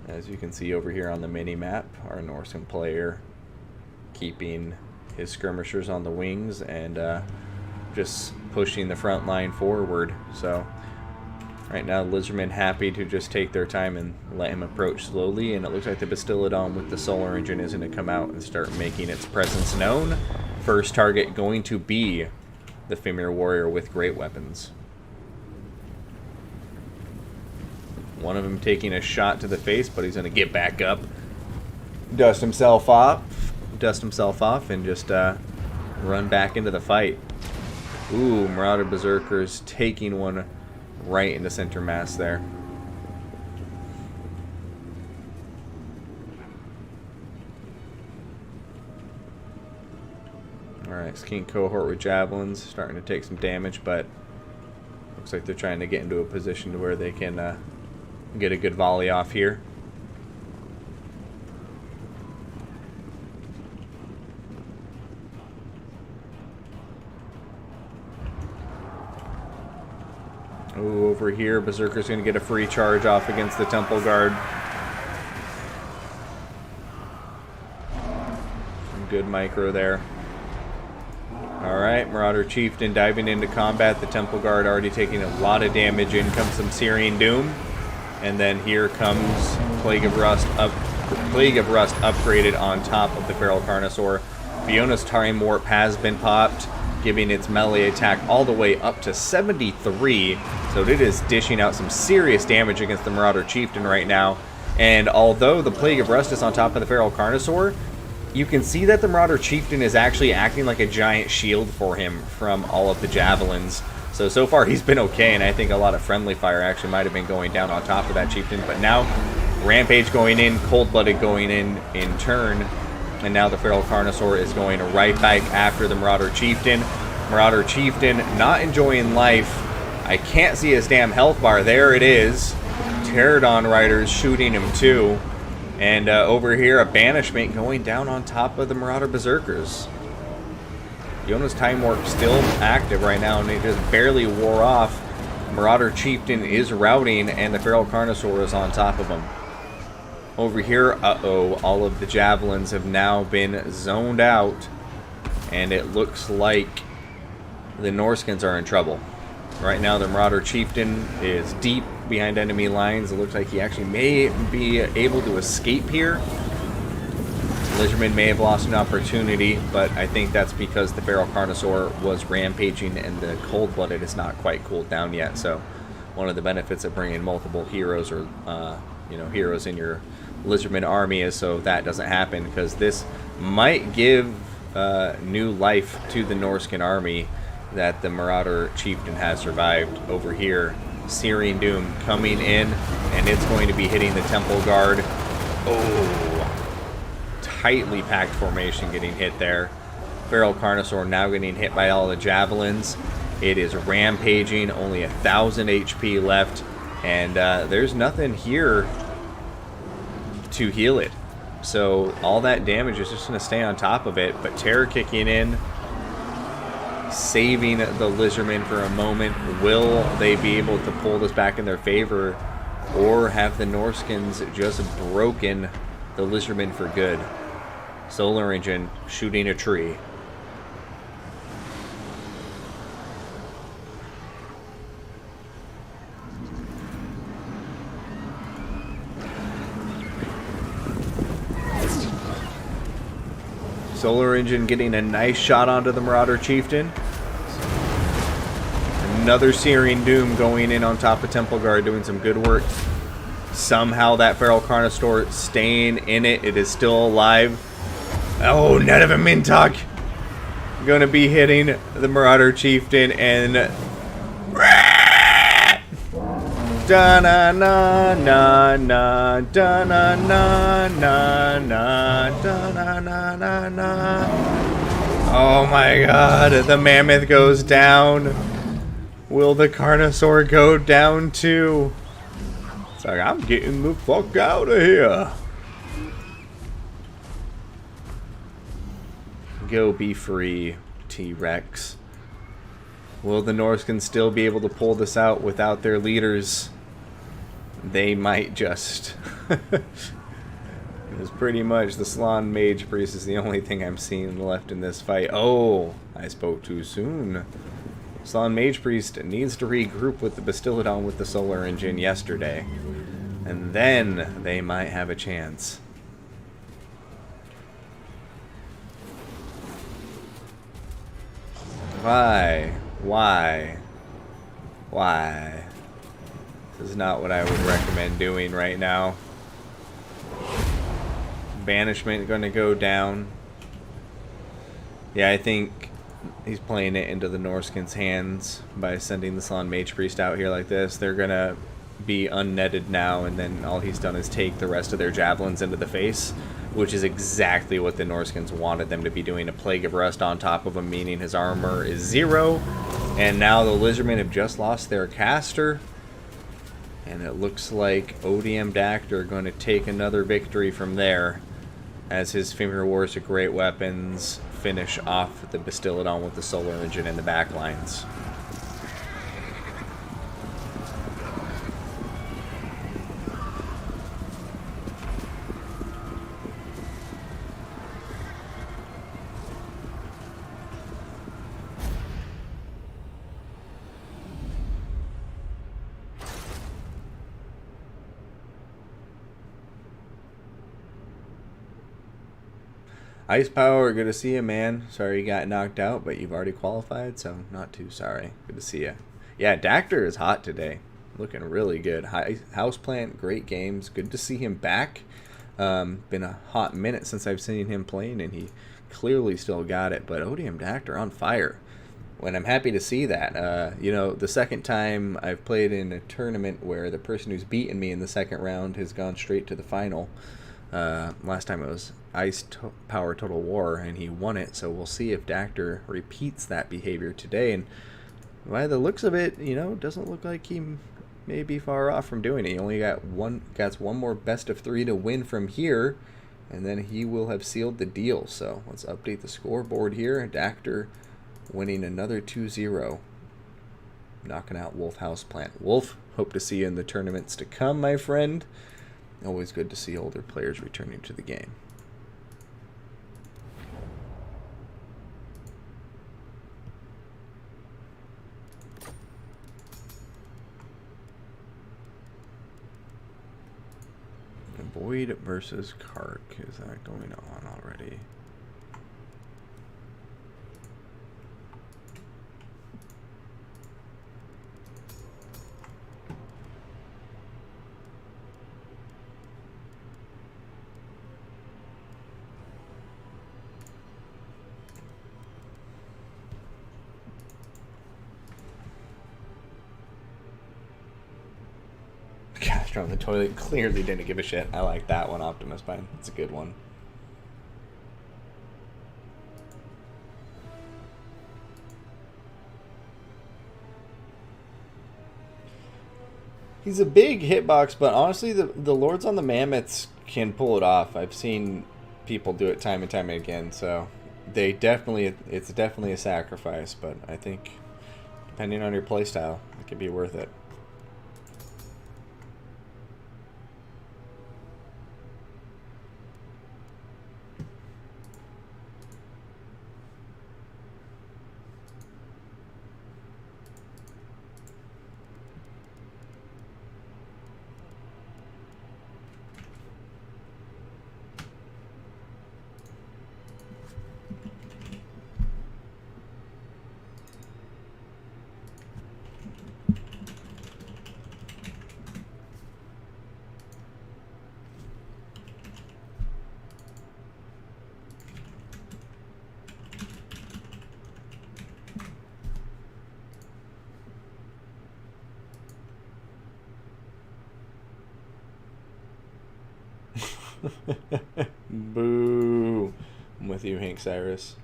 As you can see over here on the mini-map, our Norskan player keeping his skirmishers on the wings and just pushing the front line forward. So right now Lizardmen happy to just take their time and let him approach slowly, and it looks like the Bastillodon with the Solar Engine is going to come out and start making its presence known. First target going to be the Femur Warrior with great weapons. One of them taking a shot to the face, but he's going to get back up, dust himself off, and just run back into the fight. Ooh, Marauder Berserkers taking one right into center mass there. Alright, Skink cohort with javelins starting to take some damage, but looks like they're trying to get into a position to where they can get a good volley off here. Ooh, over here, Berserker's going to get a free charge off against the Temple Guard. Some good micro there. Alright, Marauder Chieftain diving into combat. The Temple Guard already taking a lot of damage. In comes some Syrian Doom. And then here comes Plague of Rust upgraded on top of the Feral Carnosaur. Bionis Timewart has been popped, giving its melee attack all the way up to 73. So it is dishing out some serious damage against the Marauder Chieftain right now. And although the Plague of Rust is on top of the Feral Carnosaur, you can see that the Marauder Chieftain is actually acting like a giant shield for him from all of the javelins. So far he's been okay, and I think a lot of friendly fire actually might have been going down on top of that Chieftain. But now, Rampage going in, Cold-Blooded going in turn, and now the Feral Carnosaur is going right back after the Marauder Chieftain. Marauder Chieftain not enjoying life. I can't see his damn health bar. There it is. Pterodon Riders shooting him too. And over here, a banishment going down on top of the Marauder Berserkers. Yona's Time Warp still active right now, and it just barely wore off. Marauder Chieftain is routing, and the Feral Carnosaur is on top of him. Over here, uh-oh, all of the Javelins have now been zoned out, and it looks like the Norskins are in trouble. Right now, the Marauder Chieftain is deep behind enemy lines. It looks like he actually may be able to escape here. Lizardmen may have lost an opportunity, but I think that's because the Feral Carnosaur was rampaging and the Cold-Blooded is not quite cooled down yet. So one of the benefits of bringing multiple heroes or heroes in your Lizardman army is so that doesn't happen, because this might give new life to the Norskan army that the Marauder Chieftain has survived. Over here, Searing Doom coming in, and it's going to be hitting the Temple Guard. Oh, tightly packed formation getting hit there. Feral Carnosaur now getting hit by all the Javelins. It is rampaging, only 1,000 HP left, and there's nothing here to heal it. So all that damage is just going to stay on top of it, but Terror kicking in, saving the Lizardmen for a moment. Will they be able to pull this back in their favor, or have the Norskins just broken the Lizardmen for good? Solar Engine shooting a tree. Solar Engine getting a nice shot onto the Marauder Chieftain. Another Searing Doom going in on top of Temple Guard, doing some good work. Somehow that Feral Carnosaur staying in it. It is still alive. Oh, Net of a Mintok going to be hitting the Marauder Chieftain, and da na na na na da na na na na da na na na na. Oh my god, the Mammoth goes down. Will the Carnosaur go down too? It's like, I'm getting the fuck out of here. Go be free, T-Rex. Will the Norskins still be able to pull this out without their leaders? They might just. It's pretty much the Slan Mage Priest is the only thing I'm seeing left in this fight. Oh, I spoke too soon. Slan Mage Priest needs to regroup with the Bastiladon with the Solar Engine yesterday, and then they might have a chance. Why? This is not what I would recommend doing right now. Banishment going to go down. Yeah, I think he's playing it into the Norskins' hands by sending the Slan Mage Priest out here like this. They're going to be unnetted now, and then all he's done is take the rest of their Javelins into the face, which is exactly what the Norskins wanted them to be doing. A Plague of Rust on top of him, meaning his armor is 0. And now the Lizardmen have just lost their caster. And it looks like ODM Dactyr are going to take another victory from there, as his Finger Wars of Great Weapons finish off the Bastiladon with the Solar Engine in the back lines. Ice Power, good to see you, man. Sorry you got knocked out, but you've already qualified, so not too sorry. Good to see you. Yeah, Dactyr is hot today. Looking really good. Houseplant, great games. Good to see him back. Been a hot minute since I've seen him playing, and he clearly still got it. But ODM Dactyr on fire. And I'm happy to see that. You know, the second time I've played in a tournament where the person who's beaten me in the second round has gone straight to the final. Last time it was Power Total War, and he won it, so we'll see if Dactyr repeats that behavior today. And by the looks of it, you know, doesn't look like he may be far off from doing it. He only got one more best of 3 to win from here, and then he will have sealed the deal. So let's update the scoreboard here. Dactor winning another 2-0. Knocking out Wolf Houseplant. Wolf, hope to see you in the tournaments to come, my friend. Always good to see older players returning to the game. Void versus Kark. Is that going on already? Castro on the toilet clearly didn't give a shit. I like that one, Optimus Prime. It's a good one. He's a big hitbox, but honestly, the Lords on the Mammoths can pull it off. I've seen people do it time and time again, so it's definitely a sacrifice, but I think depending on your playstyle, it could be worth it. Boo. I'm with you, Hank Cyrus.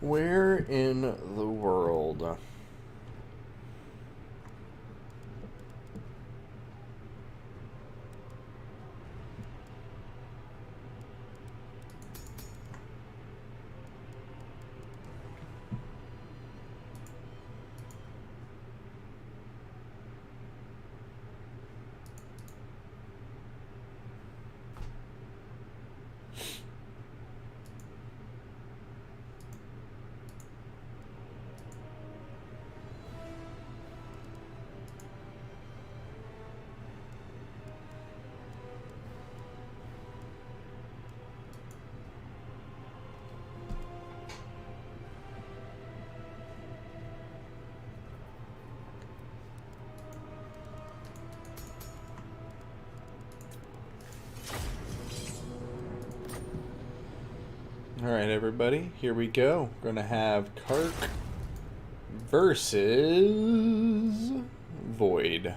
Where in the world? Alright, everybody, here we go. We're going to have Kark versus Void.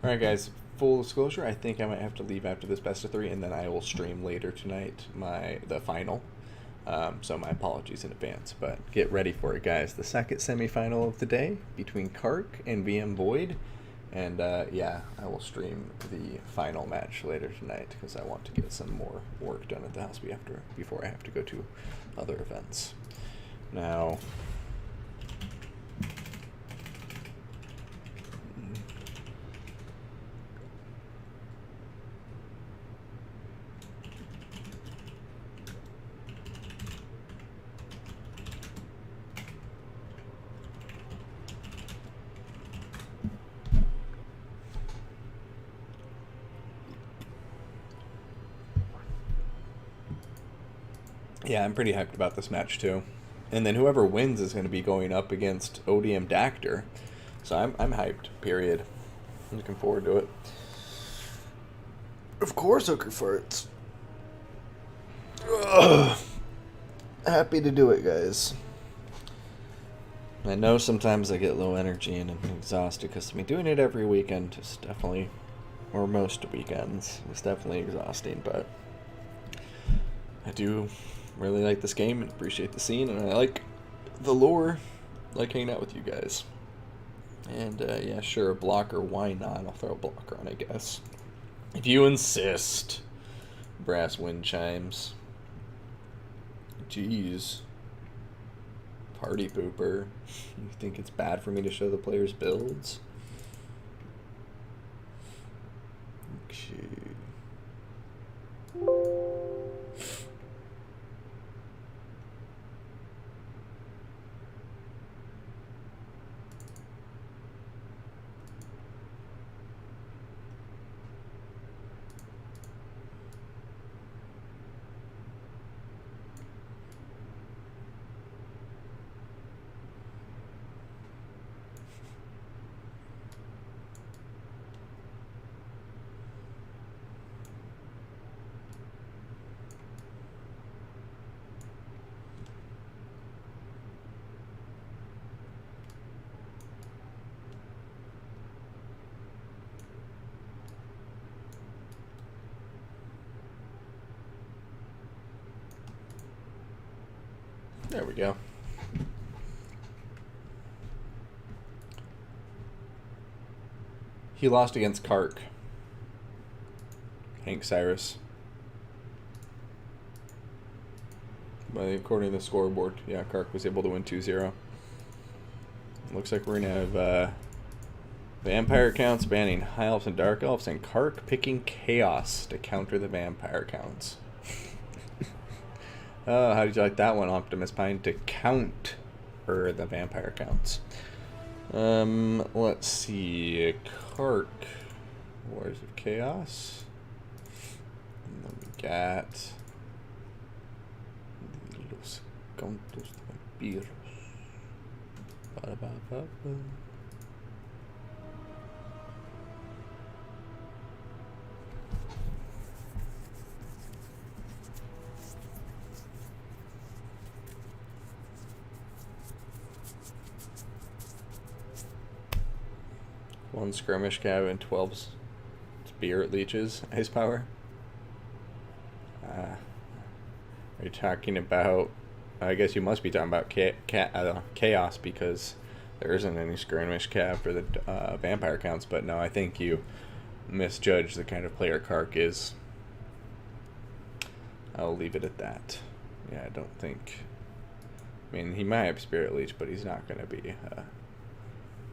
Alright guys, full disclosure, I think I might have to leave after this best of 3, and then I will stream later tonight the final. So my apologies in advance, but get ready for it, guys. The second semifinal of the day between Kark and VM Void. And yeah, I will stream the final match later tonight because I want to get some more work done at the house before I have to go to other events. Now... Yeah, I'm pretty hyped about this match too. And then whoever wins is going to be going up against ODM Dactor. So I'm hyped, period. I'm looking forward to it. Of course, Hooker Farts. Ugh. Happy to do it, guys. I know sometimes I get low energy and I'm exhausted because I'm doing it every weekend. It's definitely, or most weekends, it's definitely exhausting, but I do really like this game and appreciate the scene, and I like the lore. I like hanging out with you guys. And yeah, sure, a blocker, why not? I'll throw a blocker on, I guess. If you insist. Brass wind chimes. Jeez. Party pooper. You think it's bad for me to show the players' builds? Okay. There we go. He lost against Kark. Hank Cyrus. According to the scoreboard, yeah, Kark was able to win 2-0. Looks like we're going to have vampire counts banning High Elves and Dark Elves, and Kark picking Chaos to counter the vampire counts. Oh, how did you like that one, Optimus Pine? To count for the vampire counts. Let's see. Kark. Wars of Chaos. And then we got Los Cantos de Vampiros. Ba-da-ba-ba-ba. One skirmish cab and 12 spirit leeches. Ice power. Are you talking about? I guess you must be talking about chaos, because there isn't any skirmish cab for the vampire counts. But no, I think you misjudged the kind of player Kark is. I'll leave it at that. Yeah, I don't think. I mean, he might have spirit leech, but he's not going to be.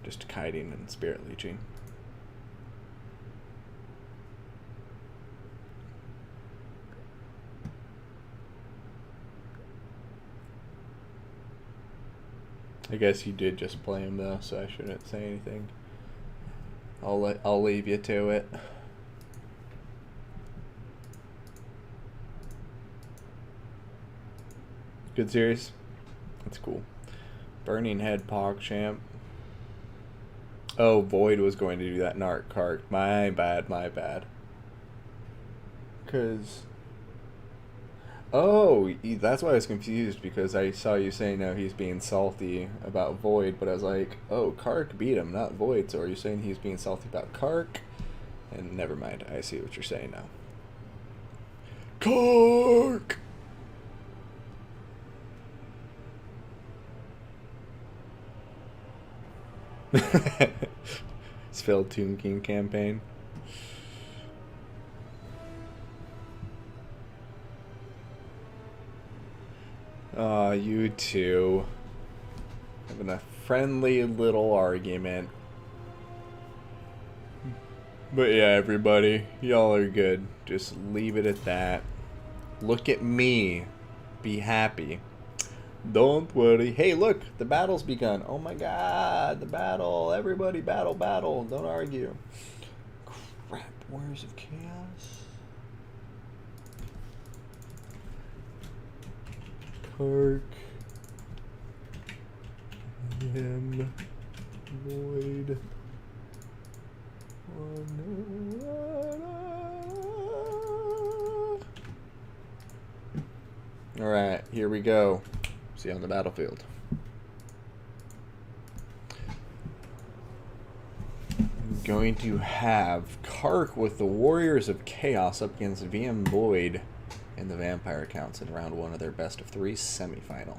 Just kiting and spirit leeching. I guess you did just play him though, so I shouldn't say anything. I'll leave you to it. Good series. That's cool. Burning Head PogChamp. Oh, Void was going to do that Narc card. My bad. Because... Oh, that's why I was confused, because I saw you saying now he's being salty about Void, but I was like, oh, Kark beat him, not Void, so are you saying he's being salty about Kark? And never mind, I see what you're saying now. Kark! Spelled Tomb King campaign. Aw, you two. Having a friendly little argument. But yeah, everybody, y'all are good. Just leave it at that. Look at me. Be happy. Don't worry. Hey, look, the battle's begun. Oh my god, the battle. Everybody, battle. Don't argue. Crap, Warriors of Chaos. Kark. Him. Void. Alright, here we go. See you on the battlefield. I'm going to have Kark with the Warriors of Chaos up against VM Void and the Vampire Counts in round 1 of their best of 3 semifinal.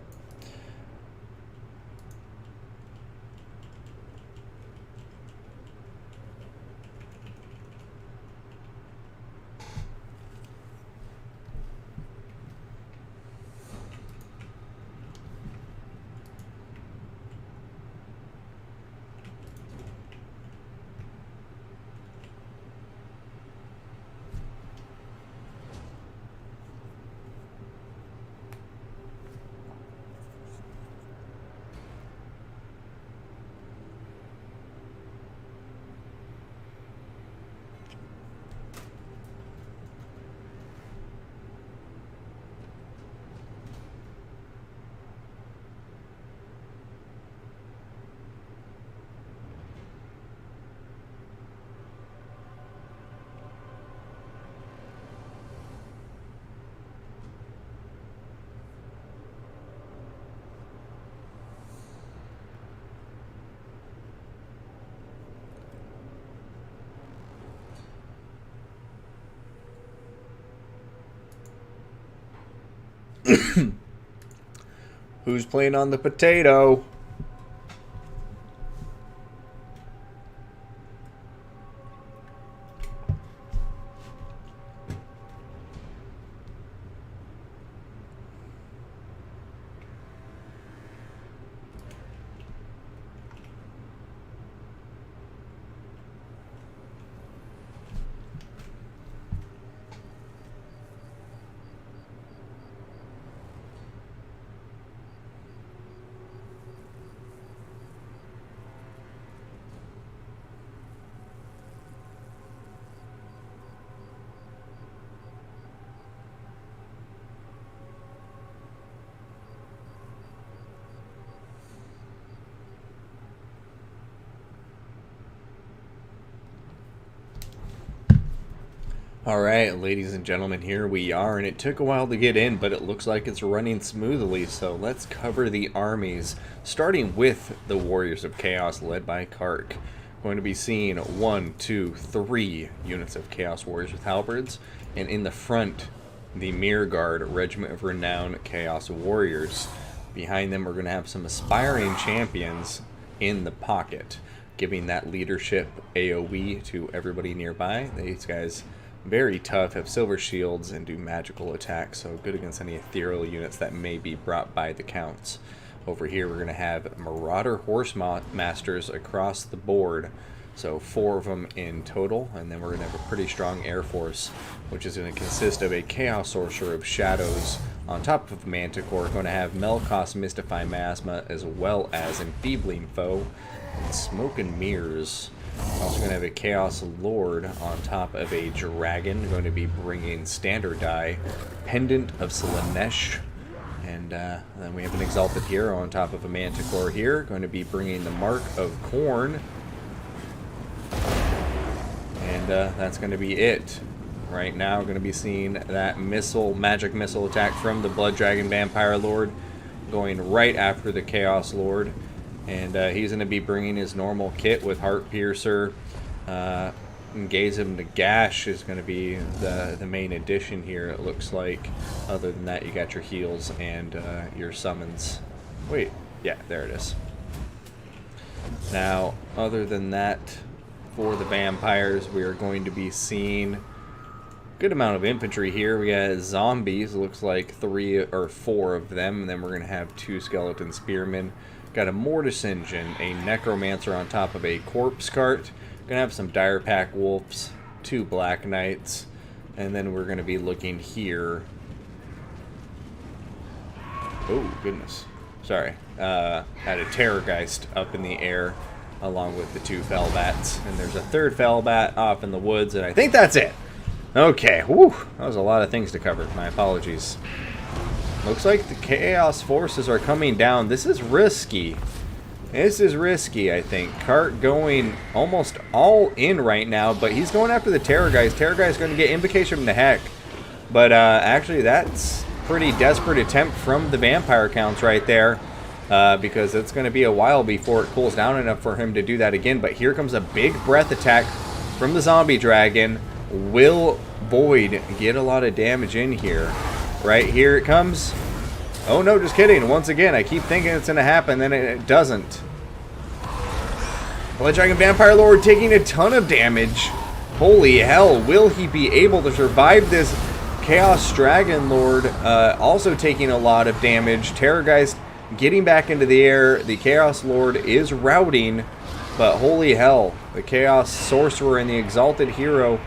Who's playing on the potato? Alright, ladies and gentlemen, here we are, and it took a while to get in, but it looks like it's running smoothly, so let's cover the armies, starting with the Warriors of Chaos, led by Kark. Going to be seeing 1, 2, 3 units of Chaos Warriors with halberds, and in the front, the Mirror Guard Regiment of Renown Chaos Warriors. Behind them, we're going to have some aspiring champions in the pocket, giving that leadership AoE to everybody nearby. These guys very tough, have silver shields, and do magical attacks, so good against any ethereal units that may be brought by the counts. Over here we're going to have Marauder Horse Masters across the board, so 4 of them in total, and then we're going to have a pretty strong Air Force, which is going to consist of a Chaos Sorcerer of Shadows on top of Manticore. Going to have Melkos Mystify Miasma as well as Enfeebling Foe, and Smoke and Mirrors. Also going to have a Chaos Lord on top of a Dragon. Going to be bringing Standard Die, Pendant of Slanesh, and then we have an Exalted Hero on top of a Manticore here. Going to be bringing the Mark of Khorne, and that's going to be it. Right now we're going to be seeing that magic missile attack from the Blood Dragon Vampire Lord, going right after the Chaos Lord. And he's going to be bringing his normal kit with Heart Piercer. Gaze him to Gash is going to be the main addition here, it looks like. Other than that, you got your heals and your summons. Wait, yeah, there it is. Now, other than that, for the vampires, we are going to be seeing a good amount of infantry here. We got zombies, looks like 3 or 4 of them. And then we're going to have 2 skeleton spearmen. Got a Mortis Engine, a Necromancer on top of a Corpse Cart. Gonna have some Dire Pack Wolves, 2 Black Knights, and then we're gonna be looking here. Oh, goodness. Sorry. Had a Terrorgeist up in the air along with the 2 Fellbats. And there's a 3rd Fellbat off in the woods, and I think that's it. Okay, whew. That was a lot of things to cover. My apologies. Looks like the Chaos forces are coming down. This is risky. This is risky, I think. Cart going almost all in right now, but he's going after the Terror guys. Terror guys going to get Invocation from the heck. But actually, that's pretty desperate attempt from the Vampire counts right there. Because it's going to be a while before it cools down enough for him to do that again. But here comes a big breath attack from the Zombie Dragon. Will Void get a lot of damage in here? Right here it comes. Oh no, just kidding. Once again, I keep thinking it's going to happen, then it doesn't. Blood Dragon Vampire Lord taking a ton of damage. Holy hell, will he be able to survive this? Chaos Dragon Lord also taking a lot of damage. Terror guys getting back into the air. The Chaos Lord is routing, but holy hell, the Chaos Sorcerer and the Exalted Hero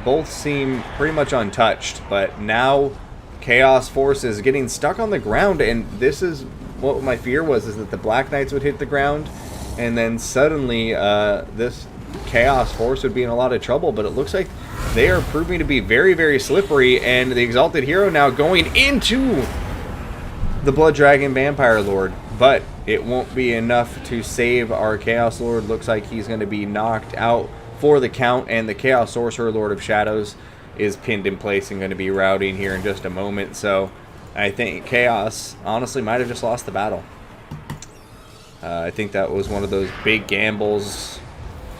both seem pretty much untouched. But now Chaos Forces getting stuck on the ground, and this is what my fear was, is that the Black Knights would hit the ground, and then suddenly this Chaos Force would be in a lot of trouble. But it looks like they are proving to be very, very slippery, and the Exalted Hero now going into the Blood Dragon Vampire Lord. But it won't be enough to save our Chaos Lord. Looks like he's going to be knocked out for the count, and the Chaos Sorcerer Lord of Shadows is pinned in place and going to be routing here in just a moment. So I think Chaos honestly might have just lost the battle. I think that was one of those big gambles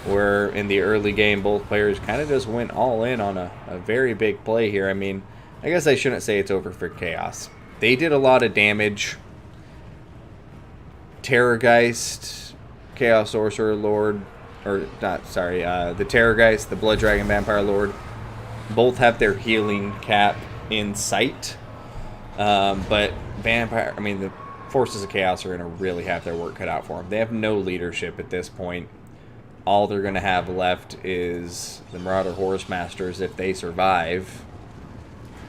where in the early game both players kind of just went all in on a very big play here. I mean, I guess I shouldn't say it's over for Chaos. They did a lot of damage. Terrorgeist, Chaos Sorcerer Lord, or not, sorry, the Terrorgeist, the Blood Dragon Vampire Lord, both have their healing cap in sight. But the Forces of Chaos are going to really have their work cut out for them. They have no leadership at this point. All they're going to have left is the Marauder Horse Masters if they survive.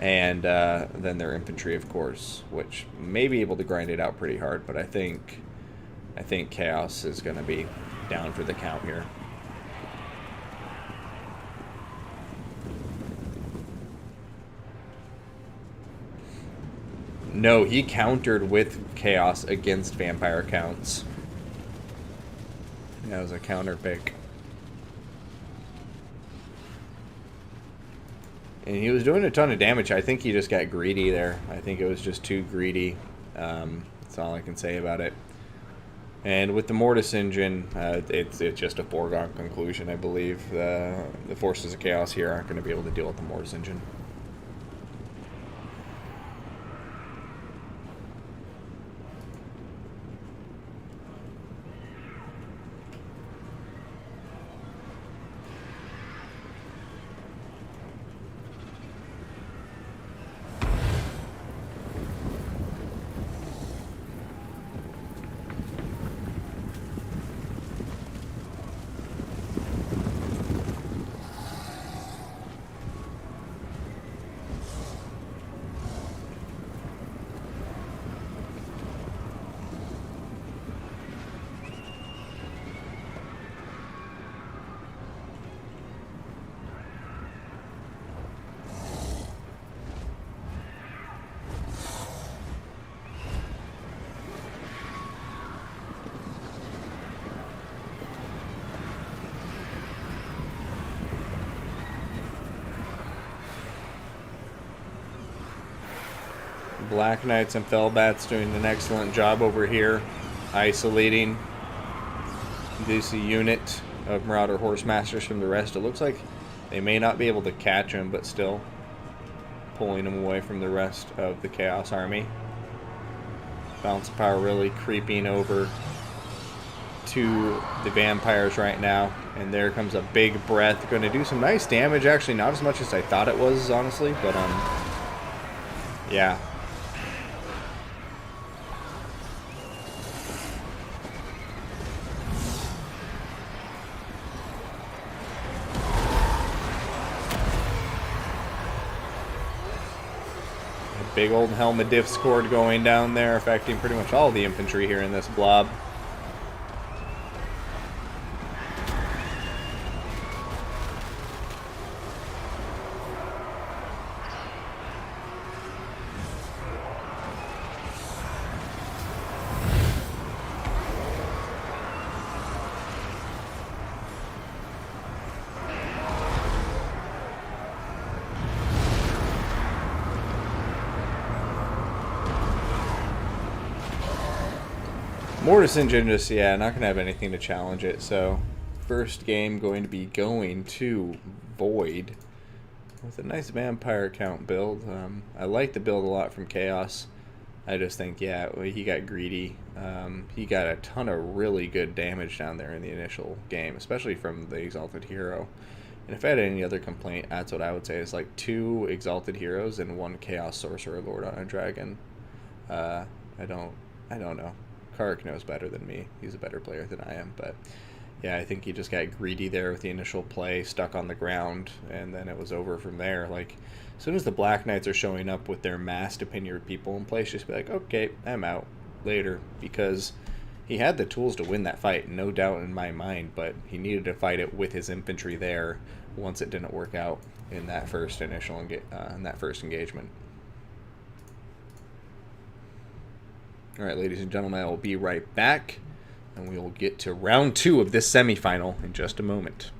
And then their infantry, of course, which may be able to grind it out pretty hard. But I think Chaos is going to be down for the count here. No, he countered with Chaos against Vampire counts. That was a counter pick. And he was doing a ton of damage. I think he just got greedy there. I think it was just too greedy. That's all I can say about it. And with the Mortis engine, it's just a foregone conclusion, I believe. The Forces of Chaos here aren't going to be able to deal with the Mortis engine. Black Knights and Fellbats doing an excellent job over here, isolating this unit of Marauder Horse Masters from the rest. It looks like they may not be able to catch him, but still pulling him away from the rest of the Chaos Army. Balance of power really creeping over to the vampires right now. And there comes a big breath. Going to do some nice damage. Actually, not as much as I thought it was, honestly. But, yeah. Big old Helmet Discord going down there, affecting pretty much all the infantry here in this blob. Mortis Engine just, yeah, not going to have anything to challenge it. So, first game going to be going to Void with a nice vampire count build. I like the build a lot from Chaos. I just think, yeah, he got greedy. He got a ton of really good damage down there in the initial game, especially from the Exalted Hero. And if I had any other complaint, that's what I would say is like 2 Exalted Heroes and 1 Chaos Sorcerer Lord on a Dragon. I don't know. Kark knows better than me. He's a better player than I am, but yeah, I think he just got greedy there with the initial play, stuck on the ground, and then it was over from there. Like, as soon as the Black Knights are showing up with their mass to pin your people in place, just be like, okay, I'm out later, because he had the tools to win that fight, no doubt in my mind, but he needed to fight it with his infantry there once it didn't work out in that first engagement. All right, ladies and gentlemen, I will be right back, and we will get to round 2 of this semifinal in just a moment.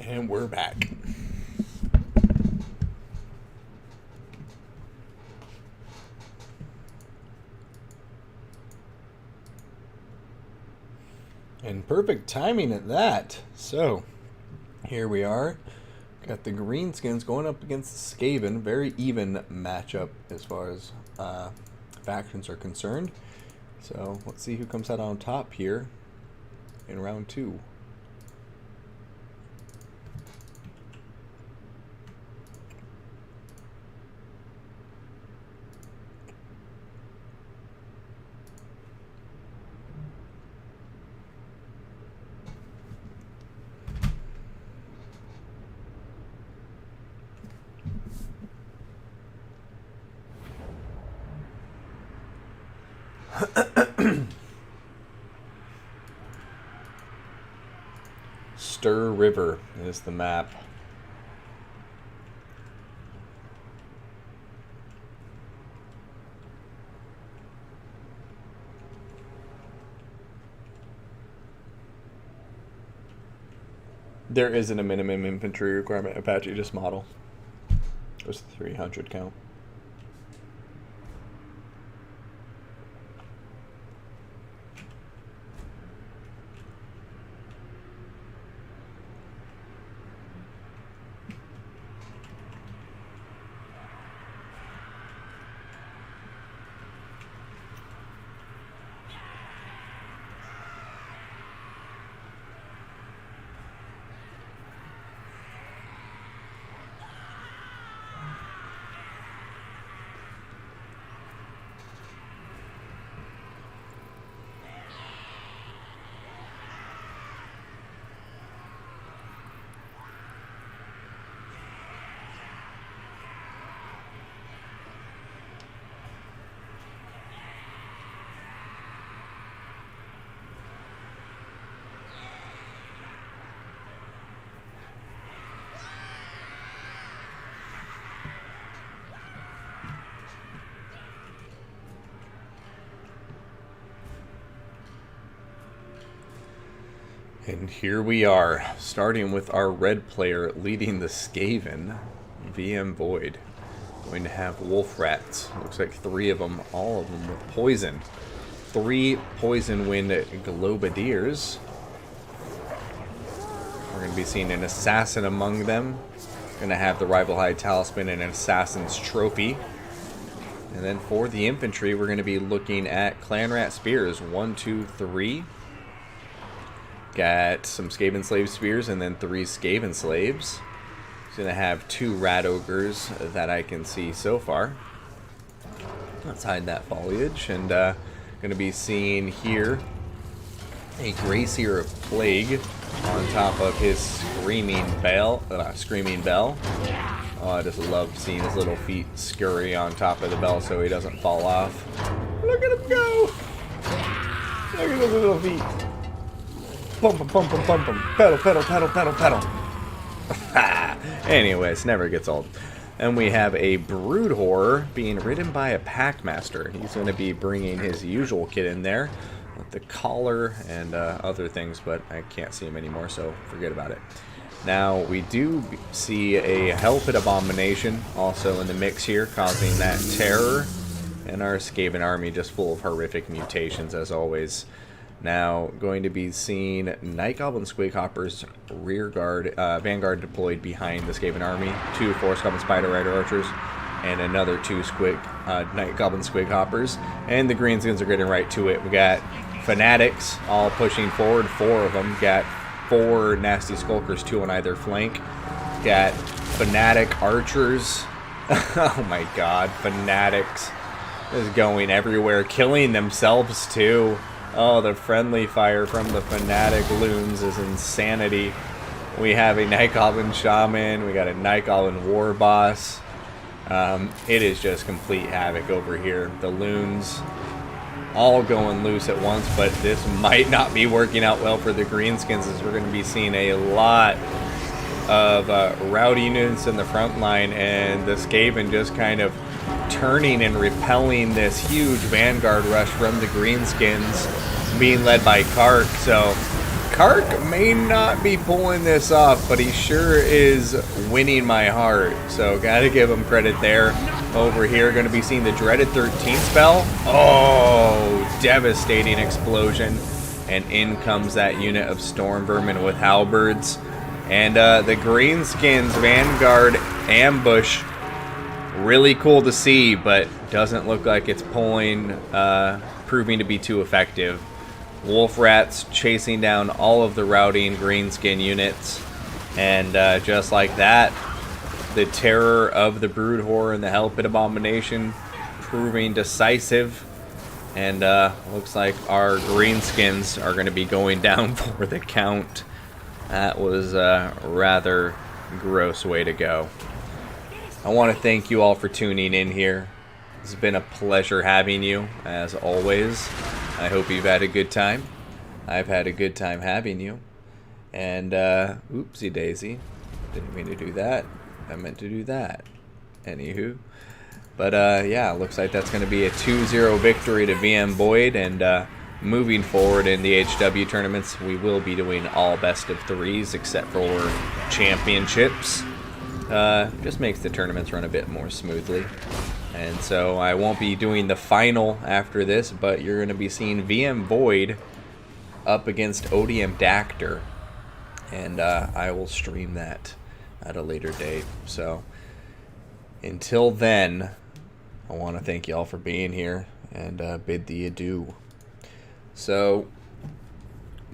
And we're back. And perfect timing at that. So, here we are. Got the Greenskins going up against the Skaven. Very even matchup as far as factions are concerned. So let's see who comes out on top here in round 2. Stir River is the map. There isn't a minimum infantry requirement. Apache just model. It was 300 count. And here we are, starting with our red player leading the Skaven, VM Void. Going to have wolf rats. Looks like 3 of them, all of them with poison. 3 poison wind globadiers. We're going to be seeing an assassin among them. Going to have the rival high talisman and an assassin's trophy. And then for the infantry, we're going to be looking at clan rat spears. 1, 2, 3. Got some Skaven slave spears and then 3 Skaven slaves. He's going to have 2 rat ogres that I can see so far. Let's hide that foliage. And going to be seeing here a Gracier of Plague on top of his Screaming Bell. Oh, I just love seeing his little feet scurry on top of the bell so he doesn't fall off. Look at him go! Look at his little feet. Pump him, pump him, pump him. Pedal, pedal, pedal, pedal, pedal. Anyways, never gets old. And we have a Brood Horror being ridden by a Packmaster. He's going to be bringing his usual kit in there with the collar and other things, but I can't see him anymore, so forget about it. Now, we do see a Hell Pit Abomination also in the mix here, causing that terror. And our Skaven army just full of horrific mutations, as always. Now, going to be seeing Night Goblin Squig Hoppers rear guard, Vanguard deployed behind the Skaven army, 2 Forest Goblin Spider Rider Archers, and another 2 Night Goblin Squig Hoppers. And the Greenskins are getting right to it. We got Fanatics all pushing forward, 4 of them. Got 4 Nasty Skulkers, 2 on either flank. Got Fanatic Archers. Oh my god, Fanatics is going everywhere, killing themselves too. Oh, the friendly fire from the Fanatic Loons is insanity. We have a Night Goblin Shaman. We got a Night Goblin War Boss. It is just complete havoc over here. The Loons all going loose at once, but this might not be working out well for the Greenskins, as we're going to be seeing a lot of rowdy units in the front line, and the Skaven just kind of turning and repelling this huge Vanguard rush from the Greenskins, being led by Kark. So Kark may not be pulling this off, but he sure is winning my heart. So gotta give him credit there. Over here, going to be seeing the dreaded 13 spell. Oh, devastating explosion. And in comes that unit of Storm Vermin with halberds. And the Greenskins Vanguard ambush, really cool to see, but doesn't look like it's proving to be too effective. Wolf Rats chasing down all of the routing Greenskin units. And just like that, the terror of the Brood Horror and the Hellpit Abomination proving decisive. And looks like our Greenskins are going to be going down for the count. That was a rather gross way to go. I want to thank you all for tuning in here. It's been a pleasure having you, as always. I hope you've had a good time. I've had a good time having you. And, oopsie daisy. Didn't mean to do that. I meant to do that. Anywho. But, yeah, looks like that's going to be a 2-0 victory to VM Void. And, moving forward in the HW tournaments, we will be doing all best of threes except for championships. Just makes the tournaments run a bit more smoothly. And so I won't be doing the final after this, but you're going to be seeing VM Void up against ODM Dactor. And I will stream that at a later date. So until then, I want to thank you all for being here and bid thee adieu. So,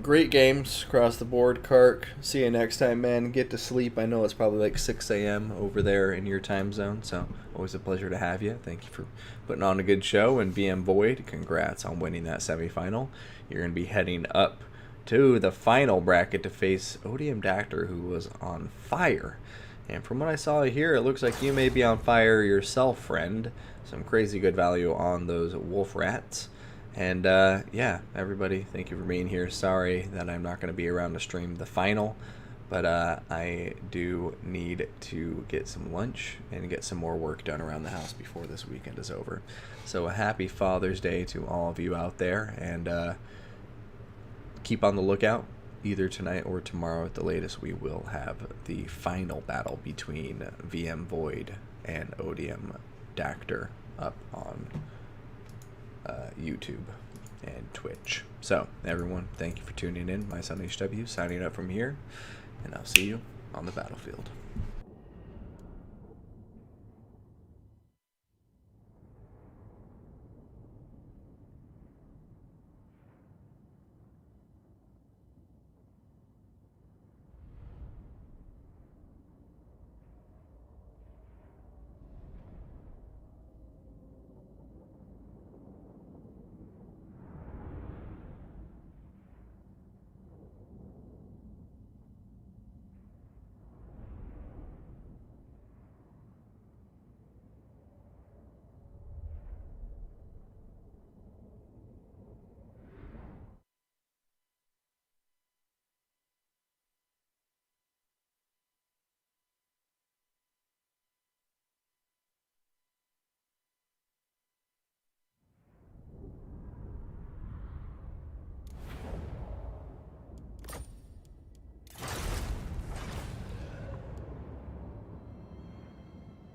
great games across the board, Kark. See you next time, man. Get to sleep. I know it's probably like 6 a.m. over there in your time zone, so always a pleasure to have you. Thank you for putting on a good show. And VM Void, congrats on winning that semifinal. You're going to be heading up to the final bracket to face ODM Dactor, who was on fire. And from what I saw here, it looks like you may be on fire yourself, friend. Some crazy good value on those Wolf Rats. And, yeah, everybody, thank you for being here. Sorry that I'm not going to be around to stream the final, but I do need to get some lunch and get some more work done around the house before this weekend is over. So a happy Father's Day to all of you out there, and keep on the lookout. Either tonight or tomorrow at the latest, we will have the final battle between VM Void and ODM Dactor up on YouTube and Twitch. So, everyone, thank you for tuning in. My son HW signing up from here, and I'll see you on the battlefield.